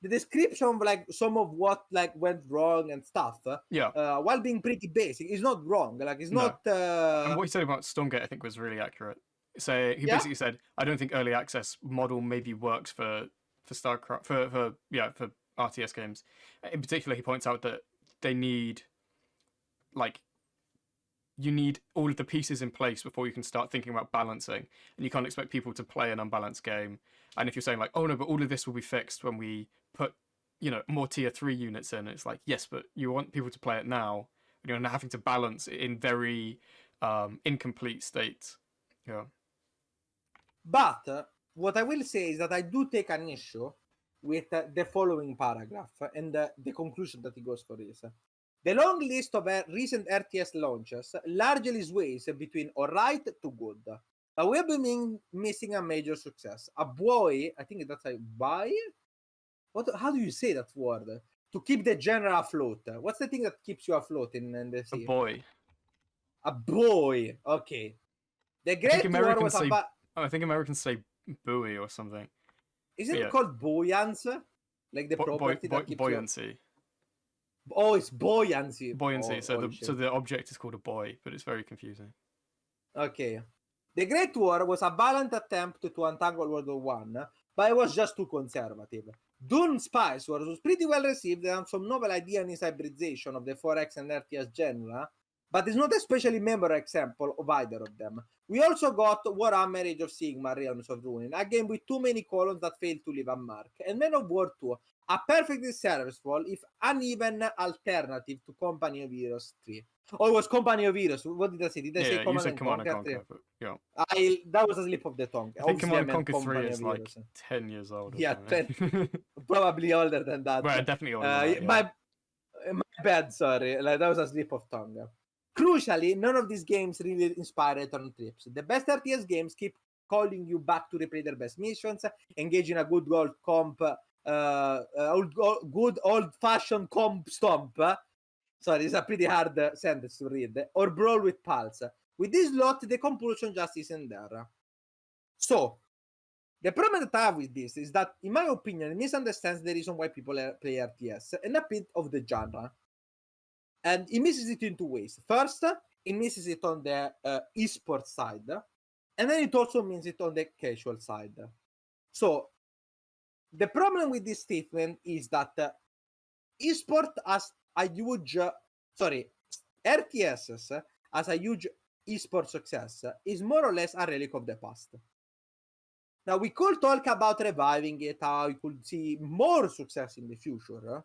The description of like some of what like went wrong and stuff, while being pretty basic, is not wrong. Like it's not. And what he said about Stormgate, I think, was really accurate. So he basically said, I don't think early access model maybe works for StarCraft for RTS games. In particular, he points out that they need you need all of the pieces in place before you can start thinking about balancing, and you can't expect people to play an unbalanced game. And if you're saying like, oh no, but all of this will be fixed when we put more tier 3 units in, it's like, yes, but you want people to play it now, and you're having to balance it in very incomplete states. But what I will say is that I do take an issue with the following paragraph and the conclusion that he goes for this. The long list of recent RTS launches largely sways between alright to good. We have been missing a major success. A boy, I think that's a boy? How do you say that word? To keep the genre afloat. What's the thing that keeps you afloat in the sea? A boy. A boy. Okay. The Great War was about... I think Americans say buoy or something. Isn't it called buoyancy? Like the property that keeps buoyancy. Oh, it's buoyancy. Buoyancy. So the object is called a buoy, but it's very confusing. Okay. The Great War was a valiant attempt to untangle World War I, but it was just too conservative. Dune Spice Wars was pretty well received and some novel idea in its hybridization of the 4X and RTS genre, but it's not especially memorable example of either of them. We also got Warhammer Age of Sigmar Realms of Ruin, a game with too many columns that failed to leave a mark, and Men of War 2, a perfectly serviceable, if uneven, alternative to Company of Heroes 3. Oh, it was Company of Heroes. What did I say? Did I say Command and Conquer? That was a slip of the tongue. I think Command and Conquer 3 is like 10 years old. Yeah, probably older than that. Well, definitely older than that, my bad, sorry. Like, that was a slip of tongue. Crucially, none of these games really inspire return trips. The best RTS games keep calling you back to replay their best missions, engage in a good old comp, good old-fashioned comp stomp. Sorry, it's a pretty hard sentence to read. Or brawl with pals. With this lot, the compulsion just isn't there. So, the problem that I have with this is that, in my opinion, it misunderstands the reason why people play RTS and a bit of the genre. And it misses it in two ways. First, it misses it on the eSports side, and then it also misses it on the casual side. So, the problem with this statement is that eSport has a huge, RTS as a huge eSport success is more or less a relic of the past. Now, we could talk about reviving it, how we could see more success in the future,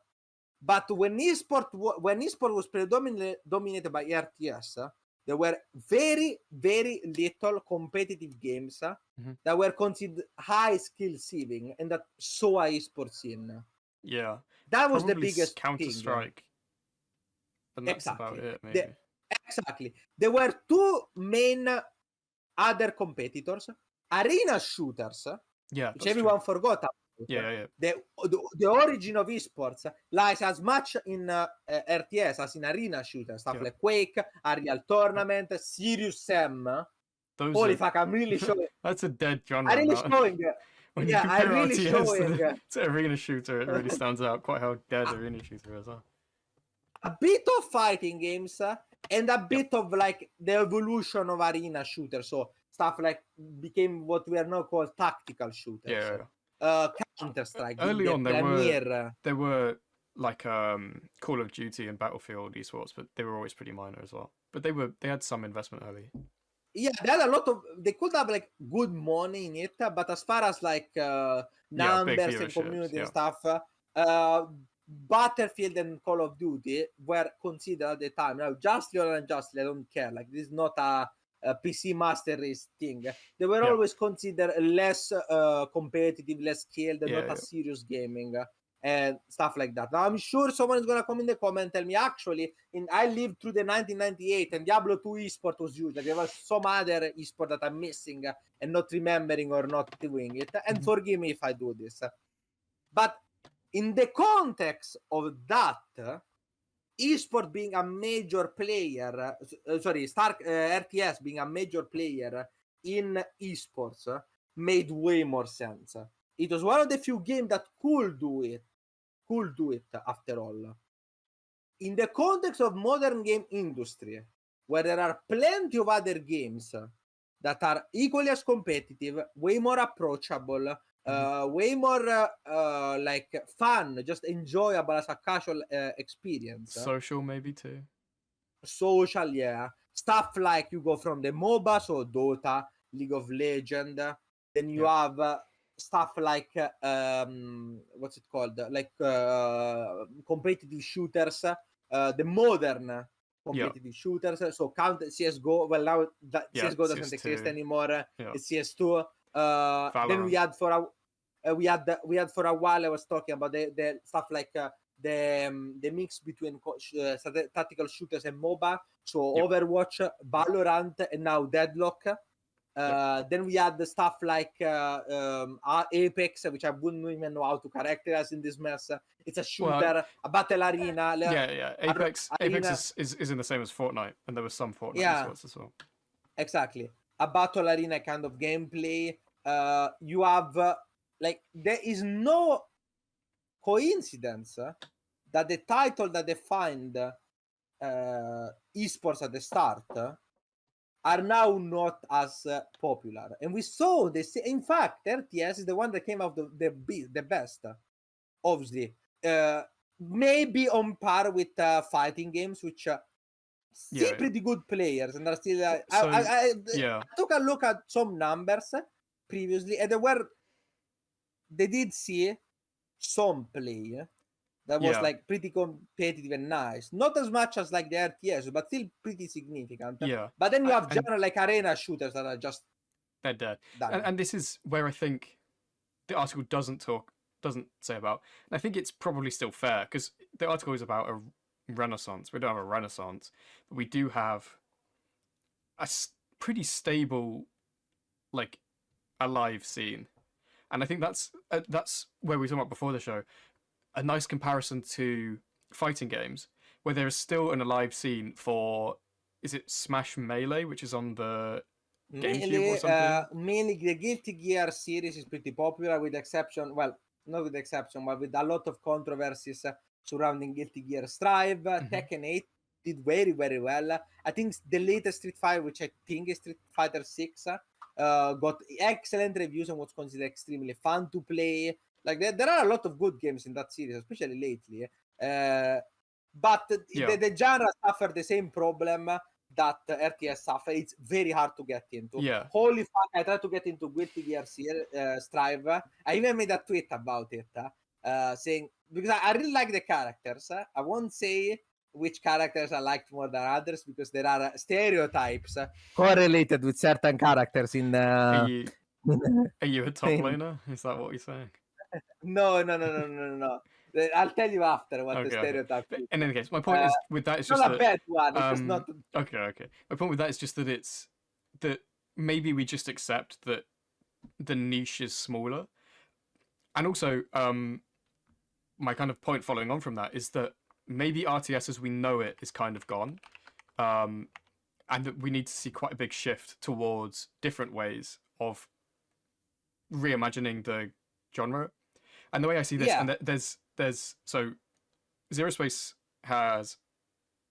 but when eSport was predominantly dominated by RTS, there were very, very little competitive games that were considered high skill saving and that saw a eSport scene. Yeah. That was the biggest Counter-Strike. And that's about it, maybe. Exactly. There were two main other competitors, arena shooters, which everyone forgot about. The origin of esports lies as much in RTS as in arena shooters, stuff like Quake, Unreal Tournament, Serious Sam. Holy fuck, I'm really showing. That's a dead genre. I'm really showing. I'm really showing. It's an arena shooter. It really stands out quite how dead arena shooter is. A bit of fighting games and a bit of like the evolution of arena shooters. So stuff like became what we are now called tactical shooters. Counter-Strike. Early on, there were like Call of Duty and Battlefield esports, but they were always pretty minor as well. But they had some investment early. Yeah, they had a lot of. They could have like good money in it, but as far as like numbers and community and stuff, Battlefield and Call of Duty were considered at the time. Now, justly or unjustly, I don't care. Like, this is not a PC Master Race thing. They were always considered less competitive, less skilled, and not a serious gaming and stuff like that. Now, I'm sure someone is going to come in the comment and tell me, actually, I lived through the 1998 and Diablo 2 eSport was huge. Like, there was some other eSport that I'm missing and not remembering or not doing it. And forgive me if I do this. But in the context of that, eSport being a major player, RTS being a major player in eSports, made way more sense. It was one of the few games that could do it after all. In the context of modern game industry, where there are plenty of other games that are equally as competitive, way more approachable, way more like fun, just enjoyable as a casual experience. Social maybe too. Social, yeah. Stuff like you go from the MOBA, so Dota, League of Legends, then you have stuff like what's it called? Like competitive shooters, the modern competitive shooters. So count CS:GO. Well, now that CS:GO doesn't CS2. exist anymore. Yeah. It's CS2. Then we had for a while. I was talking about the stuff like the mix between tactical shooters and MOBA. So Overwatch, Valorant, and now Deadlock. Then we had the stuff like Apex, which I wouldn't even know how to characterize in this mess. It's a shooter, a battle arena. Apex is in the same as Fortnite, and there was some Fortnite esports as well. Exactly. A battle arena kind of gameplay. You have like, there is no coincidence that the title that defined esports at the start are now not as popular. And we saw this. In fact, RTS is the one that came out the best, obviously. Maybe on par with fighting games, which still pretty good players, and are still. I took a look at some numbers previously, and they did see some play that was like pretty competitive and nice. Not as much as like the RTS, but still pretty significant. Yeah. But then you have general like arena shooters that are just they're dead. And this is where I think the article doesn't say about. And I think it's probably still fair, because the article is about a renaissance. We don't have a renaissance, but we do have a pretty stable, like, alive scene. And I think that's where we were talking about before the show. A nice comparison to fighting games, where there is still an alive scene for, is it Smash Melee, which is on the GameCube or something? Mainly the Guilty Gear series is pretty popular, with exception, well, not with exception, but with a lot of controversies surrounding Guilty Gear Strive. Tekken 8 did very, very well. I think the latest Street Fighter, which I think is Street Fighter 6, got excellent reviews and was considered extremely fun to play. Like, there are a lot of good games in that series, especially lately. But the genre suffered the same problem that RTS suffered. It's very hard to get into. Holy fuck, I tried to get into Guilty Gear Strive. I even made a tweet about it, saying, because I really like the characters. I won't say which characters I liked more than others, because there are stereotypes correlated with certain characters in... Are you a top laner? Is that what you're saying? No. I'll tell you after what the stereotype is. In any case, my point is with that is just not a bad one. It's just not. Okay. My point with that is just that it's that maybe we just accept that the niche is smaller, and also my kind of point following on from that is that maybe RTS as we know it is kind of gone, and that we need to see quite a big shift towards different ways of reimagining the genre. And the way I see this, and there's so Zero Space has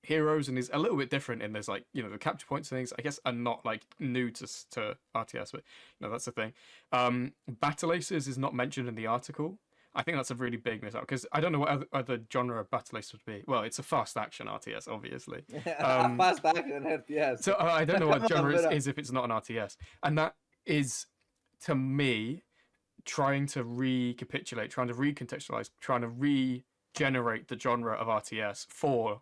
heroes and is a little bit different in there's like, the capture points and things, I guess, are not like new to RTS, but that's the thing. Battle Aces is not mentioned in the article. I think that's a really big miss out, because I don't know what other genre of Battle Ace would be. Well, it's a fast action RTS, obviously. Fast action RTS. So I don't know what genre it is if it's not an RTS, and that is, to me, trying to recapitulate, trying to recontextualize, trying to regenerate the genre of RTS for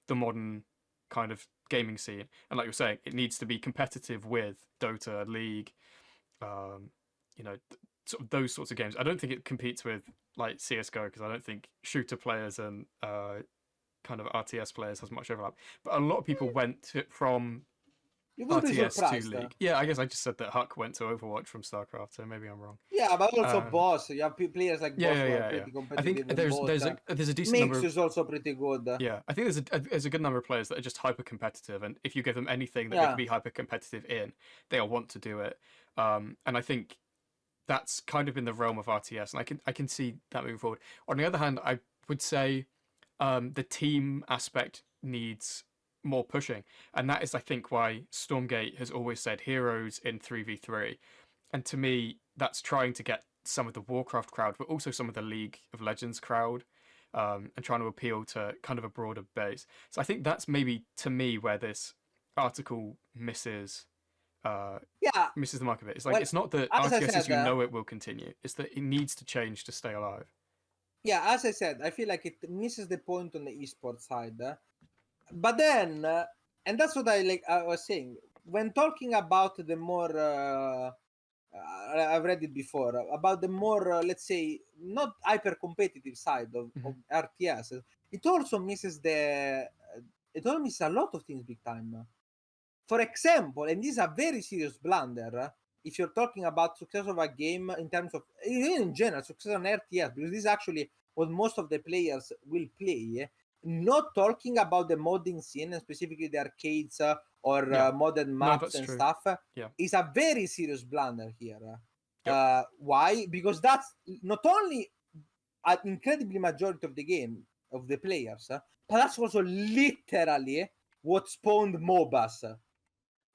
the modern kind of gaming scene. And like you're saying, it needs to be competitive with Dota, League, sort of those sorts of games. I don't think it competes with like CS:GO, because I don't think shooter players and kind of RTS players has much overlap. But a lot of people went from RTS to League. Yeah, I guess I just said that Huck went to Overwatch from StarCraft, so maybe I'm wrong. Yeah, but also Boss. You have players like Boss who are pretty competitive. I think there's a decent number. Mix is also pretty good. Yeah, I think there's a good number of players that are just hyper competitive, and if you give them anything that they can be hyper competitive in, they'll want to do it. And I think that's kind of in the realm of RTS, and I can see that moving forward. On the other hand, I would say the team aspect needs more pushing, and that is, I think, why Stormgate has always said heroes in 3v3, and to me, that's trying to get some of the Warcraft crowd, but also some of the League of Legends crowd, and trying to appeal to kind of a broader base. So I think that's maybe, to me, where this article misses Yeah, the mark of it. It's like, well, it's not that as I RTS as said, you know it will continue. It's that it needs to change to stay alive. yeah, as I said, I feel like it misses the point on the esports side. But then, and that's what I was saying when talking about the more. I've read it before about the more, let's say, not hyper competitive side of RTS. It also misses it all misses a lot of things big time. For example, and this is a very serious blunder, if you're talking about success of a game in terms of, even in general, success on RTS, because this is actually what most of the players will play, not talking about the modding scene, and specifically the arcades or Yeah. modded No, maps that's and true. stuff, Yeah. is a very serious blunder here. Yep. Why? Because that's not only an incredibly majority of the game, of the players, but that's also literally what spawned MOBAs.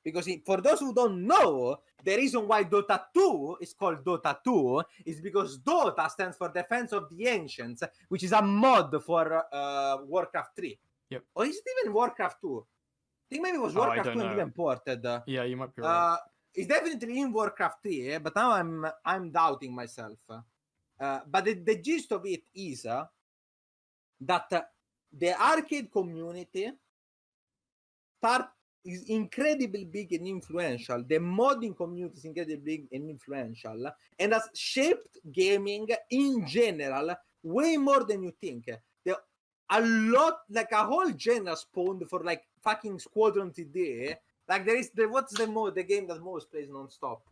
Because for those who don't know, the reason why Dota 2 is called Dota 2 is because Dota stands for Defense of the Ancients, which is a mod for Warcraft 3. Yep. Or is it even Warcraft 2? I think maybe it was I Warcraft don't 2 and know. even ported. Yeah, you might be right. It's definitely in Warcraft 3, but now I'm doubting myself. But the gist of it is that the arcade community is incredibly big and influential. The modding community is incredibly big and influential, and has shaped gaming in general way more than you think. A lot, like a whole genre spawned for like fucking Squadron TD. Like what's the game that most plays non-stop?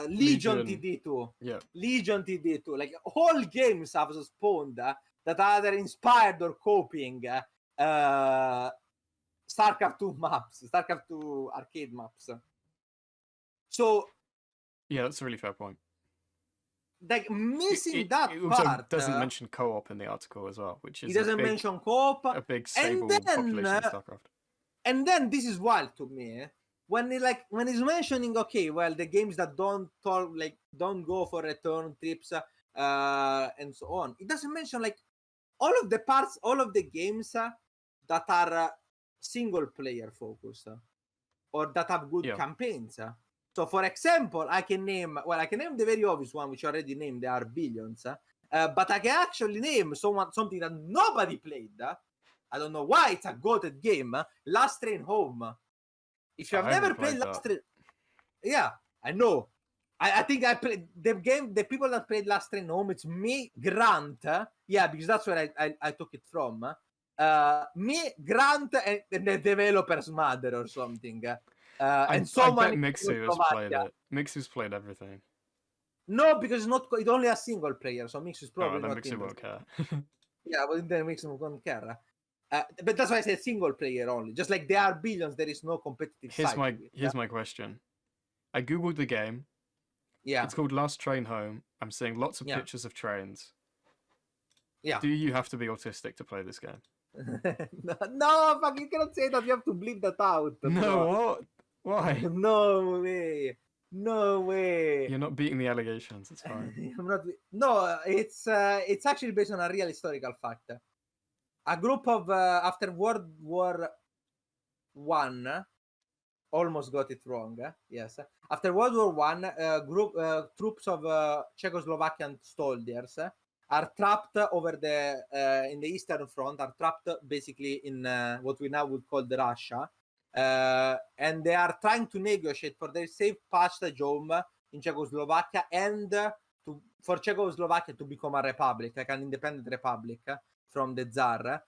Legion TD2. Yeah. Legion TD2. Like whole games have spawned that are either inspired or copying StarCraft 2 maps, StarCraft 2 arcade maps. So yeah, that's a really fair point. Like missing it that also part. doesn't mention co-op in the article as well, which is He doesn't mention co-op. a big stable population in StarCraft. And then this is wild to me. When he's mentioning, okay, well, the games that don't go for return trips and so on, it doesn't mention like all of the games that are single player focused or that have good campaigns. So, for example, I can name the very obvious one, which I already named. There are billions, but I can actually name something that nobody played. I don't know why it's a goated game. Last Train Home. If you have never played Last Train, yeah, I know. I think I played the game. The people that played Last Train Home, it's me, Grant. Yeah, because that's where I took it from. Me, Grant, and the developer's mother or something. And so I bet many Mixu has played it. Mixu's played everything. No, because it only has single player, so Mixu's probably not Mixu won't care. Yeah, but then Mixu won't care. But that's why I said single player only. Just like there are billions, there is no competitive side. Here's my question. I googled the game. Yeah. It's called Last Train Home. I'm seeing lots of pictures of trains. Yeah. Do you have to be autistic to play this game? No, fuck, you cannot say that. You have to bleep that out. No, what? Why? No way. No way. You're not beating the allegations. It's fine. I'm not. No, it's actually based on a real historical fact. A group of after World War One, almost got it wrong. Yes, after World War One, troops of Czechoslovakian soldiers are trapped over in the Eastern Front. Are trapped basically in what we now would call the Russia. And they are trying to negotiate for their safe passage home in Czechoslovakia and for Czechoslovakia to become a republic, like an independent republic from the Tsar.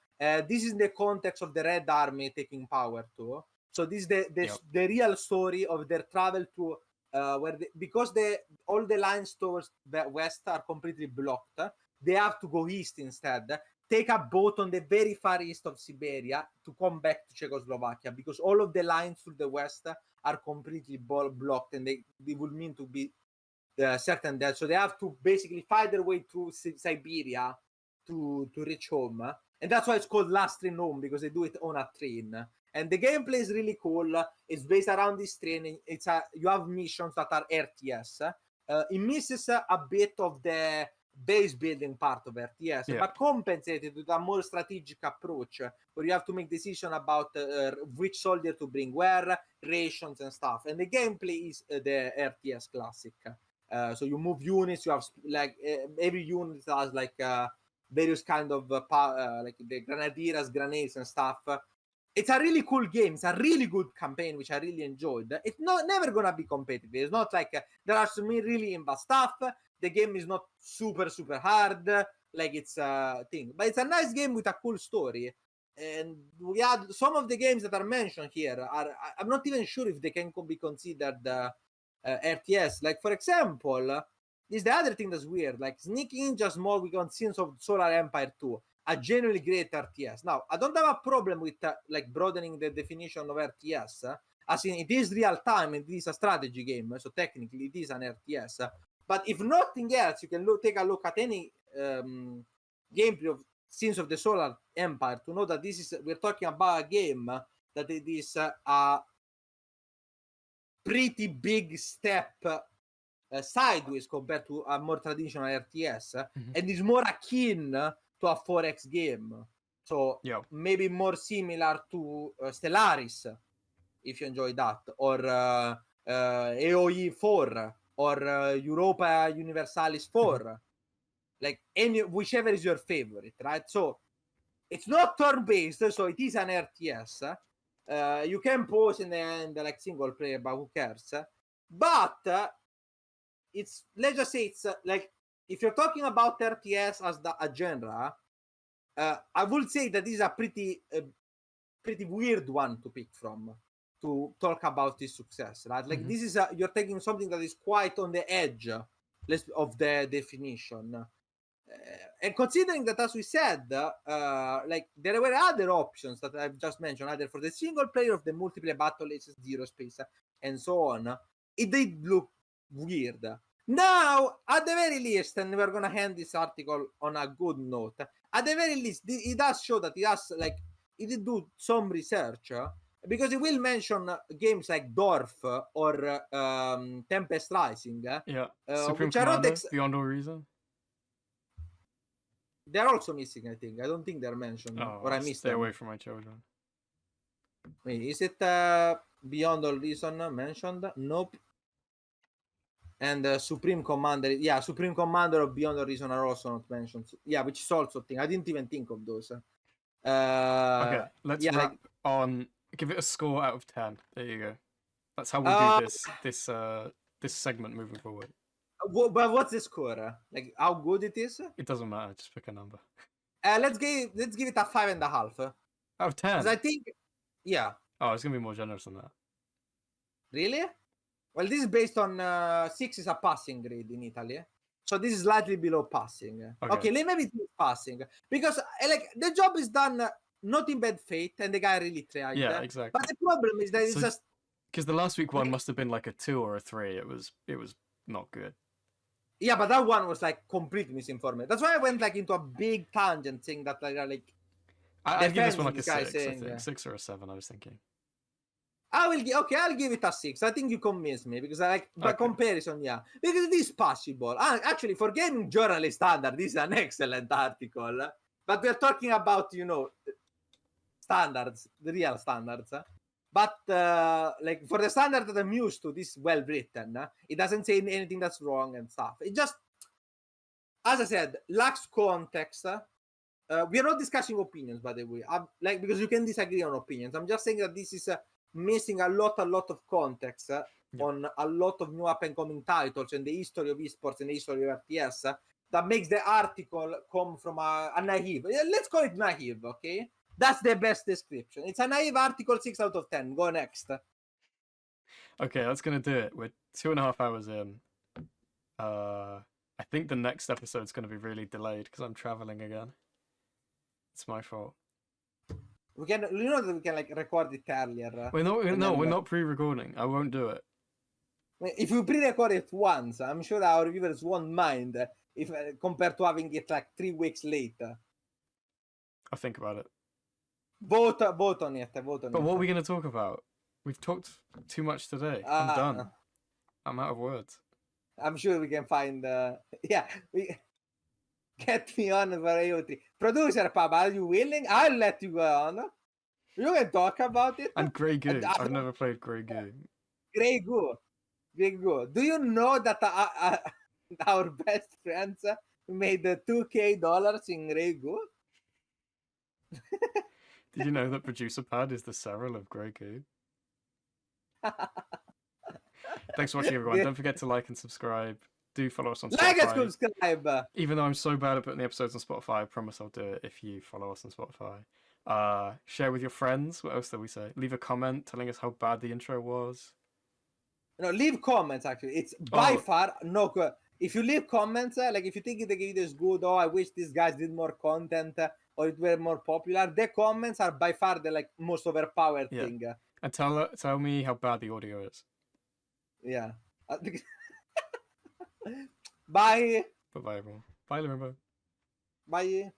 This is the context of the Red Army taking power too. So this is the real story of their travel to because all the lines towards the west are completely blocked. They have to go east instead. Take a boat on the very far east of Siberia to come back to Czechoslovakia because all of the lines to the west are completely blocked and they would mean to be certain death. So they have to basically fight their way through Siberia to reach home. And that's why it's called Last Train Home, because they do it on a train. And the gameplay is really cool. It's based around this train. You have missions that are RTS. It misses a bit of the base building part of RTS, but compensated with a more strategic approach, where you have to make decisions about which soldier to bring where, rations and stuff. And the gameplay is the RTS classic. So you move units. You have every unit has various kind of like the grenadiers, grenades and stuff. It's a really cool game. It's a really good campaign, which I really enjoyed. It's never gonna be competitive. It's not like there are some really in-bad stuff. The game is not super hard, like it's a thing. But it's a nice game with a cool story. And we had some of the games that are mentioned here I'm not even sure if they can be considered RTS. Like, for example, this is the other thing that's weird. Like, Sneaking Ninja Small, we got Sins of Solar Empire 2. A genuinely great RTS. Now, I don't have a problem with like broadening the definition of RTS, as in it is real time and it is a strategy game, so technically it is an RTS. But if nothing else, you can take a look at any gameplay of Sins of the Solar Empire to know that we're talking about a game that it is a pretty big step sideways compared to a more traditional RTS, and is more akin to a 4X game. So maybe more similar to Stellaris, if you enjoy that, or AOE 4, or Europa Universalis 4. Like whichever is your favorite, right? So it's not turn-based, so it is an RTS. You can pause in the end like single player, but who cares? But let's just say it's like, if you're talking about RTS as a genre, I would say that this is a pretty weird one to pick from to talk about this success, right? Like this is you're taking something that is quite on the edge of the definition. And considering that, as we said, like there were other options that I've just mentioned, either for the single player of the multiplayer battle, Zero Space, and so on, it did look weird. Now, at the very least, and we're gonna end this article on a good note, at the very least, it does show that it did do some research, because it will mention games like Dorf or Tempest Rising. Supreme which are Commander, Beyond All Reason. They're also missing, I think. I don't think they're mentioned, or I missed them. Stay away from my children. Wait, is it Beyond All Reason mentioned? Nope. And Supreme Commander, Supreme Commander of Beyond All Reason are also not mentioned. Yeah, which is also a thing. I didn't even think of those. Okay, let's wrap on. Give it a score out of 10. There you go. That's how we'll do this segment moving forward. But what's the score? Like how good it is? It doesn't matter. Just pick a number. Let's give it a 5.5 out of 10. Because I think, Oh, it's gonna be more generous than that. Really? Well, this is based on 6 is a passing grade in Italy, so this is slightly below passing. Okay, maybe it's passing, because like the job is done not in bad faith, and the guy really tried. Yeah, exactly. But the problem is that it's just because the last week one must have been like a 2 or a 3. It was not good. Yeah, but that one was like completely misinformed. That's why I went like into a big tangent saying that like I'd give this one like a 6. I think 6 or a 7. I was thinking. I'll give it a 6. I think you convinced me, because I like the comparison, because it is possible. Actually, for gaming journalist standard, this is an excellent article. But we're talking about, standards, the real standards. But like for the standard that I'm used to, this is well written. It doesn't say anything that's wrong and stuff. It just, as I said, lacks context. We are not discussing opinions, by the way. Because you can disagree on opinions. I'm just saying that this is missing a lot of context on a lot of new up and coming titles and the history of esports and the history of RTS that makes the article come from a naive. Let's call it naive, okay? That's the best description. It's a naive article. 6 out of 10. Go next. Okay, that's gonna do it. We're 2.5 hours in. I think the next episode's gonna be really delayed because I'm traveling again. It's my fault. We can, that we can like record it earlier. We're not pre-recording. I won't do it. If we pre-record it once, I'm sure our viewers won't mind if compared to having it like 3 weeks later. I'll think about it. Vote on it. But what are we going to talk about? We've talked too much today. I'm done. I'm out of words. I'm sure we can find. Get me on for AOT. Producer Pab, are you willing? I'll let you go on. You can talk about it. And Grey Goo. I've never played Grey Goo. Grey Goo. Do you know that our best friends made $2,000 in Grey Goo? Did you know that Producer Pad is the Cyril of Grey Goo? Thanks for watching, everyone. Don't forget to like and subscribe. Do follow us on Spotify. Like and subscribe. Even though I'm so bad at putting the episodes on Spotify, I promise I'll do it if you follow us on Spotify. Share with your friends. What else did we say? Leave a comment telling us how bad the intro was. No, leave comments, actually. It's by far no good. If you leave comments, like if you think the video is good, I wish these guys did more content, or it were more popular, the comments are by far the like most overpowered thing. And tell me how bad the audio is. Yeah. Bye. Bye-bye, everyone. Bye, Lorimbo. Bye.